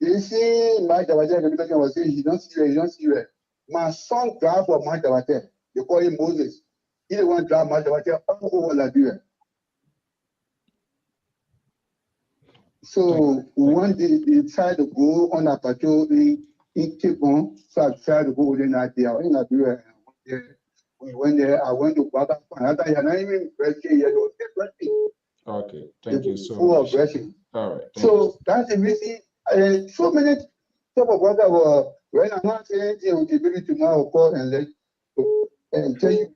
Speaker 11: You see Mike Dawate, the person was saying, you don't see it. My son drive for Mike Dawate. They call him Moses. He the one drive Mike Dawate all over Liberia. So when they decided to go on a patrol in Cape Town, so I decided to go in that day. I went in Liberia. We went there. I went to Baga Farm. I not even breastfeeding yet.
Speaker 2: Okay, thank you so
Speaker 11: much.
Speaker 2: All right.
Speaker 11: So that's the reason. So many type of brother were when I'm not saying anything, we can maybe tomorrow call and tell you.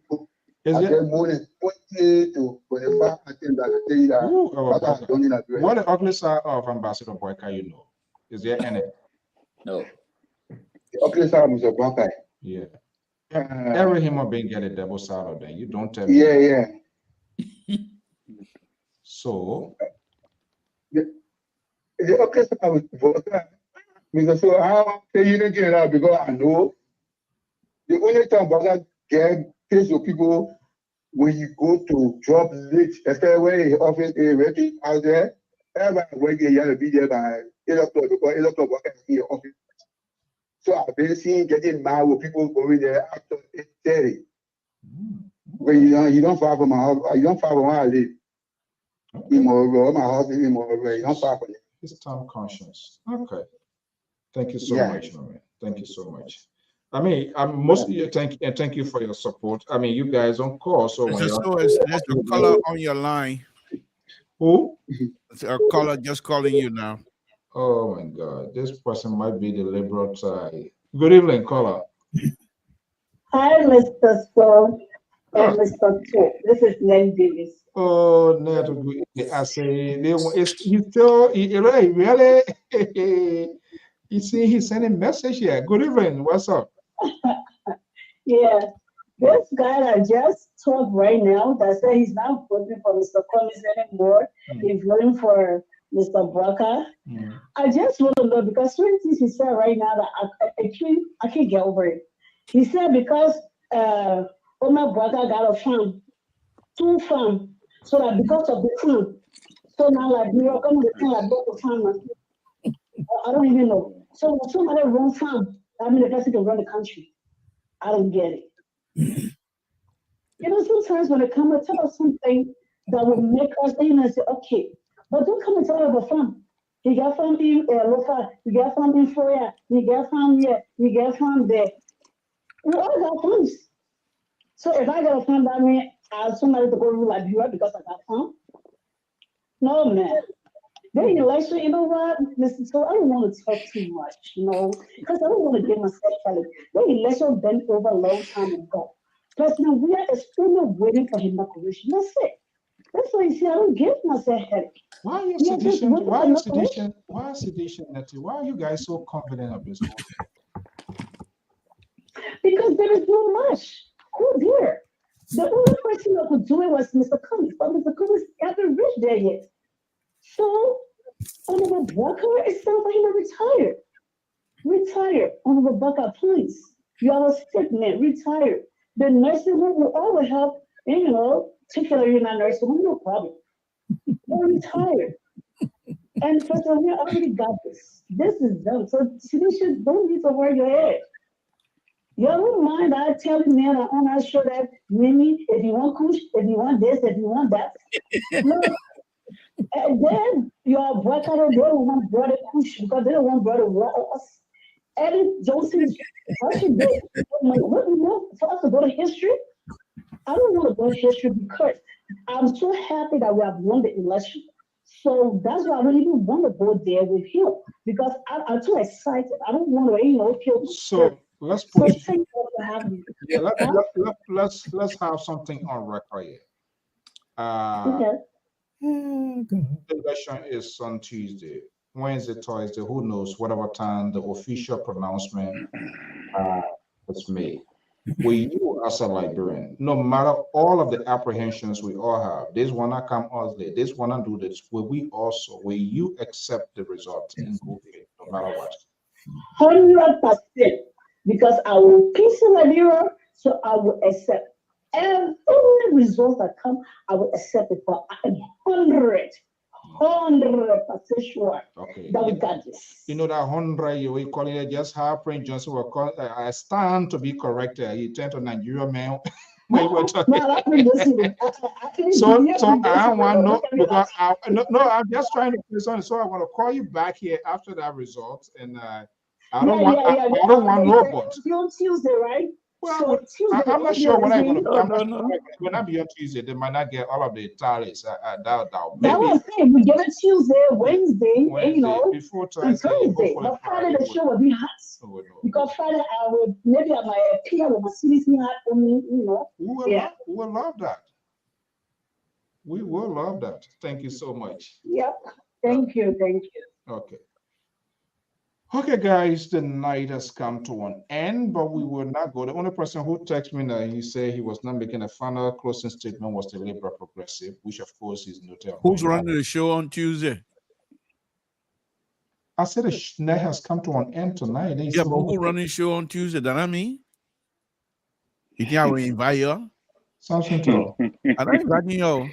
Speaker 11: I get more than 20 to 25 items that I tell you that.
Speaker 2: What the ugly side of Ambassador Boyka you know? Is there any?
Speaker 8: No.
Speaker 11: The ugly side is a Boyka.
Speaker 2: Yeah. Every human being get a double side of that. You don't tell me.
Speaker 11: Yeah.
Speaker 2: So
Speaker 11: the ugly side with Boyka. Because so I want to say anything now because I know the only time Boyka get face with people when you go to drop late, especially when the office is ready out there, everybody working, you have to be there by 8 o'clock because 8 o'clock Boyka is in your office. So I've been seeing getting mad with people going there after 8:30. Because you don't far from my house. You don't far from where I live. Okay. My house is in Moreover. You don't far from it.
Speaker 2: It's time conscious. Okay. Thank you so much, man. Thank you so much. I mean, I'm mostly thank you for your support. I mean, you guys on call. So when
Speaker 5: there's a caller on your line.
Speaker 2: Who?
Speaker 5: It's a caller just calling you now.
Speaker 2: Oh my God, this person might be the liberal side. Good evening, caller.
Speaker 12: Hi, Mr. Stone and Mr. Two. This is Ned Davis.
Speaker 2: Oh, Ned, I say really. You see, he's sending message here. Good evening. What's up?
Speaker 12: Yeah, this guy that just talked right now that said he's not voting for Mr. Collins anymore. He's voting for Mr. Brocker. I just want to know because certain things he said right now that I can't get over it. He said because Omar Brocker got a farm, 2 farms, so that because of the farm, so now like we are going to tell about the farmer. I don't even know. So when somebody run farm, I mean the person can run the country. I don't get it. You know, sometimes when they come and tell us something that will make us say, okay, but don't come and tell us about farm. You got farm in Lofa, you got farm in Foya, you got farm here, you got farm there. We all got farms. So if I got a farm, that means I have somebody to go to Liberia because I got farm. No, man. Then election, you know what? Listen, so I don't want to talk too much, you know, because I don't want to get myself carried. The election been over a long time ago. Plus, now we are still waiting for him correction. That's it. That's why you see, I don't give myself headache.
Speaker 2: Why are you sedition? Why are sedition? Why sedition, Nettie? Why are you guys so confident of this?
Speaker 12: Because there is no much. Who's here? The only person that could do it was Mr. Cummings, but Mr. Cummings hasn't reached there yet. So, Honorable Bucker, it sounds like he retired. Retire, Honorable Bucker, please. You are a sick man, retire. The nursing home will always help, and, you know, take care of you in that nursing home, no problem. You're retired. And first of all, we already got this. This is done. So, you don't need to worry your head. You don't mind I telling me that on our show that Mimi, if you want kush, if you want this, if you want that. Look, and then your brother, they don't want brother kush because they don't want brother us. Eddie Johnson, what you do? What do you want for us to go to history? I don't want to go to history because I'm so happy that we have won the election. So that's why I don't even want to go there with him because I'm too excited. I don't want to, you know, kill.
Speaker 2: So let's put let's have something on record here. The election is on Tuesday, Wednesday, Thursday, who knows, whatever time the official pronouncement is made. Will you, as a Liberian, no matter all of the apprehensions we all have, this one I come early, this one I do this, will you accept the result and go with it, no matter what?
Speaker 12: 100%, because I will peace in Liberia, so I will accept every result that come. I will accept it. For I am 100% sure that we got this.
Speaker 2: You know that 100 you call it just how Prince Johnson will call. I stand to be corrected. He turned to Nigeria man. So I want to know because I'm just trying to say something. So I want to call you back here after that result, and I don't want no but.
Speaker 12: On Tuesday, right?
Speaker 2: Well, so I'm not sure when I'm going to. When I be on Tuesday, they might not get all of the tallies. That
Speaker 12: was saying we get it Tuesday, Wednesday, you know, before Thursday. But Friday the show will be hot. Oh, no. Because Friday I will maybe I might appear with my CDC hat for me, you know.
Speaker 2: We will love that. We will love that. Thank you so much.
Speaker 12: Yep. Thank you.
Speaker 2: Okay. Okay, guys, the night has come to an end, but we will not go. The only person who texted me that he said he was not making a final closing statement was the Liberal Progressive, which of course is noted.
Speaker 5: Who's running the show on Tuesday?
Speaker 2: I said the night has come to an end tonight.
Speaker 5: Yeah, but who running the show on Tuesday? That I mean? You think I will invite you?
Speaker 2: Something to.
Speaker 5: I'm not inviting you.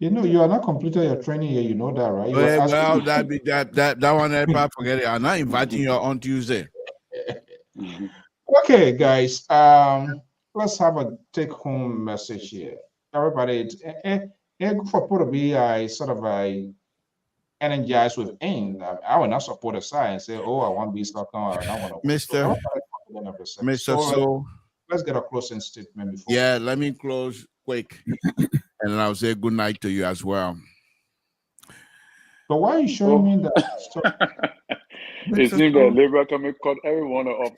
Speaker 2: You know, you are not completed your training here. You know that, right?
Speaker 5: Well, that one, I forget it. I'm not inviting you on Tuesday.
Speaker 2: Okay, guys. Let's have a take-home message here. Everybody, for put to be a sort of a energized within. I will not support a side and say, "Oh, I want to be stuck on. I don't want to work." So
Speaker 5: Mr.
Speaker 2: everybody confident of themselves.
Speaker 5: Mr.
Speaker 2: So
Speaker 5: So,
Speaker 2: let's get a closing statement before.
Speaker 5: yeah, let me close quick, and then I'll say good night to you as well.
Speaker 2: But why are you showing me that stuff?
Speaker 6: It seems that Liberal coming cut everyone off.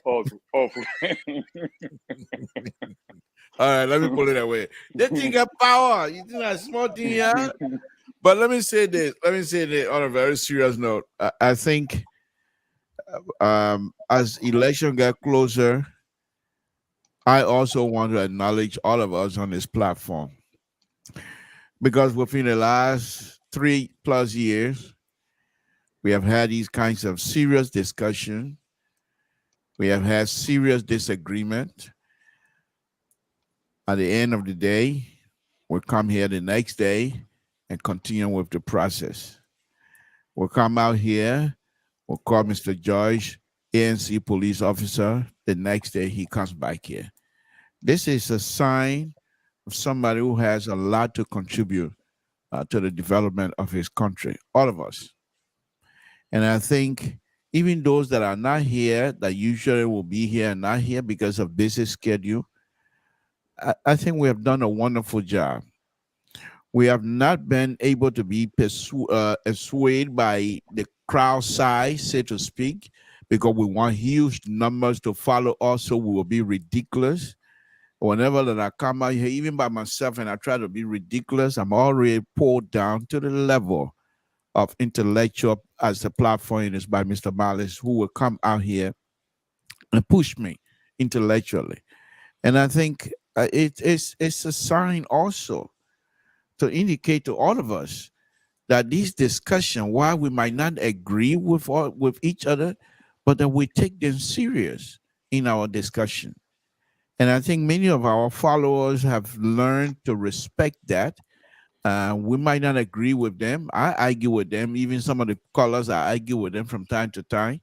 Speaker 5: All right, let me put it away. They think of power. You think that small thing, yeah? But let me say this. On a very serious note. I think as election get closer, I also want to acknowledge all of us on this platform, because within the last 3+ years, we have had these kinds of serious discussion. We have had serious disagreement. At the end of the day, we'll come here the next day and continue with the process. We'll come out here, we'll call Mr. George, ANC police officer. The next day he comes back here. This is a sign of somebody who has a lot to contribute to the development of his country, all of us. And I think even those that are not here, that usually will be here and not here because of busy schedule, I think we have done a wonderful job. We have not been able to be swayed by the crowd size, so to speak, because we want huge numbers to follow us, so we will be ridiculous. Whenever that I come out here, even by myself, and I try to be ridiculous, I'm already pulled down to the level of intellectual, as the platform is by Mr. Malice, who will come out here and push me intellectually. And I think it's a sign also to indicate to all of us that these discussions, while we might not agree with each other, but that we take them serious in our discussion. And I think many of our followers have learned to respect that. We might not agree with them. I argue with them. Even some of the callers, I argue with them from time to time.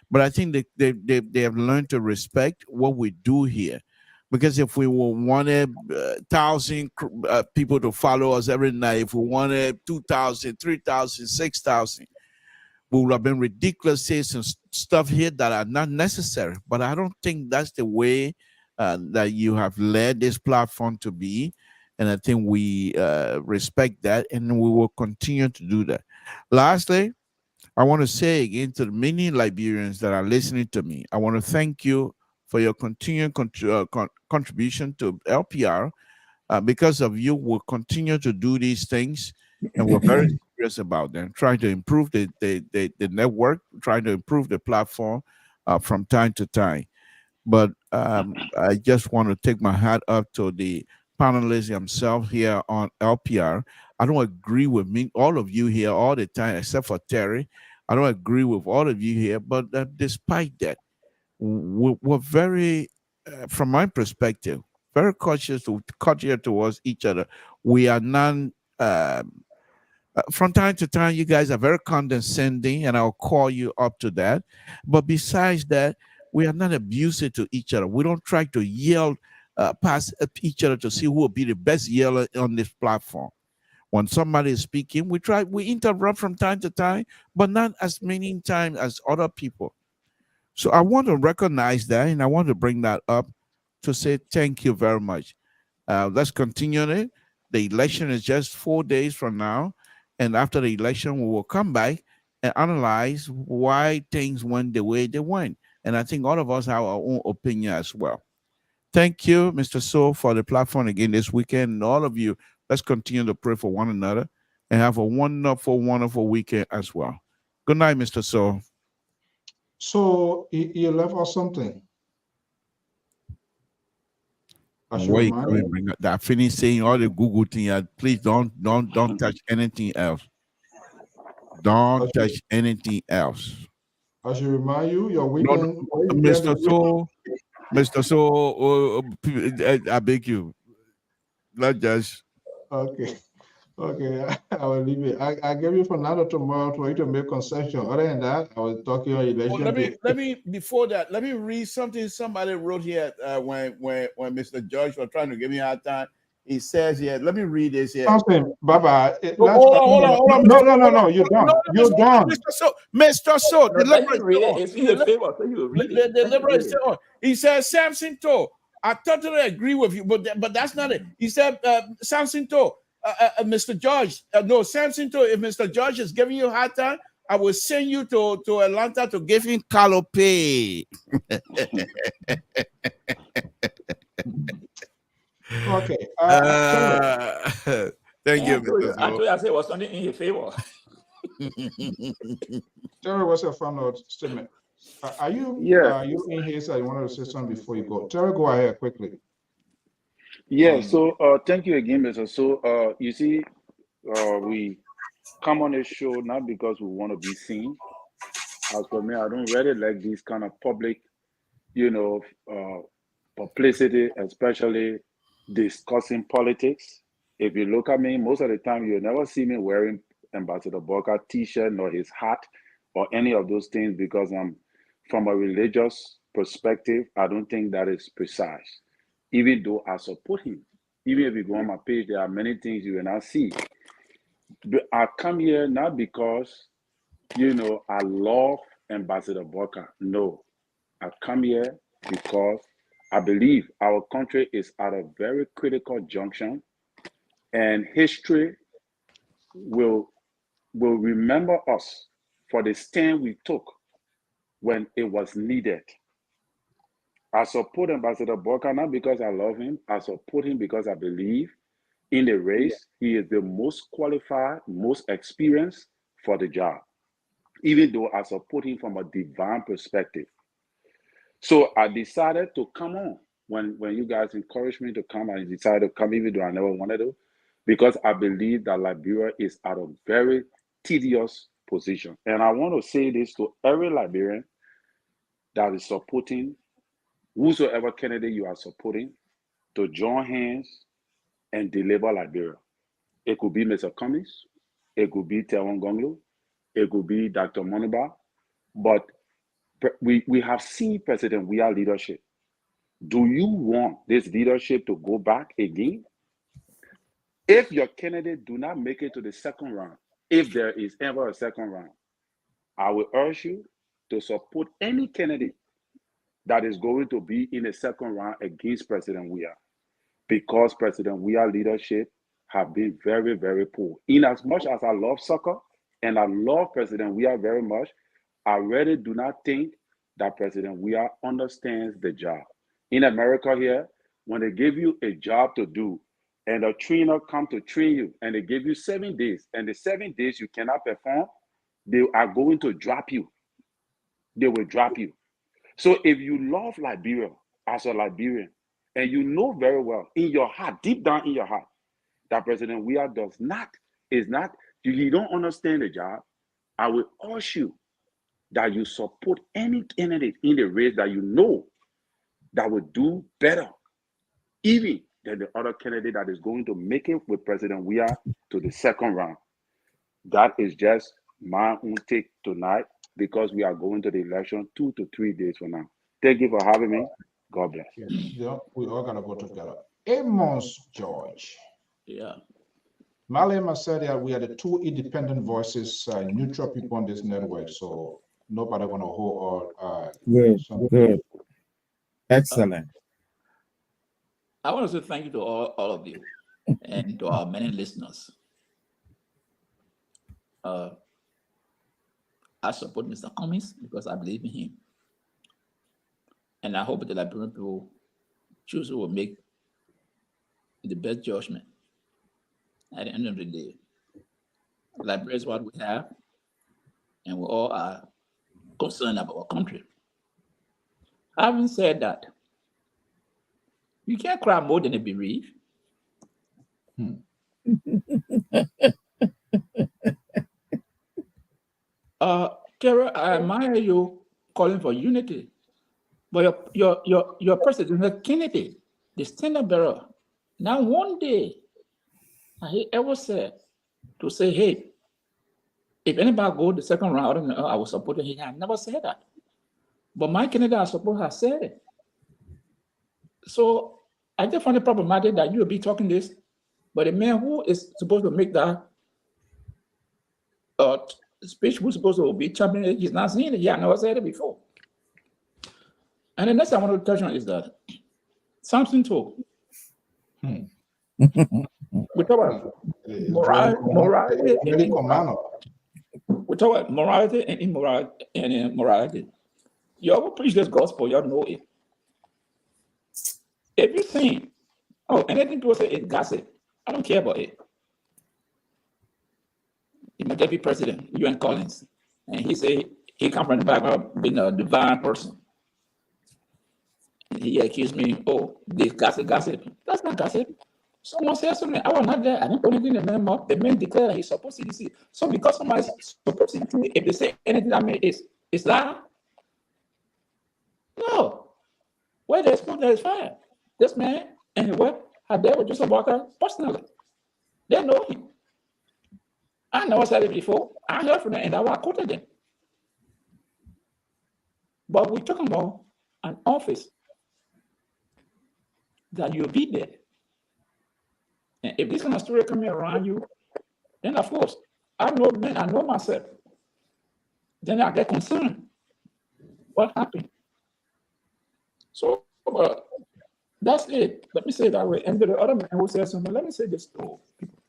Speaker 5: But I think they have learned to respect what we do here. Because if we wanted 1,000 people to follow us every night, if we wanted 2,000, 3,000, 6,000, we would have been ridiculous, say some stuff here that are not necessary. But I don't think that's the way that you have led this platform to be. And I think we respect that, and we will continue to do that. Lastly, I want to say again to the many Liberians that are listening to me, I want to thank you for your continued contribution to LPR. Because of you, we'll continue to do these things, and we're very serious about them, trying to improve the network, trying to improve the platform from time to time. But I just want to take my hat up to the panelists themselves here on LPR. I don't agree with all of you here all the time, except for Terry. I don't agree with all of you here, but despite that, we're very, from my perspective, very cautious towards each other. We are not, from time to time, you guys are very condescending, and I'll call you up to that. But besides that, we are not abusive to each other. We don't try to yell past each other to see who will be the best yeller on this platform. When somebody is speaking, we interrupt from time to time, but not as many times as other people. So I want to recognize that, and I want to bring that up to say thank you very much. Let's continue it. The election is just 4 days from now, and after the election, we will come back and analyze why things went the way they went. And I think all of us have our own opinion as well. Thank you, Mr. So, for the platform again this weekend. And all of you, let's continue to pray for one another and have a wonderful, wonderful weekend as well. Good night, Mr. So.
Speaker 2: So you left us something.
Speaker 5: Wait, bring up that. Finish saying all the Google thing. Please don't touch anything else. Don't touch anything else.
Speaker 2: I should remind you, your weekend.
Speaker 5: No, Mr. So, I beg you, not just.
Speaker 2: Okay. Okay, I will leave it. I gave you for now tomorrow for you to make concession. Other than that, I will talk to you on election day.
Speaker 5: Let me before that, let me read something somebody wrote here when Mr. Judge was trying to give me a hard time. He says here, let me read this here.
Speaker 2: Something, Baba.
Speaker 5: Hold on.
Speaker 2: No, you're done. You're done.
Speaker 5: Mr. So, the
Speaker 8: Let
Speaker 5: liberal
Speaker 8: him read it. It's in his favor, so you read it.
Speaker 5: The liberal is still on. He says, Samson To, I totally agree with you, but that's not it. He said, Samson To, Mr. George, no, Samson To, if Mr. George is giving you a hard time, I will send you to Atlanta to give him Calope.
Speaker 2: Okay.
Speaker 5: Thank you,
Speaker 8: Mr. I told you I said it was something in his favor.
Speaker 2: Terry, what's your final statement? Are you in here? So I wanted to say something before you go. Terry, go ahead quickly.
Speaker 6: Yeah, so thank you again, Mr. So you see, we come on this show not because we want to be seen. As for me, I don't really like this kind of public, publicity, especially discussing politics. If you look at me, most of the time you'll never see me wearing Ambassador Boca t-shirt nor his hat or any of those things, because from a religious perspective, I don't think that is precise. Even though I support him. Even if you go on my page, there are many things you will not see. But I come here not because, I love Ambassador Boca. No, I come here because I believe our country is at a very critical junction, and history will remember us for the stand we took when it was needed. I support Ambassador Boca not because I love him. I support him because I believe in the race. He is the most qualified, most experienced for the job, even though I support him from a divine perspective. So I decided to come on when you guys encouraged me to come. I decided to come, even though I never wanted to, because I believe that Liberia is at a very tedious position. And I want to say this to every Liberian that is supporting whosoever candidate you are supporting, to join hands and deliver Liberia. It could be Mr. Cummings, it could be Tewan Gonglo, it could be Dr. Moniba, but we have seen President Weah leadership. Do you want this leadership to go back again? If your candidate do not make it to the second round, if there is ever a second round, I will urge you to support any candidate that is going to be in the second round against President Weah, because President Weah leadership have been very, very poor. In as much as I love soccer and I love President Weah very much, I really do not think that President Weah understands the job. In America here, when they give you a job to do and a trainer come to train you and they give you 7 days, and the 7 days you cannot perform, they are going to drop you. They will drop you. So if you love Liberia as a Liberian, and you know very well in your heart, deep down in your heart, that President Weah he don't understand the job, I will urge you that you support any candidate in the race that you know that will do better, even than the other candidate that is going to make it with President Weah to the second round. That is just my own take tonight, because we are going to the election 2 to 3 days from now. Thank you for having me. God bless.
Speaker 2: Yeah, we all gotta go together. Amos George.
Speaker 8: Yeah.
Speaker 2: Malema said that we are the two independent voices, neutral people on this network, so nobody gonna hold all.
Speaker 7: Good. Excellent.
Speaker 8: I want to say thank you to all of you and to our many listeners. I support Mr. Cummings because I believe in him. And I hope the Liberian people choose who will make the best judgment at the end of the day. Liberia is what we have, and we all are concerned about our country. Having said that, you can't cry more than a bereaved. Kara, I admire you calling for unity, but your president, the candidate, the standard bearer. Now, one day, he ever said to say, hey, if anybody go the second round, I will support him. I never said that. But my candidate I support has said it. So I just find it problematic that you will be talking this, but the man who is supposed to make that speech, who's supposed to be championing it, he's not saying it. Yeah, I never said it before. And the next I want to touch on is that something too. We talk about morality. We talk about morality and immorality. You all preach this gospel, y'all know it. If you think, anything people say is gossip, I don't care about it. My deputy president, UN Collins, and he said he come from the background of being a divine person. He accused me, this gossip. That's not gossip. Someone said something, I was not there, I didn't put anything in the memo. The man declared he's supposed to see. So because somebody's supposed to see, if they say anything I mean it's lie. No. Where there's smoke, there is fire. This man and his wife had dealt with Joseph Walker personally. They know him. I never said it before. I heard from them and I quoted them. But we're talking about an office that you'll be there. And if this kind of story coming around you, then of course, I know myself. Then I get concerned. What happened? So that's it. Let me say it that way. And the other man who said something, let me say this to people.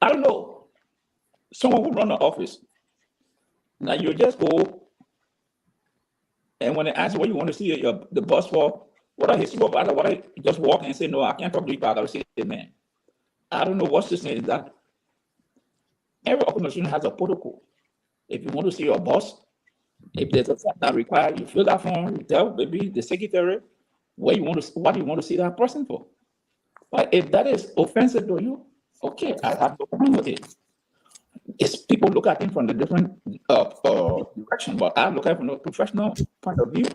Speaker 8: I don't know. Someone who run the office. Now you just go, and when they ask what you want to see the boss for, what are his supervisor? What are you just walk and say, no, I can't talk to you, I gotta see the man. I don't know what's this name is that. Every organization has a protocol. If you want to see your boss, if there's a form that requires you fill that form, you tell maybe the secretary what you want to see that person for. But if that is offensive to you, okay, I have no problem with it. It's people look at it from the different direction, but I look at it from a professional point of view.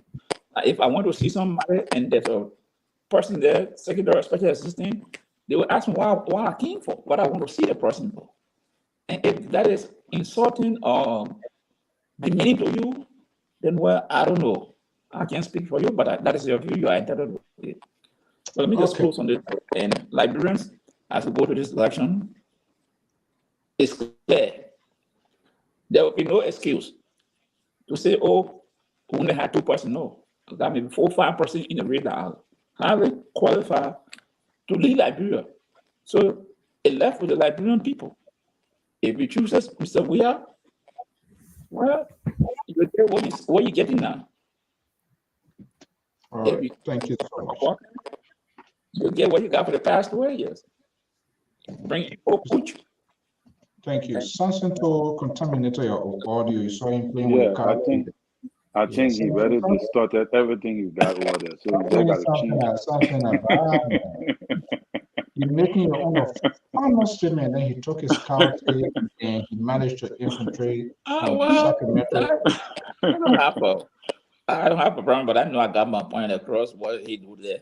Speaker 8: If I want to see somebody and there's a person there, secretary, special assistant, they will ask me why I came for, what I want to see the person for. And if that is insulting or demeaning to you, then I don't know. I can't speak for you, but that is your view. You are entitled to it. But let me just close on this. And Liberians, as we go to this election, it's clear. There will be no excuse to say, we only had 2%. No, that may be 4 or 5% in the race that are highly qualified to lead Liberia. So it left with the Liberian people. If you choose us, Mr. Weah, well, you get what you're getting now.
Speaker 2: All right. Thank you so much.
Speaker 8: You get what you got for the past 2 years. Bring it for push.
Speaker 2: Thank you. Something to contaminate your audio. You saw him playing with the
Speaker 6: I think he ready to start at everything you got over there. So you got to change.
Speaker 2: Something about you're making your own final statement. Then he took his couch and he managed to infiltrate Sacramento.
Speaker 8: I don't have a problem, but I know I got my point across. What he do there.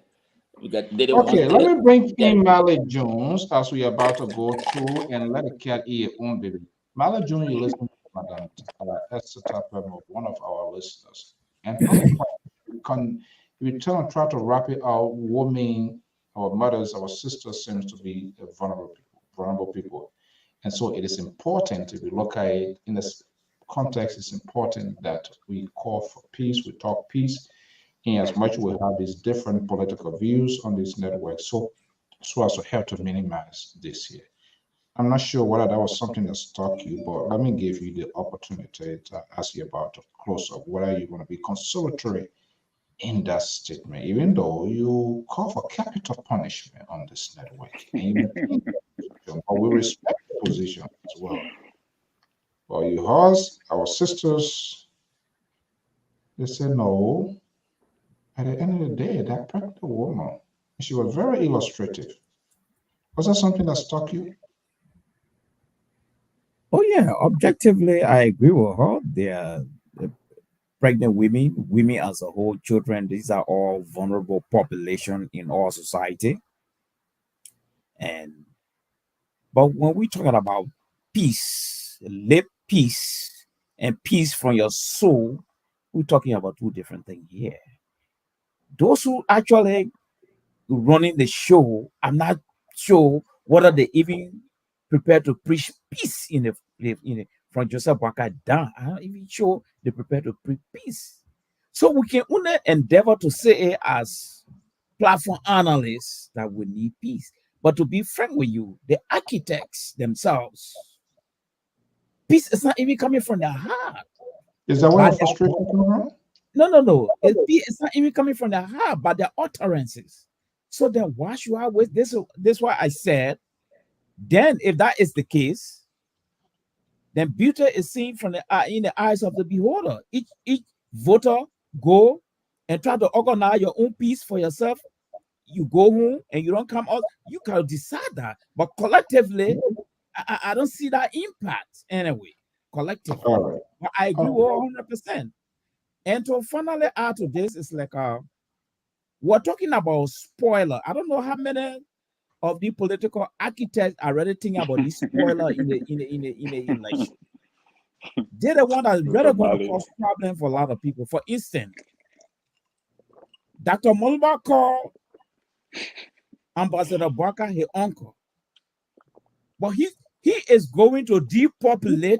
Speaker 2: Okay, let me bring in Mally Jones as we are about to go through and let the cat eat her own baby. Mally Jones, you listen to Madam Esther Tapemo, one of our listeners. And we try to wrap it out. Women, our mothers, our sisters seems to be vulnerable people. And so it is important, if we look at it in this context, it's important that we call for peace, we talk peace, in as much we have these different political views on this network, so as to help to minimize this here. I'm not sure whether that was something that struck you, but let me give you the opportunity to ask you about a close-up, whether you're going to be conciliatory in that statement, even though you call for capital punishment on this network. But we respect the position as well. But yours, our sisters, they say no. At the end of the day, that pregnant woman, she was very illustrative. Was that something that struck you?
Speaker 7: Oh yeah, objectively, I agree with her. The pregnant women as a whole, children, these are all vulnerable population in our society. But when we're talking about peace, live peace, and peace from your soul, we're talking about two different things here. Those who actually running the show, I'm not sure whether they even prepare to preach peace in the from Joseph Boakai down. I'm not even sure they prepare to preach peace. So we can only endeavor to say as platform analysts that we need peace. But to be frank with you, the architects themselves, peace is not even coming from their heart.
Speaker 2: Is that where the frustration comes from?
Speaker 7: No. It's not even coming from their heart, but their utterances. So then why should I waste this? This is why I said, then if that is the case, then beauty is seen from in the eyes of the beholder. Each voter go and try to organize your own peace for yourself. You go home and you don't come out. You can decide that, but collectively, I don't see that impact anyway. Collectively,
Speaker 2: right.
Speaker 7: But I agree with 100%. And to finally add to this, it's like we're talking about spoiler. I don't know how many of the political architects are already thinking about this spoiler in the election. They're the one that's really going to cause problem for a lot of people. For instance, Dr. Mulba called Ambassador Boakai his uncle, but he is going to depopulate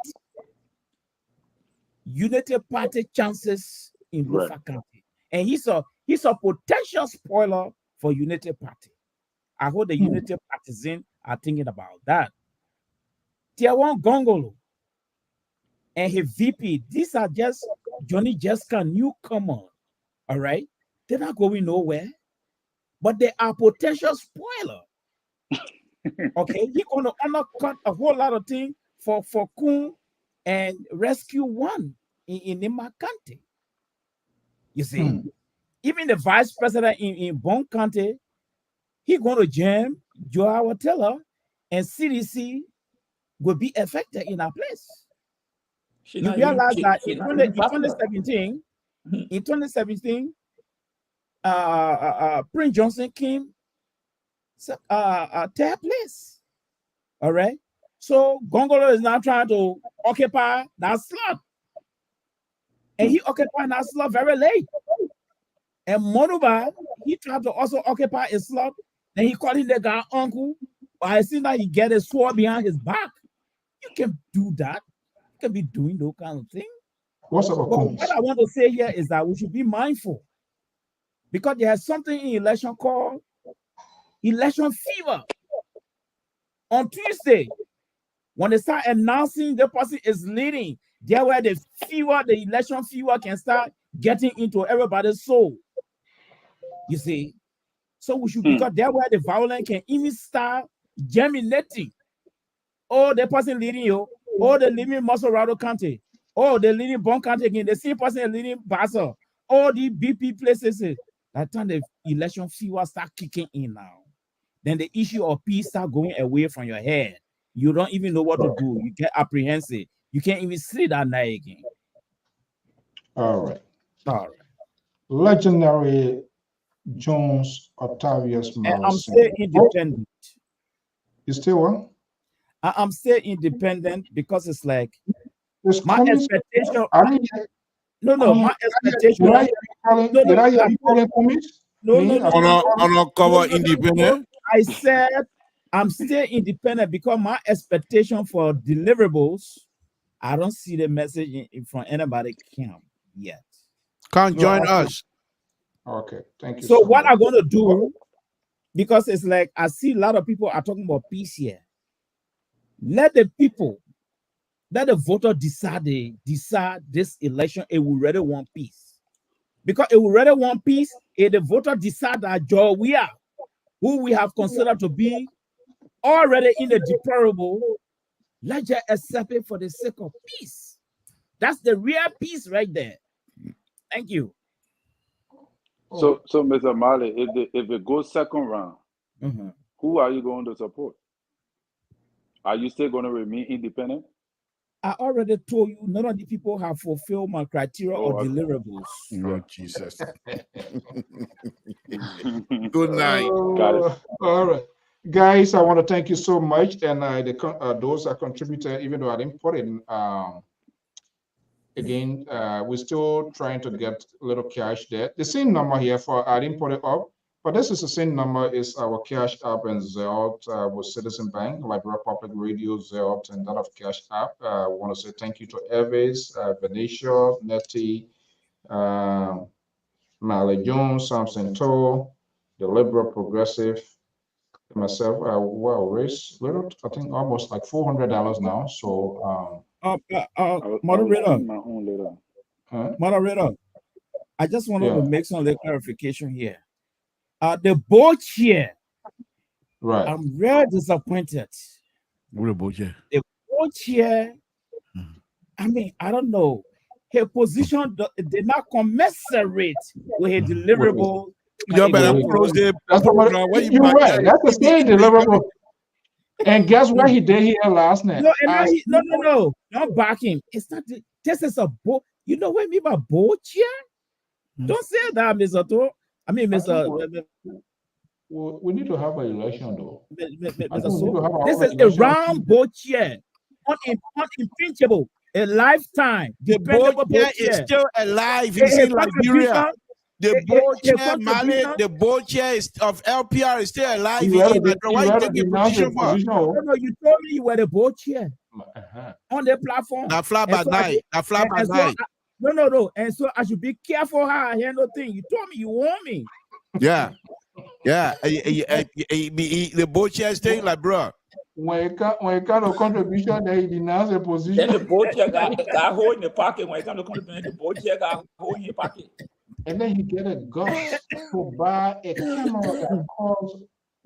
Speaker 7: Unity Party chances in Lofa County, and he's a potential spoiler for Unity Party. I hope the Unity Partisans are thinking about that. Tiawan Gongolo and his VP, these are just Johnny Jessica newcomer, all right? They're not going nowhere, but they are potential spoiler. Okay, he's going to undercut a whole lot of things for Kun and Rescue One in Nima County. You see, even the vice president in Bon County, he's going to jam Joao Taylor, and CDC will be affected in our place. You realize that in 2017, Prince Johnson came third place. All right. So Gongolo is now trying to occupy that slot. And he occupied that slot very late. And Monuba, he tried to also occupy a slot. And he called him the guy uncle. But I see that he get a sword behind his back. You can do that. You can be doing those kind of things. What I want to say here is that we should be mindful. Because there's something in election called election fever. On Tuesday, when they start announcing the person is leading, there where the election fever can start getting into everybody's soul. You see? So we should, because there where the violence can even start germinating. Oh, the person leading you. Oh, they're leading Masorado County. Oh, they're leading Bon County again. The same person is leading Bassa. All the BP places. That time the election fever start kicking in now. Then the issue of peace start going away from your head. You don't even know what to do. You get apprehensive. You can't even sleep that night again.
Speaker 2: All right. Legendary Jones Octavius Morrison.
Speaker 7: And I'm still independent.
Speaker 2: You still what?
Speaker 7: I'm still independent because it's like my expectation. My expectation.
Speaker 5: No, cover independent.
Speaker 7: I said I'm still independent because my expectation for deliverables, I don't see the message from anybody camp yet.
Speaker 5: Can't join us.
Speaker 2: Okay, thank you.
Speaker 7: So what I'm going to do, because it's like I see a lot of people are talking about peace here. Let the voter decide this election. It will rather want peace, because it will rather want peace. If the voter decide that Joe who we have considered to be already in the deplorable, let's just accept it for the sake of peace. That's the real peace right there. Thank you.
Speaker 6: So Mr. Mali, if it goes second round, who are you going to support? Are you still going to remain independent?
Speaker 7: I already told you none of the people have fulfilled my criteria or deliverables.
Speaker 5: Oh, Jesus. Good night.
Speaker 6: Got it.
Speaker 2: All right. Guys, I want to thank you so much, and those are contributed, even though I didn't put it in. Again, we're still trying to get a little cash there. The same number here for I didn't put it up, but this is the same number is our Cash App and Zelle with Citizen Bank, Liberia Public Radio, Zelle, and that of Cash App. I want to say thank you to Eves, Venetia, Nettie, Mally Jones, Samson Toll, the Liberal Progressive, myself. Well, raised little, I think almost like $400 now. So
Speaker 7: moderator,
Speaker 6: my own later.
Speaker 7: moderator, I just wanted to make some little clarification here. The board chair,
Speaker 2: right?
Speaker 7: I'm really disappointed.
Speaker 5: What a board chair?
Speaker 7: The board chair, I mean, I don't know. Her position did not commensurate with her deliverable.
Speaker 5: You better close the program.
Speaker 2: You're right. That's the same deliverable. And guess what he did here last night?
Speaker 7: No, not backing. It's not. This is a board. You know what I mean by board chair? Don't say that, Mr. To. I mean, Mr.
Speaker 2: Well, we need to have an election, though.
Speaker 7: This is a round board chair, unimpeachable, a lifetime.
Speaker 5: The board chair is still alive. It's in Liberia. The board chair, Mali, the board chair of LPR is still alive. Why you take a position for?
Speaker 7: No, you told me you were the board chair on the platform.
Speaker 5: Now fly by night. Now fly by night.
Speaker 7: No. And so I should be careful how I handle things. You told me you want me.
Speaker 5: Yeah. The board chair is staying like, bro.
Speaker 2: When it comes to contribution, then he denounce a position.
Speaker 8: Then the board chair got hold in the pocket. When it comes to contribution, the board chair got hold in your pocket.
Speaker 2: And then he get a guts to buy a camera that costs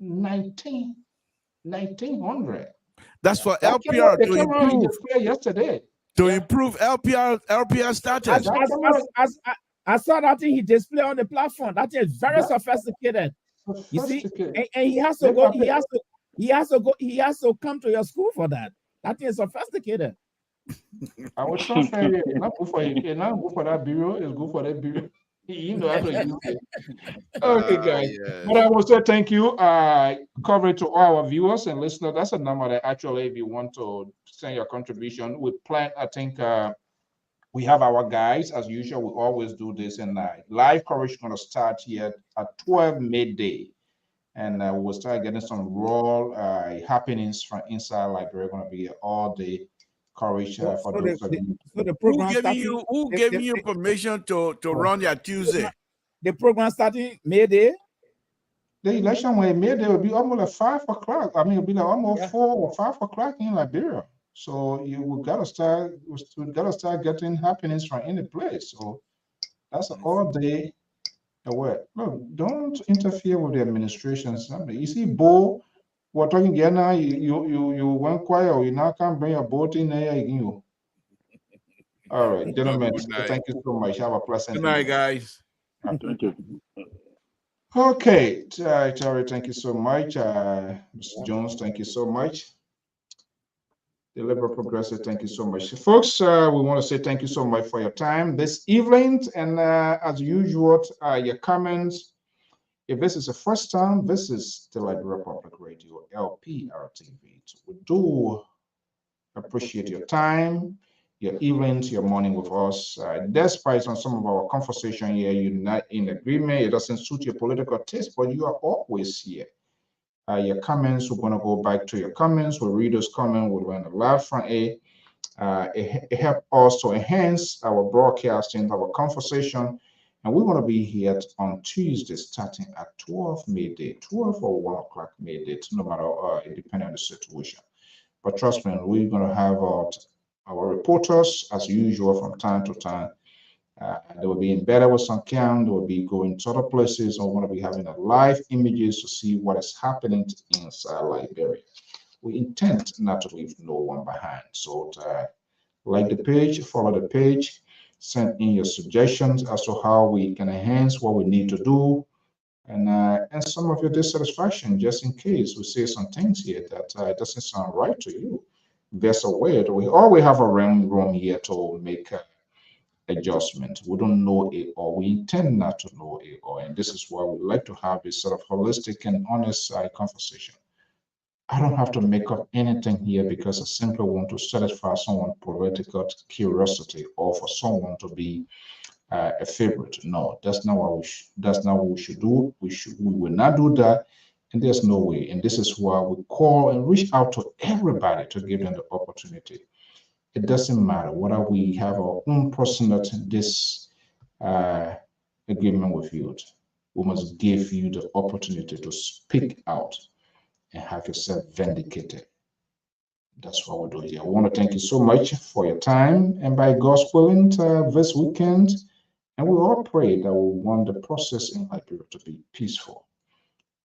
Speaker 2: $1,900.
Speaker 5: That's for LPR
Speaker 2: to
Speaker 5: improve.
Speaker 2: Yesterday.
Speaker 5: To improve LPR status.
Speaker 7: I saw that thing he displayed on the platform. That is very sophisticated. You see, and he has to go. He has to come to your school for that. That is sophisticated.
Speaker 2: I was trying to say not good for it. Not good for that bureau. It's good for that bureau. You know how to use it. Okay, guys. Yes. But I will say thank you. Cover it to all our viewers and listeners. That's a number that actually, if you want to send your contribution, we plan. I think we have our guys as usual. We always do this, and live coverage is going to start here at 12 midday, and we'll start getting some raw happenings from inside Liberia. Going to be all day. Courage for those
Speaker 7: the program
Speaker 5: who gave you permission to run your Tuesday?
Speaker 7: The program starting Mayday.
Speaker 2: The election when Mayday will be almost like 5 o'clock. I mean, it'll be like almost 4 or 5 o'clock in Liberia. So we gotta start getting happenings from any place. So that's all day. Look, don't interfere with the administration. You see, Bo. We're talking again now. You went quiet, or you now can't bring your boat in there again. All right, gentlemen. Thank you so much. Have a pleasant
Speaker 5: good night, guys.
Speaker 6: Thank you.
Speaker 2: Okay, Terry, thank you so much. Mr. Jones, thank you so much. The Liberal Progressive, thank you so much. Folks, we want to say thank you so much for your time this evening. And as usual, your comments. If this is the first time, this is the Liberia Public Radio, LPR-TV. We do appreciate your time, your evenings, your morning with us. Despite on some of our conversation here, you're not in agreement, it doesn't suit your political taste, but you are always here. Your comments, we're going to go back to your comments. We'll read those comments. We'll run a live from it helps us to enhance our broadcasting, our conversation. And we're going to be here on Tuesday starting at 12 midday, 12 or 1 o'clock midday, no matter, depending on the situation. But trust me, we're going to have our reporters, as usual, from time to time. They will be embedded with some cam, they will be going to other places, and we're going to be having live images to see what is happening inside Liberia. We intend not to leave no one behind. So like the page, follow the page, send in your suggestions as to how we can enhance what we need to do, and some of your dissatisfaction, just in case we say some things here that doesn't sound right to you. There's a way that we always have a room here to make adjustment. We don't know it, or we intend not to know it, and this is why we like to have this sort of holistic and honest conversation. I don't have to make up anything here because I simply want to satisfy someone's political curiosity or for someone to be a favorite. No, that's not what we should do. We will not do that, and there's no way. And this is why we call and reach out to everybody to give them the opportunity. It doesn't matter whether we have our own personal agreement with you. We must give you the opportunity to speak out and have yourself vindicated. That's what we do here. I want to thank you so much for your time, and by God's willing, this weekend, and we all pray that we want the process in Liberia to be peaceful.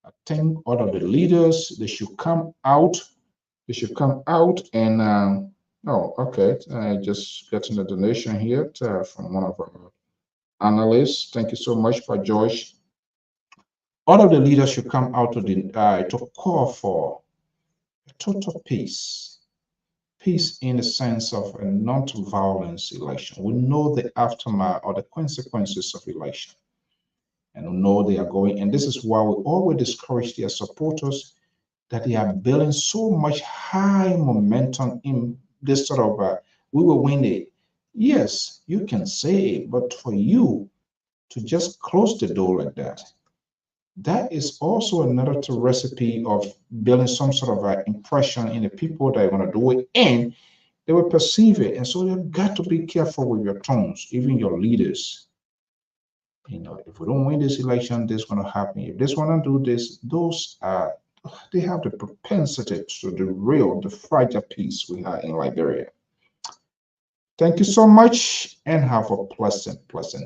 Speaker 2: I think all of the leaders, they should come out. They should come out and, oh, okay. I just getting a donation here from one of our analysts. Thank you so much for Joyce. All of the leaders should come out to call for total peace. Peace in the sense of a non-violence election. We know the aftermath or the consequences of election. And we know they are going, and this is why we always discourage their supporters that they are building so much high momentum in this sort of, we will win it. Yes, you can say it, but for you to just close the door like that, that is also another recipe of building some sort of impression in the people that are going to do it, and they will perceive it. And so you've got to be careful with your tones, even your leaders. You know, if we don't win this election, this is going to happen. If this one to do this, those are, they have the propensity to derail the fragile peace we have in Liberia. Thank you so much and have a pleasant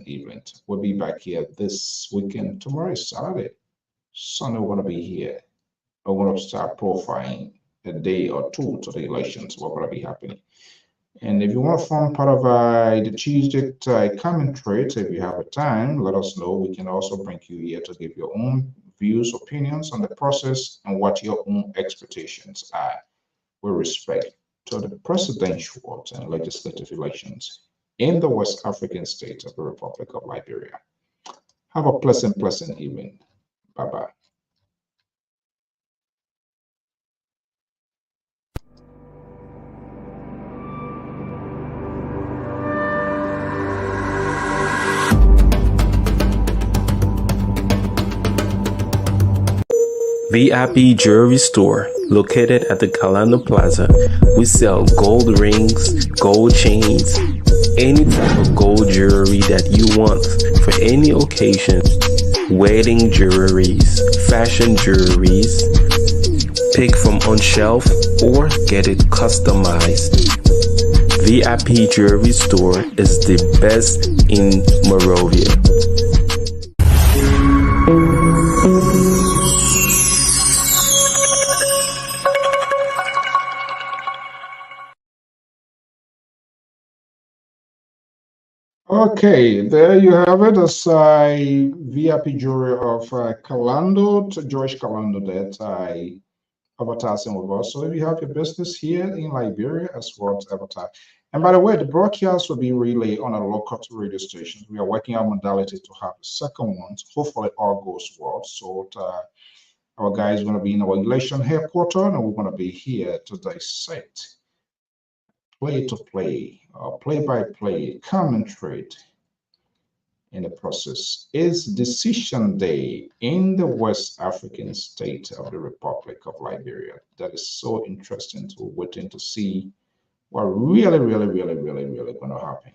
Speaker 2: evening. We'll be back here this weekend. Tomorrow is Saturday. Sunday, we're going to be here. We're going to start profiling a day or two to the elections. What's going to be happening. And if you want to form part of the Tuesday commentary, if you have a time, let us know. We can also bring you here to give your own views, opinions on the process and what your own expectations are with respect to the presidential and legislative elections in the West African state of the Republic of Liberia. Have a pleasant evening. Bye-bye.
Speaker 3: VIP Jewelry Store, located at the Kalando Plaza. We sell gold rings, gold chains, any type of gold jewelry that you want for any occasion. Wedding jewelries, fashion jewelries. Pick from on shelf or get it customized. VIP Jewelry Store is the best in Monrovia.
Speaker 2: Okay, there you have it. That's VIP jewelry of Kalando, to George Kalando that I advertising with us. So if you have your business here in Liberia as well to advertise. And by the way, the broadcast will be relayed on a local radio station. We are working on modality to have the second one. Hopefully all goes well. So our guys are going to be in our election headquarters, and we're going to be here to dissect play-to-play, play-by-play, commentary in the process. Is decision day in the West African state of the Republic of Liberia. That is so interesting to waiting to see what really going to happen.